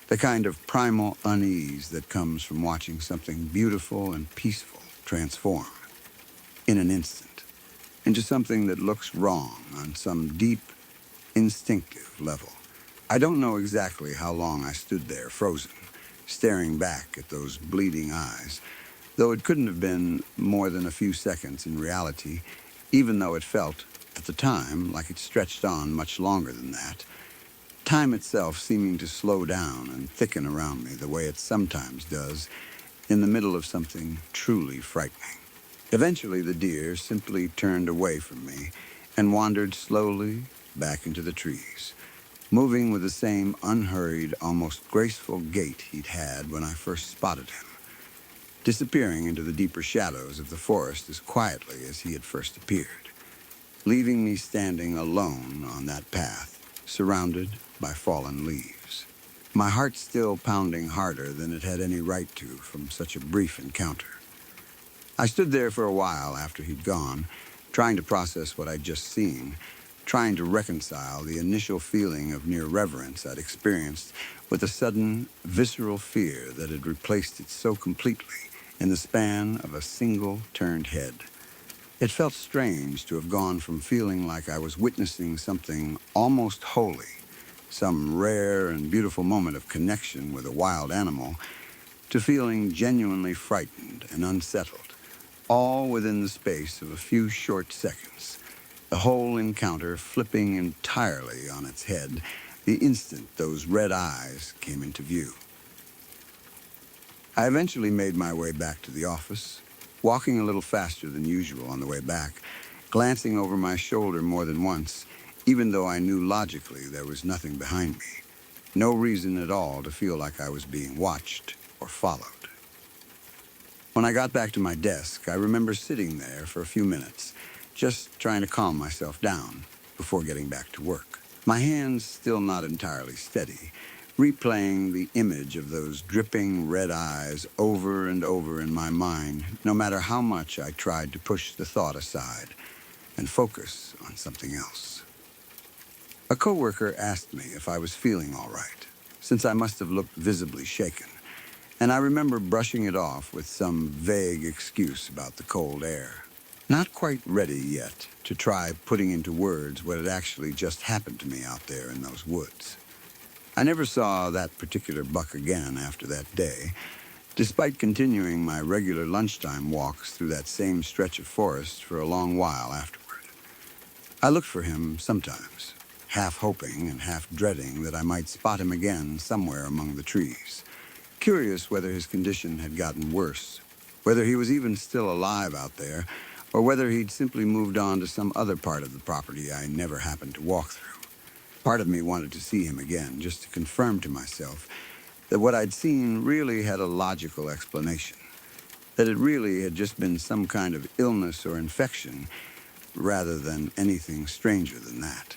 The kind of primal unease that comes from watching something beautiful and peaceful transform in an instant into something that looks wrong on some deep, instinctive level. I don't know exactly how long I stood there frozen, staring back at those bleeding eyes, though it couldn't have been more than a few seconds in reality, even though it felt, at the time, like it stretched on much longer than that, time itself seeming to slow down and thicken around me the way it sometimes does in the middle of something truly frightening. Eventually, the deer simply turned away from me and wandered slowly back into the trees, moving with the same unhurried, almost graceful gait he'd had when I first spotted him, disappearing into the deeper shadows of the forest as quietly as he had first appeared, leaving me standing alone on that path, surrounded by fallen leaves. My heart still pounding harder than it had any right to from such a brief encounter. I stood there for a while after he'd gone, trying to process what I'd just seen, trying to reconcile the initial feeling of near reverence I'd experienced with a sudden, visceral fear that had replaced it so completely in the span of a single turned head. It felt strange to have gone from feeling like I was witnessing something almost holy, some rare and beautiful moment of connection with a wild animal, to feeling genuinely frightened and unsettled, all within the space of a few short seconds, the whole encounter flipping entirely on its head the instant those red eyes came into view. I eventually made my way back to the office, walking a little faster than usual on the way back, glancing over my shoulder more than once, even though I knew logically there was nothing behind me, no reason at all to feel like I was being watched or followed. When I got back to my desk, I remember sitting there for a few minutes, just trying to calm myself down before getting back to work. My hands still not entirely steady, replaying the image of those dripping red eyes over and over in my mind, no matter how much I tried to push the thought aside and focus on something else. A coworker asked me if I was feeling all right, since I must have looked visibly shaken, and I remember brushing it off with some vague excuse about the cold air. Not quite ready yet to try putting into words what had actually just happened to me out there in those woods. I never saw that particular buck again after that day, despite continuing my regular lunchtime walks through that same stretch of forest for a long while afterward. I looked for him sometimes, half hoping and half dreading that I might spot him again somewhere among the trees, curious whether his condition had gotten worse, whether he was even still alive out there, or whether he'd simply moved on to some other part of the property I never happened to walk through. Part of me wanted to see him again, just to confirm to myself that what I'd seen really had a logical explanation, that it really had just been some kind of illness or infection rather than anything stranger than that.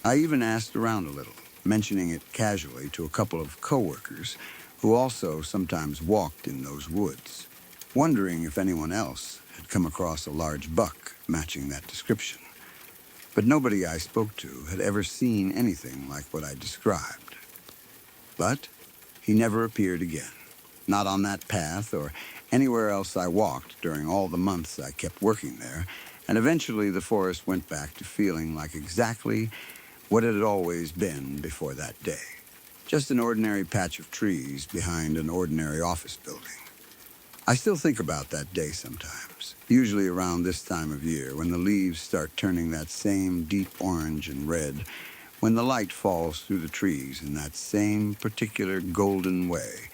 I even asked around a little, mentioning it casually to a couple of coworkers who also sometimes walked in those woods, wondering if anyone else had come across a large buck matching that description. But nobody I spoke to had ever seen anything like what I described. But he never appeared again, not on that path or anywhere else I walked during all the months I kept working there, and eventually the forest went back to feeling like exactly what it had always been before that day. Just an ordinary patch of trees behind an ordinary office building. I still think about that day sometimes, usually around this time of year when the leaves start turning that same deep orange and red, when the light falls through the trees in that same particular golden way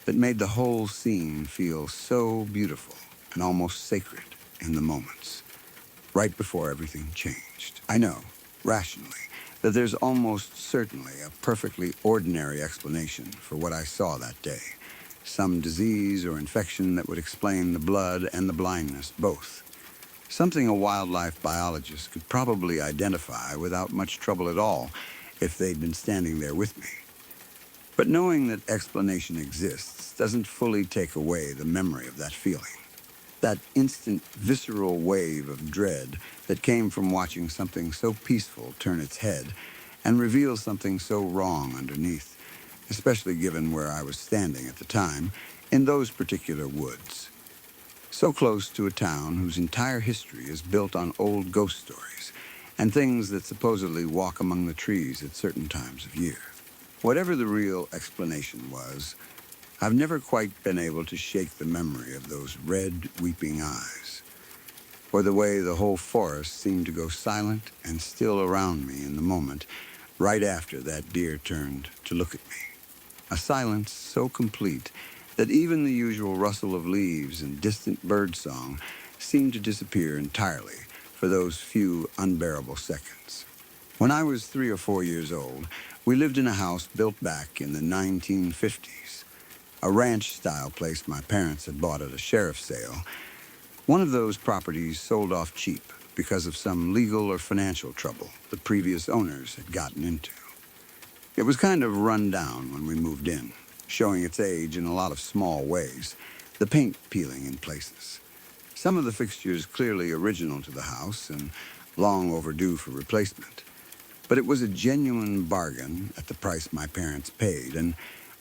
that made the whole scene feel so beautiful and almost sacred in the moments, right before everything changed. I know, rationally, that there's almost certainly a perfectly ordinary explanation for what I saw that day. Some disease or infection that would explain the blood and the blindness both. something a wildlife biologist could probably identify without much trouble at all if they'd been standing there with me. But knowing that explanation exists doesn't fully take away the memory of that feeling. That instant, visceral wave of dread that came from watching something so peaceful turn its head and reveal something so wrong underneath, especially given where I was standing at the time, in those particular woods. So close to a town whose entire history is built on old ghost stories and things that supposedly walk among the trees at certain times of year. Whatever the real explanation was, I've never quite been able to shake the memory of those red, weeping eyes, or the way the whole forest seemed to go silent and still around me in the moment right after that deer turned to look at me. A silence so complete that even the usual rustle of leaves and distant bird song seemed to disappear entirely for those few unbearable seconds. When I was 3 or 4 years old, we lived in a house built back in the 1950s, a ranch-style place my parents had bought at a sheriff's sale. One of those properties sold off cheap because of some legal or financial trouble the previous owners had gotten into. It was kind of run down when we moved in, showing its age in a lot of small ways, the paint peeling in places. Some of the fixtures clearly original to the house and long overdue for replacement. But it was a genuine bargain at the price my parents paid, and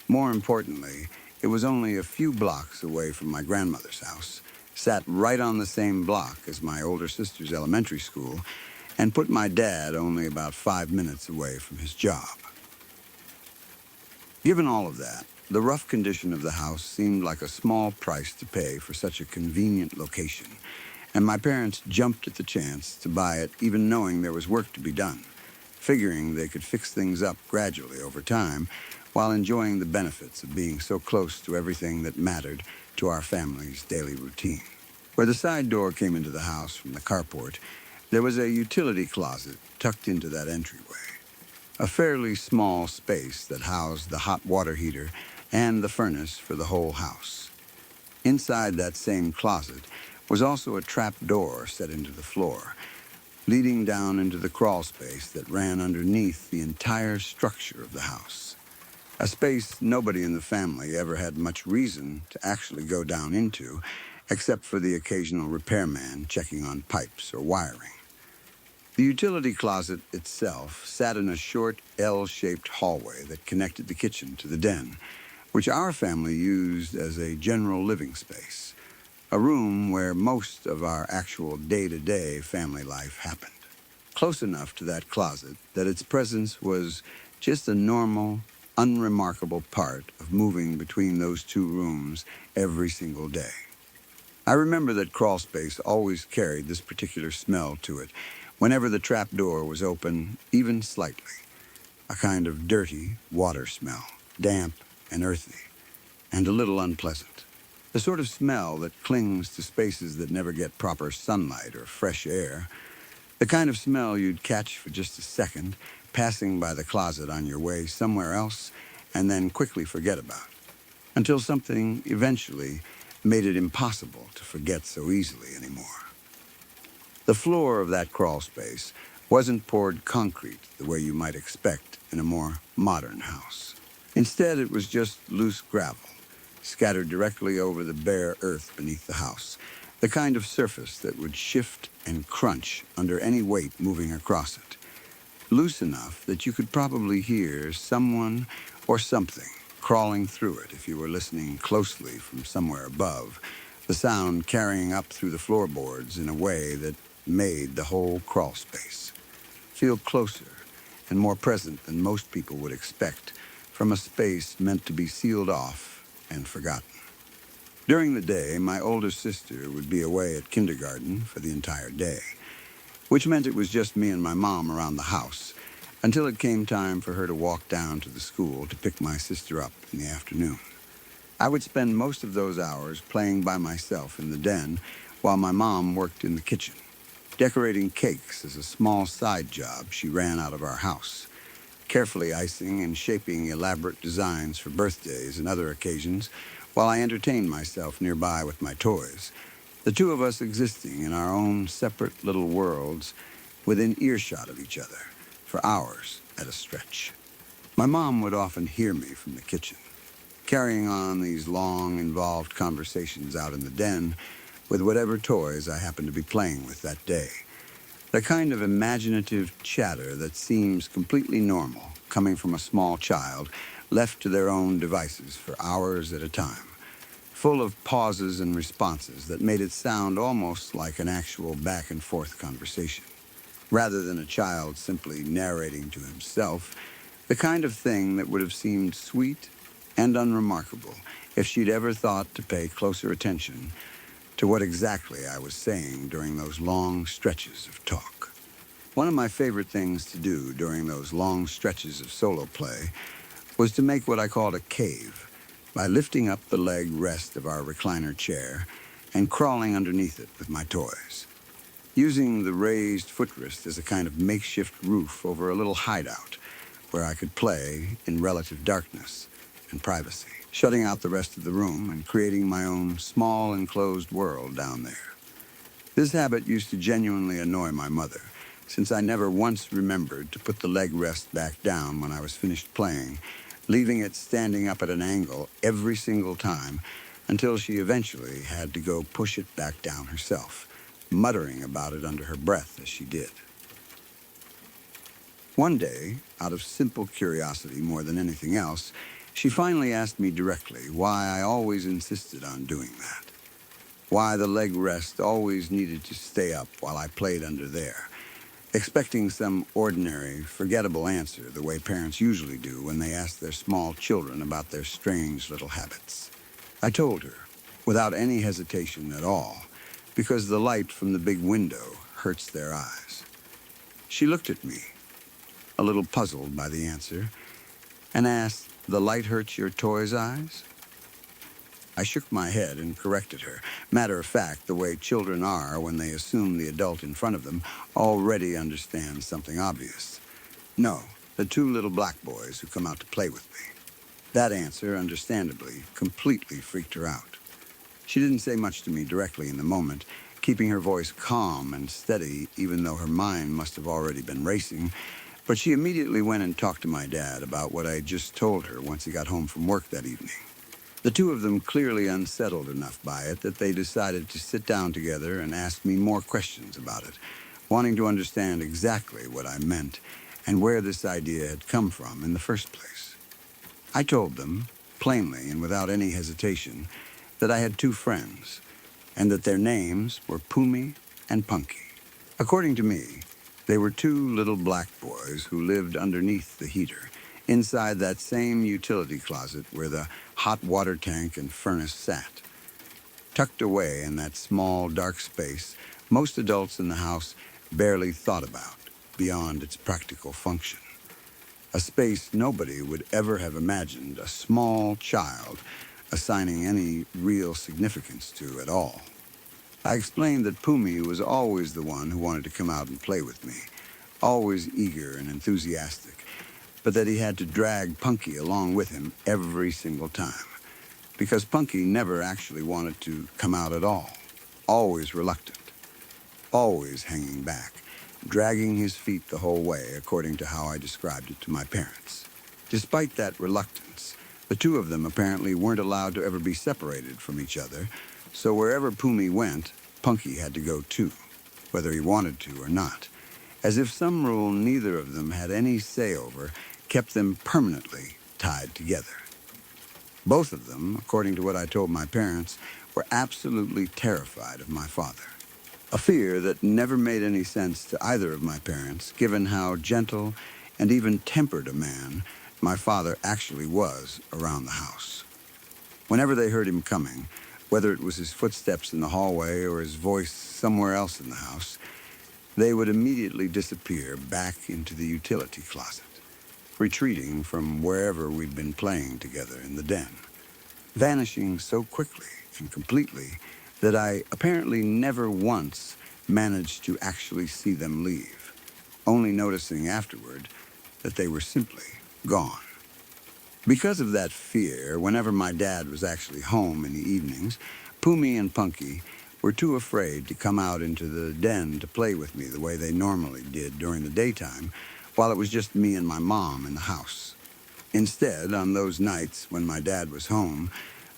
more importantly, it was only a few blocks away from my grandmother's house, sat right on the same block as my older sister's elementary school, and put my dad only about 5 minutes away from his job. Given all of that, the rough condition of the house seemed like a small price to pay for such a convenient location, and my parents jumped at the chance to buy it even knowing there was work to be done, figuring they could fix things up gradually over time while enjoying the benefits of being so close to everything that mattered to our family's daily routine. Where the side door came into the house from the carport, there was a utility closet tucked into that entryway. A fairly small space that housed the hot water heater and the furnace for the whole house. Inside that same closet was also a trap door set into the floor, leading down into the crawl space that ran underneath the entire structure of the house. A space nobody in the family ever had much reason to actually go down into, except for the occasional repairman checking on pipes or wiring. The utility closet itself sat in a short L-shaped hallway that connected the kitchen to the den, which our family used as a general living space, a room where most of our actual day-to-day family life happened. Close enough to that closet that its presence was just a normal, unremarkable part of moving between those two rooms every single day. I remember that crawl space always carried this particular smell to it whenever the trap door was open, even slightly. A kind of dirty water smell, damp and earthy, and a little unpleasant. The sort of smell that clings to spaces that never get proper sunlight or fresh air. The kind of smell you'd catch for just a second, passing by the closet on your way somewhere else, and then quickly forget about, until something eventually made it impossible to forget so easily anymore. The floor of that crawl space wasn't poured concrete the way you might expect in a more modern house. Instead, it was just loose gravel, scattered directly over the bare earth beneath the house, the kind of surface that would shift and crunch under any weight moving across it. Loose enough that you could probably hear someone or something crawling through it if you were listening closely from somewhere above, the sound carrying up through the floorboards in a way that made the whole crawl space feel closer and more present than most people would expect from a space meant to be sealed off and forgotten. During the day, my older sister would be away at kindergarten for the entire day, which meant it was just me and my mom around the house until it came time for her to walk down to the school to pick my sister up in the afternoon. I would spend most of those hours playing by myself in the den while my mom worked in the kitchen, decorating cakes as a small side job she ran out of our house, carefully icing and shaping elaborate designs for birthdays and other occasions while I entertained myself nearby with my toys, the two of us existing in our own separate little worlds within earshot of each other for hours at a stretch. My mom would often hear me from the kitchen, carrying on these long, involved conversations out in the den with whatever toys I happened to be playing with that day. The kind of imaginative chatter that seems completely normal coming from a small child left to their own devices for hours at a time, full of pauses and responses that made it sound almost like an actual back and forth conversation, rather than a child simply narrating to himself, the kind of thing that would have seemed sweet and unremarkable if she'd ever thought to pay closer attention to what exactly I was saying during those long stretches of talk. One of my favorite things to do during those long stretches of solo play was to make what I called a cave by lifting up the leg rest of our recliner chair and crawling underneath it with my toys, using the raised footrest as a kind of makeshift roof over a little hideout where I could play in relative darkness and privacy, shutting out the rest of the room and creating my own small enclosed world down there. This habit used to genuinely annoy my mother, since I never once remembered to put the leg rest back down when I was finished playing, leaving it standing up at an angle every single time until she eventually had to go push it back down herself, muttering about it under her breath as she did. One day, out of simple curiosity more than anything else, she finally asked me directly why I always insisted on doing that. Why the leg rest always needed to stay up while I played under there, expecting some ordinary, forgettable answer the way parents usually do when they ask their small children about their strange little habits. I told her, without any hesitation at all, because the light from the big window hurts their eyes. She looked at me, a little puzzled by the answer, and asked, "The light hurts your toys' eyes?" I shook my head and corrected her, matter of fact, the way children are when they assume the adult in front of them already understands something obvious. No, the two little black boys who come out to play with me. That answer, understandably, completely freaked her out. She didn't say much to me directly in the moment, keeping her voice calm and steady even though her mind must have already been racing, but she immediately went and talked to my dad about what I had just told her once he got home from work that evening. The two of them clearly unsettled enough by it that they decided to sit down together and ask me more questions about it, wanting to understand exactly what I meant and where this idea had come from in the first place. I told them, plainly and without any hesitation, that I had two friends, and that their names were Pumi and Punky. According to me, they were two little black boys who lived underneath the heater, inside that same utility closet where the hot water tank and furnace sat. Tucked away in that small, dark space most adults in the house barely thought about beyond its practical function. A space nobody would ever have imagined a small child assigning any real significance to at all. I explained that Pumi was always the one who wanted to come out and play with me, always eager and enthusiastic, but that he had to drag Punky along with him every single time, because Punky never actually wanted to come out at all, always reluctant, always hanging back, dragging his feet the whole way, according to how I described it to my parents. Despite that reluctance, the two of them apparently weren't allowed to ever be separated from each other, so wherever Pumi went, Punky had to go too, whether he wanted to or not, as if some rule neither of them had any say over kept them permanently tied together. Both of them, according to what I told my parents, were absolutely terrified of my father. A fear that never made any sense to either of my parents, given how gentle and even tempered a man my father actually was around the house. Whenever they heard him coming, whether it was his footsteps in the hallway or his voice somewhere else in the house, they would immediately disappear back into the utility closet, retreating from wherever we'd been playing together in the den, vanishing so quickly and completely that I apparently never once managed to actually see them leave, only noticing afterward that they were simply gone. Because of that fear, whenever my dad was actually home in the evenings, Pumi and Punky were too afraid to come out into the den to play with me the way they normally did during the daytime, while it was just me and my mom in the house. Instead, on those nights when my dad was home,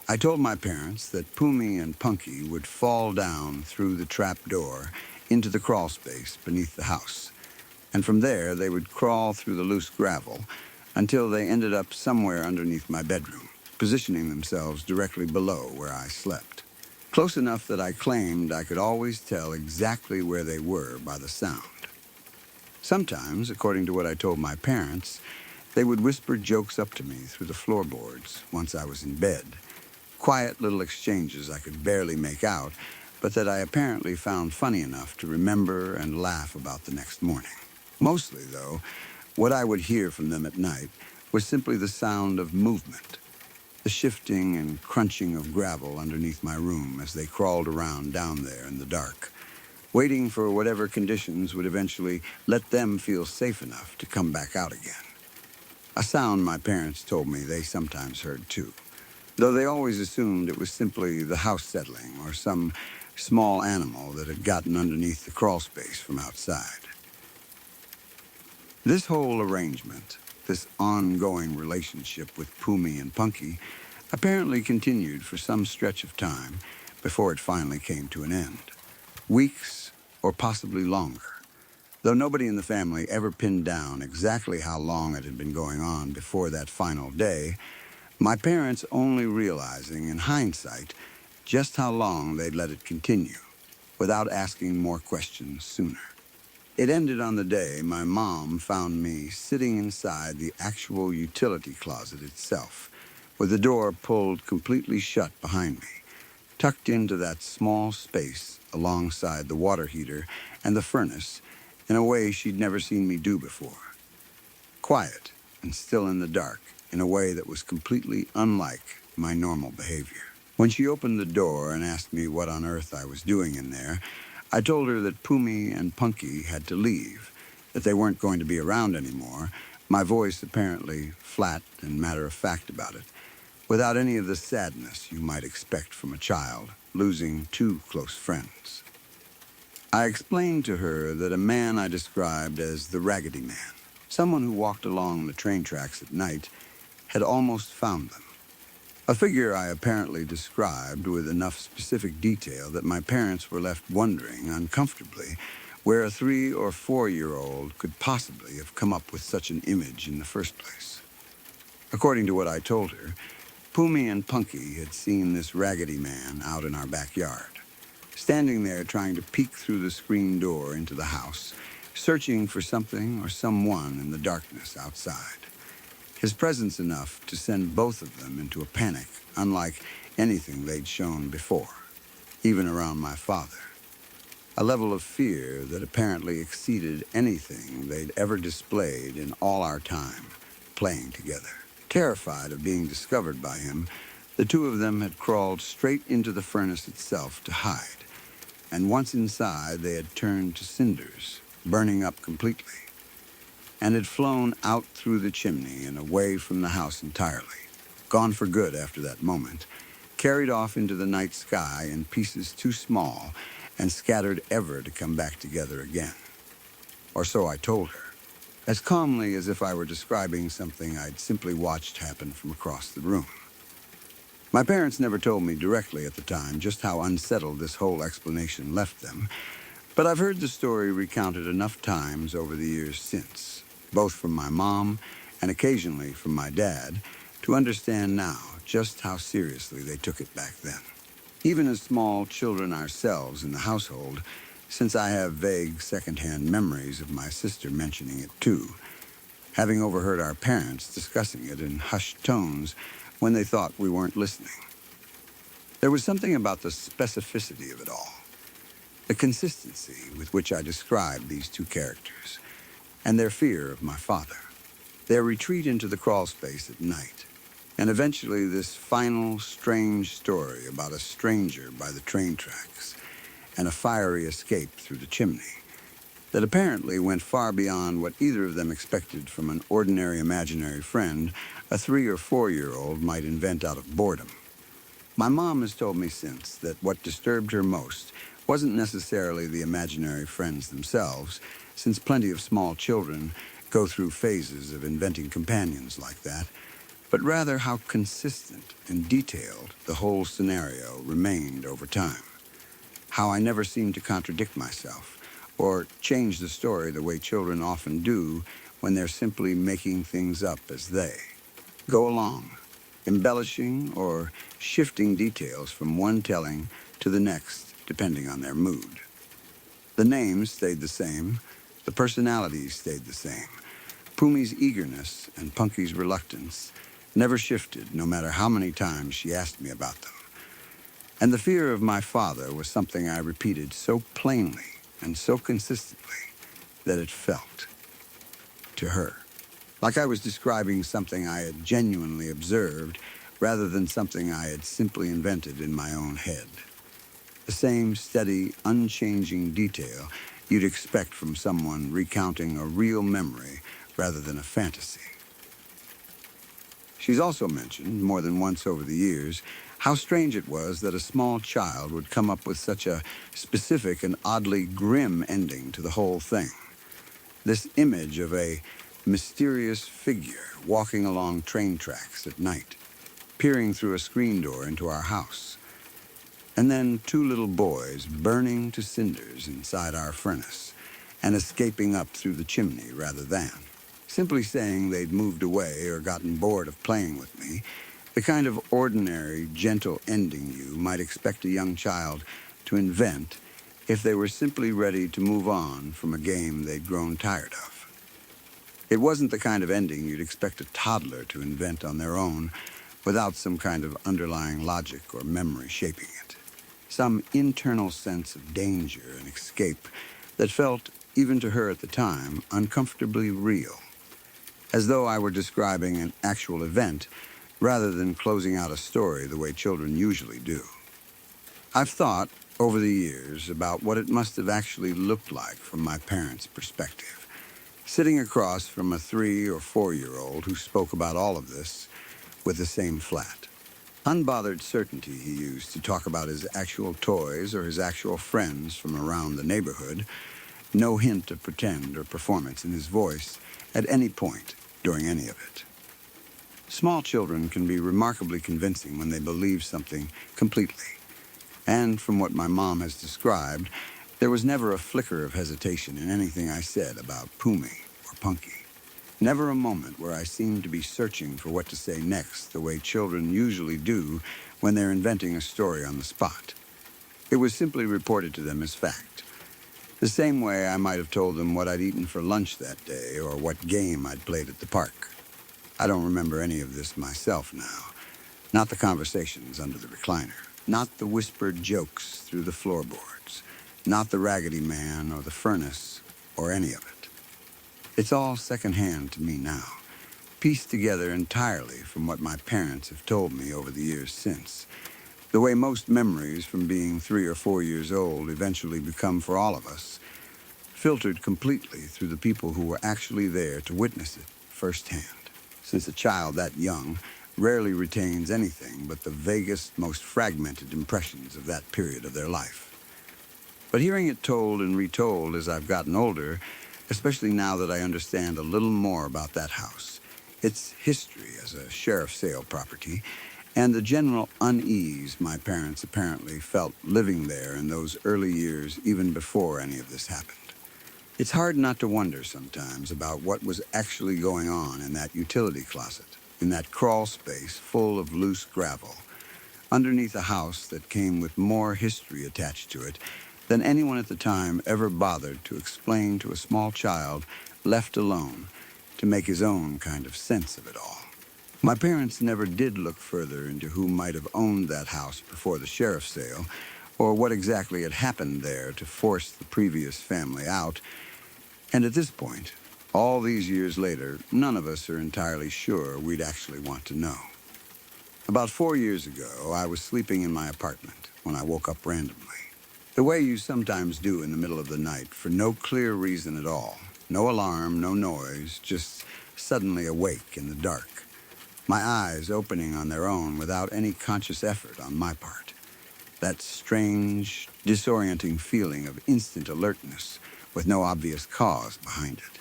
I told my parents that Pumi and Punky would fall down through the trap door into the crawl space beneath the house, and from there they would crawl through the loose gravel until they ended up somewhere underneath my bedroom, positioning themselves directly below where I slept. Close enough that I claimed I could always tell exactly where they were by the sound. Sometimes, according to what I told my parents, they would whisper jokes up to me through the floorboards once I was in bed. Quiet little exchanges I could barely make out, but that I apparently found funny enough to remember and laugh about the next morning. Mostly, though, what I would hear from them at night was simply the sound of movement, the shifting and crunching of gravel underneath my room as they crawled around down there in the dark, waiting for whatever conditions would eventually let them feel safe enough to come back out again. A sound my parents told me they sometimes heard too, though they always assumed it was simply the house settling or some small animal that had gotten underneath the crawl space from outside. This whole arrangement, this ongoing relationship with Pumi and Punky, apparently continued for some stretch of time before it finally came to an end. Weeks or possibly longer. Though nobody in the family ever pinned down exactly how long it had been going on before that final day, my parents only realizing in hindsight just how long they'd let it continue, without asking more questions sooner. It ended on the day my mom found me sitting inside the actual utility closet itself, with the door pulled completely shut behind me, tucked into that small space alongside the water heater and the furnace in a way she'd never seen me do before. Quiet and still in the dark in a way that was completely unlike my normal behavior. When she opened the door and asked me what on earth I was doing in there, I told her that Pumi and Punky had to leave, that they weren't going to be around anymore, my voice apparently flat and matter-of-fact about it, without any of the sadness you might expect from a child losing two close friends. I explained to her that a man I described as the Raggedy Man, someone who walked along the train tracks at night, had almost found them. A figure I apparently described with enough specific detail that my parents were left wondering uncomfortably where a 3 or 4-year-old could possibly have come up with such an image in the first place. According to what I told her, Pumi and Punky had seen this Raggedy Man out in our backyard, standing there trying to peek through the screen door into the house, searching for something or someone in the darkness outside. His presence enough to send both of them into a panic, unlike anything they'd shown before, even around my father. A level of fear that apparently exceeded anything they'd ever displayed in all our time playing together. Terrified of being discovered by him, the two of them had crawled straight into the furnace itself to hide, and once inside they had turned to cinders, burning up completely, and had flown out through the chimney and away from the house entirely, gone for good after that moment, carried off into the night sky in pieces too small and scattered ever to come back together again. Or so I told her, as calmly as if I were describing something I'd simply watched happen from across the room. My parents never told me directly at the time just how unsettled this whole explanation left them, but I've heard the story recounted enough times over the years since, both from my mom and occasionally from my dad, to understand now just how seriously they took it back then. Even as small children ourselves in the household, since I have vague secondhand memories of my sister mentioning it too, having overheard our parents discussing it in hushed tones when they thought we weren't listening. There was something about the specificity of it all, the consistency with which I described these two characters, and their fear of my father, their retreat into the crawl space at night, and eventually this final, strange story about a stranger by the train tracks and a fiery escape through the chimney that apparently went far beyond what either of them expected from an ordinary imaginary friend a 3 or 4-year-old might invent out of boredom. My mom has told me since that what disturbed her most wasn't necessarily the imaginary friends themselves, since plenty of small children go through phases of inventing companions like that, but rather how consistent and detailed the whole scenario remained over time. How I never seemed to contradict myself or change the story the way children often do when they're simply making things up as they go along, embellishing or shifting details from one telling to the next depending on their mood. The names stayed the same, the personalities stayed the same. Pumi's eagerness and Punky's reluctance never shifted no matter how many times she asked me about them. And the fear of my father was something I repeated so plainly and so consistently that it felt, to her, like I was describing something I had genuinely observed rather than something I had simply invented in my own head. The same steady, unchanging detail you'd expect from someone recounting a real memory rather than a fantasy. She's also mentioned, more than once over the years, how strange it was that a small child would come up with such a specific and oddly grim ending to the whole thing. This image of a mysterious figure walking along train tracks at night, peering through a screen door into our house. And then two little boys burning to cinders inside our furnace and escaping up through the chimney rather than simply saying they'd moved away or gotten bored of playing with me, the kind of ordinary, gentle ending you might expect a young child to invent if they were simply ready to move on from a game they'd grown tired of. It wasn't the kind of ending you'd expect a toddler to invent on their own without some kind of underlying logic or memory shaping it. Some internal sense of danger and escape that felt, even to her at the time, uncomfortably real, as though I were describing an actual event rather than closing out a story the way children usually do. I've thought, over the years, about what it must have actually looked like from my parents' perspective, sitting across from a 3 or 4-year-old who spoke about all of this with the same flat, unbothered certainty he used to talk about his actual toys or his actual friends from around the neighborhood, no hint of pretend or performance in his voice at any point during any of it. Small children can be remarkably convincing when they believe something completely. And from what my mom has described, there was never a flicker of hesitation in anything I said about Pumi or Punky. Never a moment where I seemed to be searching for what to say next the way children usually do when they're inventing a story on the spot. It was simply reported to them as fact. The same way I might have told them what I'd eaten for lunch that day or what game I'd played at the park. I don't remember any of this myself now. Not the conversations under the recliner. Not the whispered jokes through the floorboards. Not the Raggedy Man or the furnace or any of it. It's all secondhand to me now, pieced together entirely from what my parents have told me over the years since. The way most memories from being 3 or 4 years old eventually become for all of us, filtered completely through the people who were actually there to witness it firsthand. Since a child that young rarely retains anything but the vaguest, most fragmented impressions of that period of their life. But hearing it told and retold as I've gotten older, especially now that I understand a little more about that house, its history as a sheriff's sale property, and the general unease my parents apparently felt living there in those early years even before any of this happened. It's hard not to wonder sometimes about what was actually going on in that utility closet, in that crawl space full of loose gravel, underneath a house that came with more history attached to it than anyone at the time ever bothered to explain to a small child left alone to make his own kind of sense of it all. My parents never did look further into who might have owned that house before the sheriff's sale, or what exactly had happened there to force the previous family out. And at this point, all these years later, none of us are entirely sure we'd actually want to know. About 4 years ago, I was sleeping in my apartment when I woke up randomly. The way you sometimes do in the middle of the night for no clear reason at all. No alarm, no noise, just suddenly awake in the dark. my eyes opening on their own without any conscious effort on my part. That strange, disorienting feeling of instant alertness with no obvious cause behind it.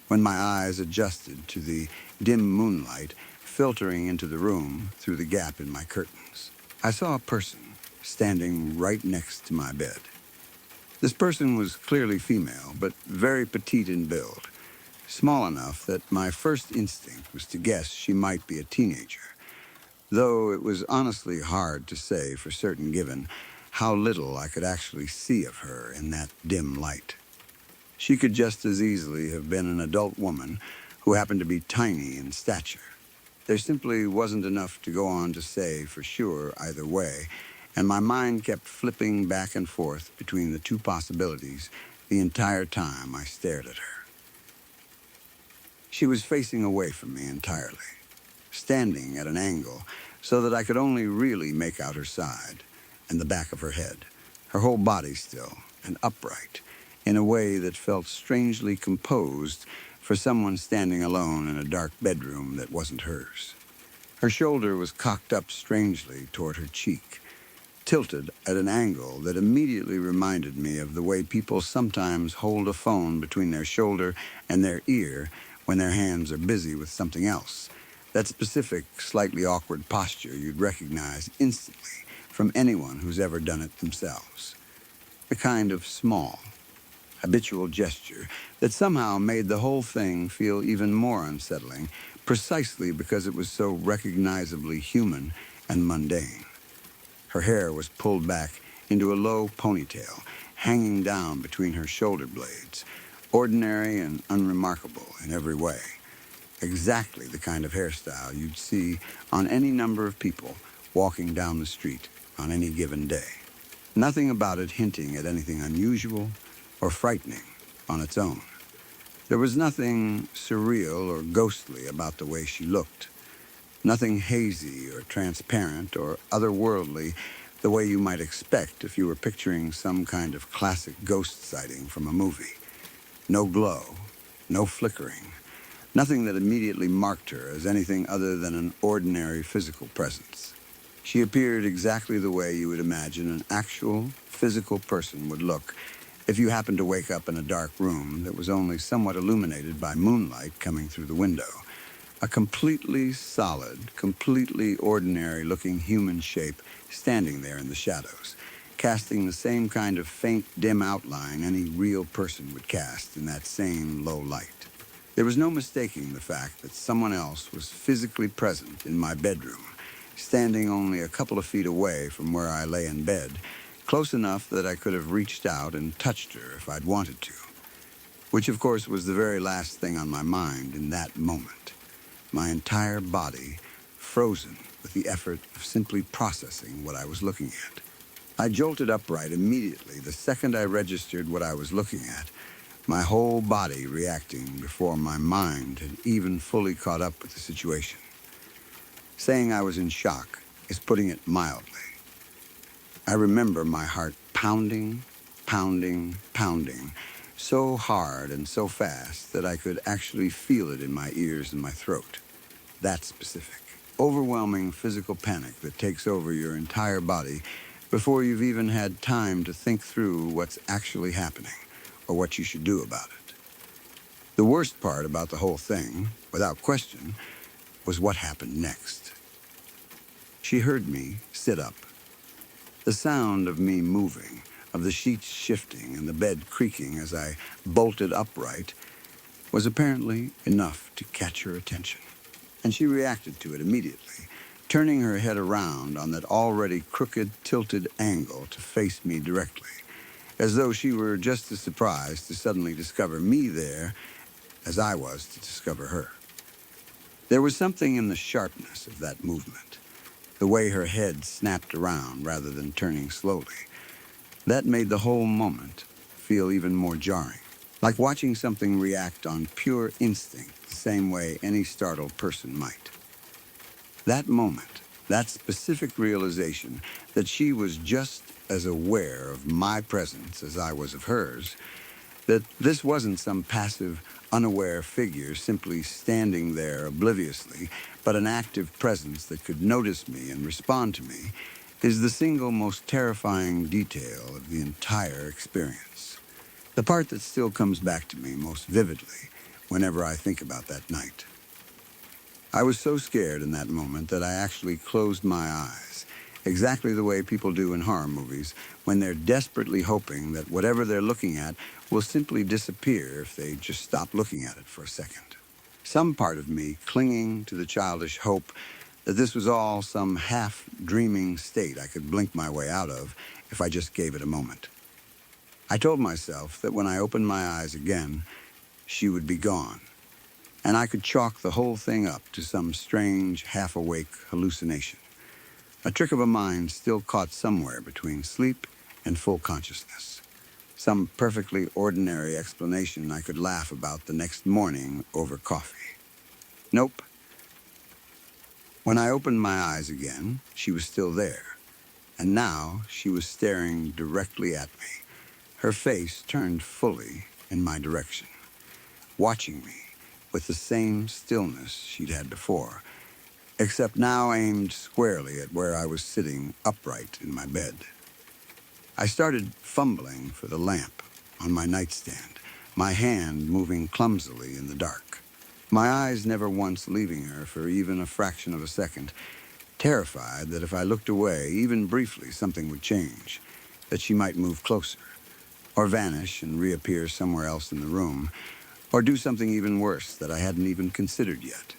When my eyes adjusted to the dim moonlight filtering into the room through the gap in my curtains, I saw a person standing right next to my bed. This person was clearly female, but very petite in build, small enough that my first instinct was to guess she might be a teenager, though it was honestly hard to say for certain given how little I could actually see of her in that dim light. She could just as easily have been an adult woman who happened to be tiny in stature. There simply wasn't enough to go on to say for sure either way, and my mind kept flipping back and forth between the two possibilities the entire time I stared at her. She was facing away from me entirely, standing at an angle so that I could only really make out her side and the back of her head, her whole body still and upright, in a way that felt strangely composed for someone standing alone in a dark bedroom that wasn't hers. Her shoulder was cocked up strangely toward her cheek, tilted at an angle that immediately reminded me of the way people sometimes hold a phone between their shoulder and their ear when their hands are busy with something else. That specific, slightly awkward posture you'd recognize instantly from anyone who's ever done it themselves. The kind of small, habitual gesture that somehow made the whole thing feel even more unsettling, precisely because it was so recognizably human and mundane. Her hair was pulled back into a low ponytail, hanging down between her shoulder blades, ordinary and unremarkable in every way. Exactly the kind of hairstyle you'd see on any number of people walking down the street on any given day. Nothing about it hinting at anything unusual or frightening on its own. There was nothing surreal or ghostly about the way she looked. Nothing hazy or transparent or otherworldly the way you might expect if you were picturing some kind of classic ghost sighting from a movie. No glow, no flickering, nothing that immediately marked her as anything other than an ordinary physical presence. She appeared exactly the way you would imagine an actual physical person would look if you happened to wake up in a dark room that was only somewhat illuminated by moonlight coming through the window. A completely solid, completely ordinary-looking human shape standing there in the shadows, casting the same kind of faint, dim outline any real person would cast in that same low light. There was no mistaking the fact that someone else was physically present in my bedroom, standing only a couple of feet away from where I lay in bed, close enough that I could have reached out and touched her if I'd wanted to, which of course was the very last thing on my mind in that moment. My entire body frozen with the effort of simply processing what I was looking at. I jolted upright immediately the second I registered what I was looking at, my whole body reacting before my mind had even fully caught up with the situation. Saying I was in shock is putting it mildly. I remember my heart pounding, pounding, pounding, so hard and so fast that I could actually feel it in my ears and my throat. That specific, overwhelming physical panic that takes over your entire body before you've even had time to think through what's actually happening or what you should do about it. The worst part about the whole thing, without question, was what happened next. She heard me sit up. The sound of me moving, of the sheets shifting and the bed creaking as I bolted upright, was apparently enough to catch her attention. And she reacted to it immediately, turning her head around on that already crooked, tilted angle to face me directly, as though she were just as surprised to suddenly discover me there as I was to discover her. There was something in the sharpness of that movement, the way her head snapped around rather than turning slowly. That made the whole moment feel even more jarring, like watching something react on pure instinct the same way any startled person might. That moment, that specific realization that she was just as aware of my presence as I was of hers, That this wasn't some passive, unaware figure simply standing there obliviously, but an active presence that could notice me and respond to me, is the single most terrifying detail of the entire experience. The part that still comes back to me most vividly whenever I think about that night. I was so scared in that moment that I actually closed my eyes, exactly the way people do in horror movies when they're desperately hoping that whatever they're looking at will simply disappear if they just stop looking at it for a second. Some part of me clinging to the childish hope that this was all some half-dreaming state I could blink my way out of if I just gave it a moment. I told myself that when I opened my eyes again, she would be gone, and I could chalk the whole thing up to some strange, half-awake hallucination, a trick of a mind still caught somewhere between sleep and full consciousness, some perfectly ordinary explanation I could laugh about the next morning over coffee. Nope. When I opened my eyes again, she was still there, and now she was staring directly at me, her face turned fully in my direction, watching me with the same stillness she'd had before, except now aimed squarely at where I was sitting upright in my bed. I started fumbling for the lamp on my nightstand, my hand moving clumsily in the dark, my eyes never once leaving her for even a fraction of a second, terrified that if I looked away, even briefly, something would change, that she might move closer, or vanish and reappear somewhere else in the room, or do something even worse that I hadn't even considered yet.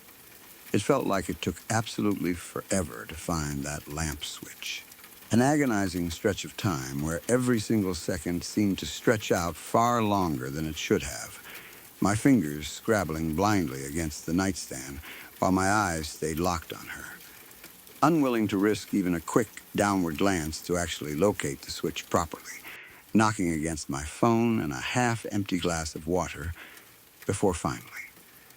It felt like it took absolutely forever to find that lamp switch. An agonizing stretch of time where every single second seemed to stretch out far longer than it should have, my fingers scrabbling blindly against the nightstand while my eyes stayed locked on her. Unwilling to risk even a quick downward glance to actually locate the switch properly, knocking against my phone and a half-empty glass of water before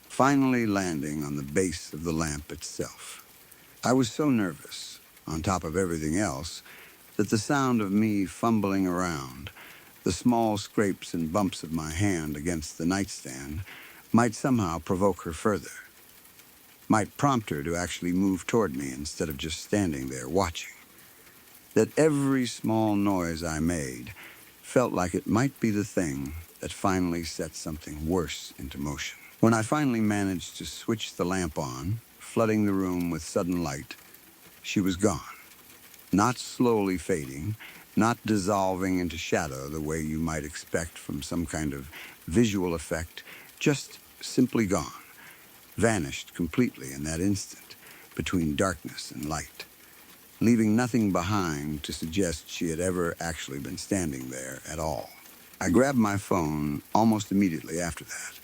finally landing on the base of the lamp itself. I was so nervous, on top of everything else, that the sound of me fumbling around, the small scrapes and bumps of my hand against the nightstand, might somehow provoke her further, might prompt her to actually move toward me instead of just standing there watching. That every small noise I made felt like it might be the thing that finally set something worse into motion. When I finally managed to switch the lamp on, flooding the room with sudden light, she was gone. Not slowly fading, not dissolving into shadow the way you might expect from some kind of visual effect, just simply gone, vanished completely in that instant between darkness and light, leaving nothing behind to suggest she had ever actually been standing there at all. I grabbed my phone almost immediately after that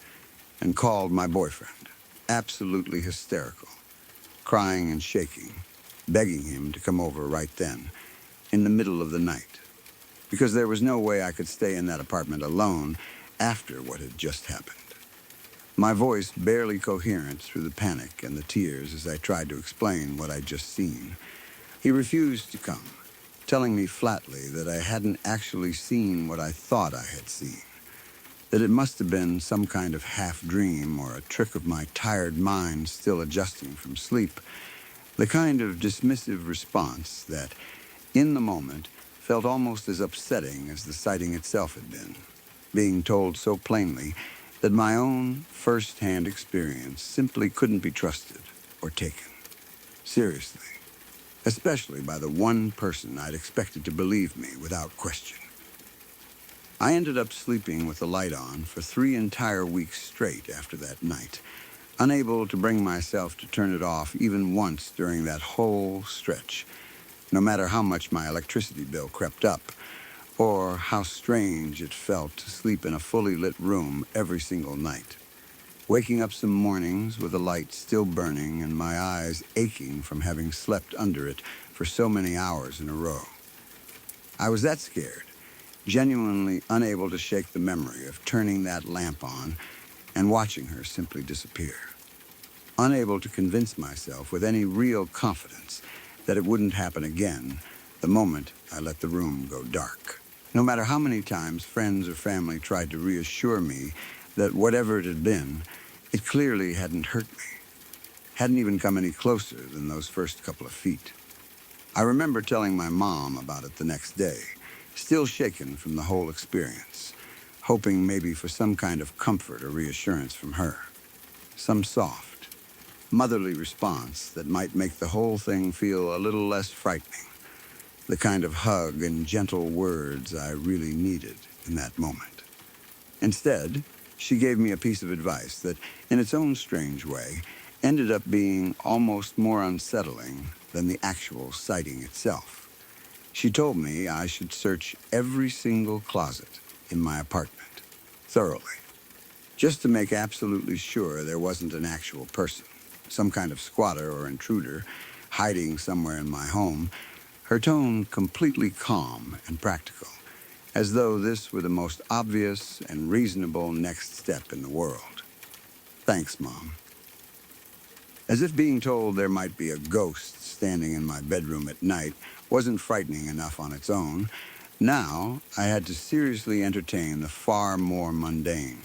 and called my boyfriend, absolutely hysterical, crying and shaking, begging him to come over right then, in the middle of the night, because there was no way I could stay in that apartment alone after what had just happened. My voice barely coherent through the panic and the tears as I tried to explain what I'd just seen. He refused to come, telling me flatly that I hadn't actually seen what I thought I had seen, that it must have been some kind of half-dream or a trick of my tired mind still adjusting from sleep, the kind of dismissive response that, in the moment, felt almost as upsetting as the sighting itself had been, being told so plainly that my own first-hand experience simply couldn't be trusted or taken seriously, especially by the one person I'd expected to believe me without question. I ended up sleeping with the light on for 3 entire weeks straight after that night, unable to bring myself to turn it off even once during that whole stretch, no matter how much my electricity bill crept up, or how strange it felt to sleep in a fully lit room every single night, waking up some mornings with the light still burning and my eyes aching from having slept under it for so many hours in a row. I was that scared, genuinely unable to shake the memory of turning that lamp on and watching her simply disappear. Unable to convince myself with any real confidence that it wouldn't happen again the moment I let the room go dark. No matter how many times friends or family tried to reassure me that whatever it had been, it clearly hadn't hurt me, hadn't even come any closer than those first couple of feet. I remember telling my mom about it the next day, still shaken from the whole experience, hoping maybe for some kind of comfort or reassurance from her, some soft, motherly response that might make the whole thing feel a little less frightening, the kind of hug and gentle words I really needed in that moment. Instead, she gave me a piece of advice that, in its own strange way, ended up being almost more unsettling than the actual sighting itself. She told me I should search every single closet in my apartment, thoroughly, just to make absolutely sure there wasn't an actual person, some kind of squatter or intruder, hiding somewhere in my home, her tone completely calm and practical, as though this were the most obvious and reasonable next step in the world. Thanks, Mom. As if being told there might be a ghost standing in my bedroom at night wasn't frightening enough on its own, now I had to seriously entertain the far more mundane,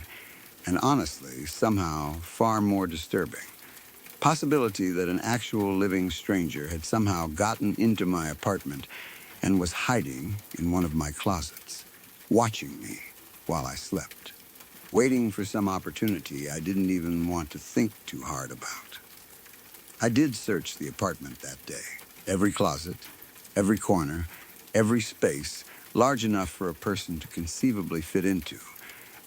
and honestly, somehow far more disturbing possibility that an actual living stranger had somehow gotten into my apartment and was hiding in one of my closets, watching me while I slept, waiting for some opportunity I didn't even want to think too hard about. I did search the apartment that day, every closet, every corner, every space large enough for a person to conceivably fit into,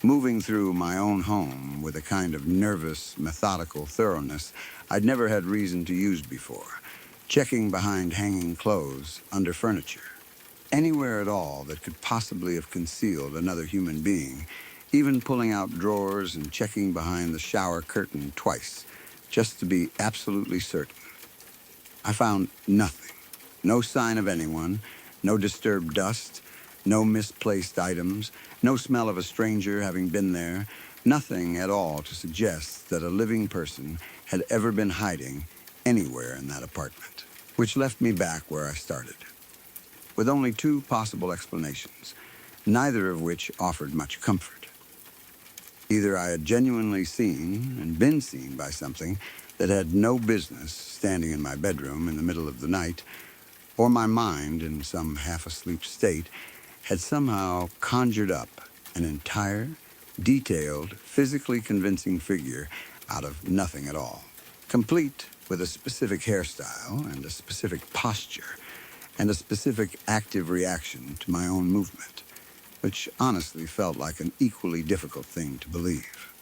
moving through my own home with a kind of nervous, methodical thoroughness I'd never had reason to use before, checking behind hanging clothes, under furniture, anywhere at all that could possibly have concealed another human being, even pulling out drawers and checking behind the shower curtain twice, just to be absolutely certain. I found nothing. No sign of anyone, no disturbed dust, no misplaced items, no smell of a stranger having been there, nothing at all to suggest that a living person had ever been hiding anywhere in that apartment, which left me back where I started, with only two possible explanations, neither of which offered much comfort. Either I had genuinely seen and been seen by something that had no business standing in my bedroom in the middle of the night, or my mind, in some half-asleep state, had somehow conjured up an entire, detailed, physically convincing figure out of nothing at all, complete with a specific hairstyle and a specific posture and a specific active reaction to my own movement, which honestly felt like an equally difficult thing to believe.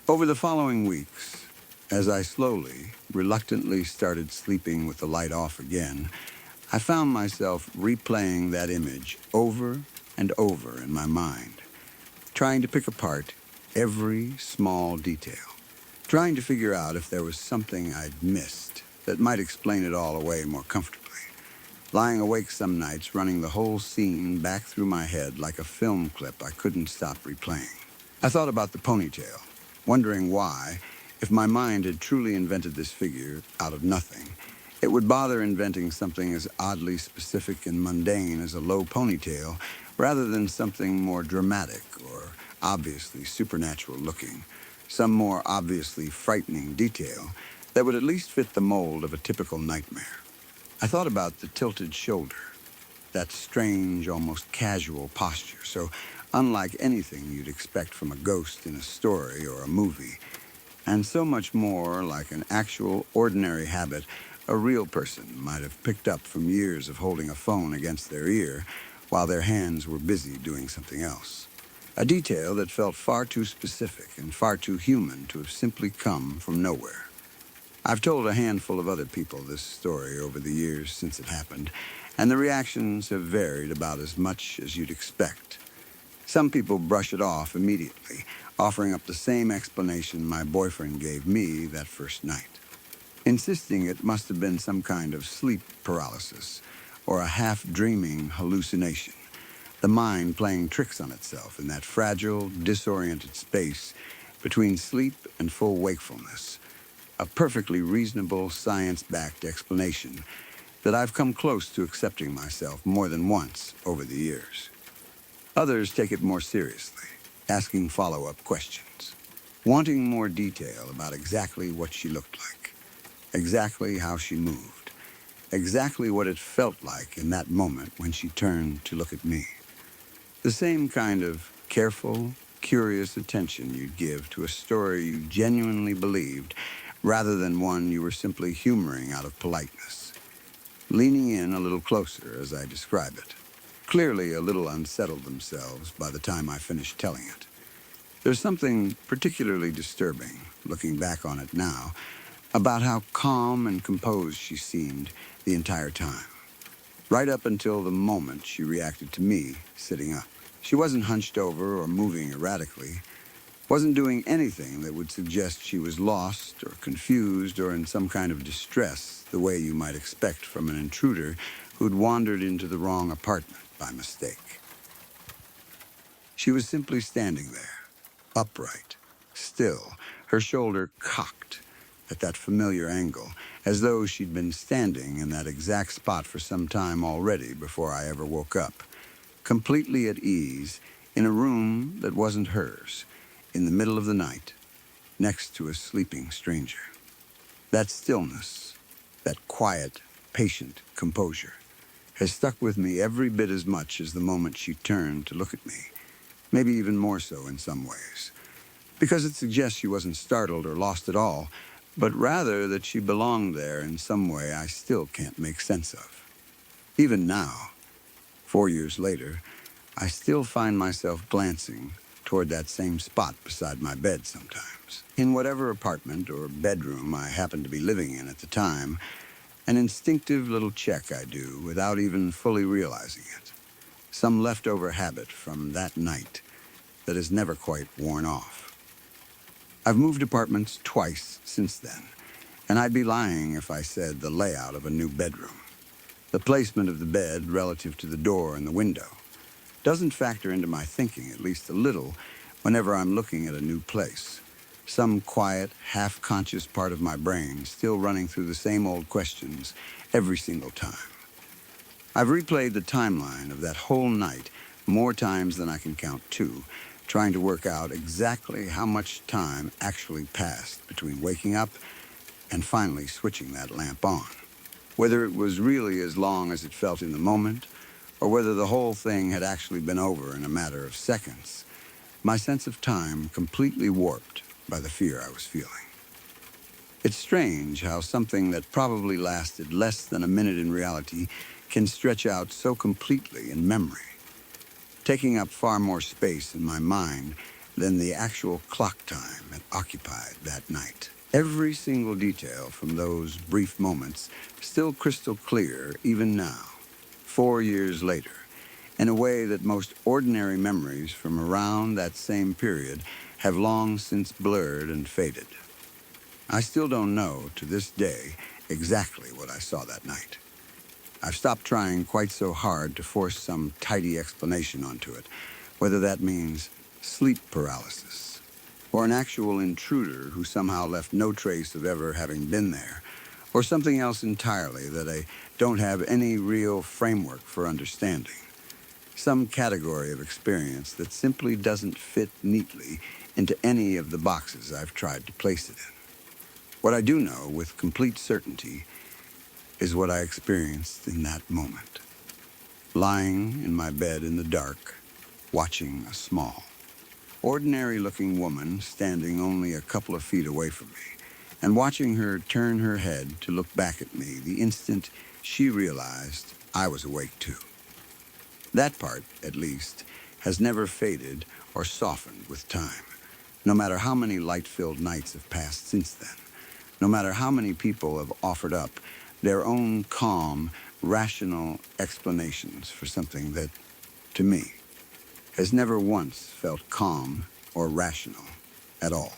Over the following weeks, as I slowly, reluctantly started sleeping with the light off again, I found myself replaying that image over and over in my mind, trying to pick apart every small detail, trying to figure out if there was something I'd missed that might explain it all away more comfortably, lying awake some nights running the whole scene back through my head like a film clip I couldn't stop replaying. I thought about the ponytail, wondering why, if my mind had truly invented this figure out of nothing, it would bother inventing something as oddly specific and mundane as a low ponytail rather than something more dramatic or obviously supernatural looking, some more obviously frightening detail that would at least fit the mold of a typical nightmare. I thought about the tilted shoulder, that strange, almost casual posture, so unlike anything you'd expect from a ghost in a story or a movie, and so much more like an actual, ordinary habit a real person might have picked up from years of holding a phone against their ear while their hands were busy doing something else. A detail that felt far too specific and far too human to have simply come from nowhere. I've told a handful of other people this story over the years since it happened, and the reactions have varied about as much as you'd expect. Some people brush it off immediately, offering up the same explanation my boyfriend gave me that first night, insisting it must have been some kind of sleep paralysis or a half-dreaming hallucination, the mind playing tricks on itself in that fragile, disoriented space between sleep and full wakefulness, a perfectly reasonable, science-backed explanation that I've come close to accepting myself more than once over the years. Others take it more seriously, asking follow-up questions, wanting more detail about exactly what she looked like, exactly how she moved, exactly what it felt like in that moment when she turned to look at me. The same kind of careful, curious attention you'd give to a story you genuinely believed rather than one you were simply humoring out of politeness. Leaning in a little closer as I describe it, clearly a little unsettled themselves by the time I finished telling it. There's something particularly disturbing, looking back on it now, about how calm and composed she seemed the entire time, right up until the moment she reacted to me sitting up. She wasn't hunched over or moving erratically, wasn't doing anything that would suggest she was lost or confused or in some kind of distress, the way you might expect from an intruder who'd wandered into the wrong apartment by mistake. She was simply standing there, upright, still, her shoulder cocked at that familiar angle, as though she'd been standing in that exact spot for some time already before I ever woke up, completely at ease, in a room that wasn't hers, in the middle of the night, next to a sleeping stranger. That stillness, that quiet, patient composure, has stuck with me every bit as much as the moment she turned to look at me, maybe even more so in some ways, because it suggests she wasn't startled or lost at all, but rather that she belonged there in some way I still can't make sense of. Even now, 4 years later, I still find myself glancing toward that same spot beside my bed sometimes. In whatever apartment or bedroom I happen to be living in at the time, an instinctive little check I do without even fully realizing it. Some leftover habit from that night that has never quite worn off. I've moved apartments twice since then, and I'd be lying if I said the layout of a new bedroom, the placement of the bed relative to the door and the window, doesn't factor into my thinking, at least a little, whenever I'm looking at a new place. Some quiet, half-conscious part of my brain still running through the same old questions every single time. I've replayed the timeline of that whole night more times than I can count too, trying to work out exactly how much time actually passed between waking up and finally switching that lamp on. Whether it was really as long as it felt in the moment, or whether the whole thing had actually been over in a matter of seconds, my sense of time completely warped by the fear I was feeling. It's strange how something that probably lasted less than a minute in reality can stretch out so completely in memory, taking up far more space in my mind than the actual clock time it occupied that night. Every single detail from those brief moments still crystal clear even now, 4 years later, in a way that most ordinary memories from around that same period have long since blurred and faded. I still don't know, to this day, exactly what I saw that night. I've stopped trying quite so hard to force some tidy explanation onto it, whether that means sleep paralysis, or an actual intruder who somehow left no trace of ever having been there, or something else entirely that I don't have any real framework for understanding. Some category of experience that simply doesn't fit neatly into any of the boxes I've tried to place it in. What I do know with complete certainty is what I experienced in that moment. Lying in my bed in the dark, watching a small, ordinary-looking woman standing only a couple of feet away from me, and watching her turn her head to look back at me the instant she realized I was awake too. That part, at least, has never faded or softened with time, no matter how many light-filled nights have passed since then, no matter how many people have offered up their own calm, rational explanations for something that, to me, has never once felt calm or rational at all.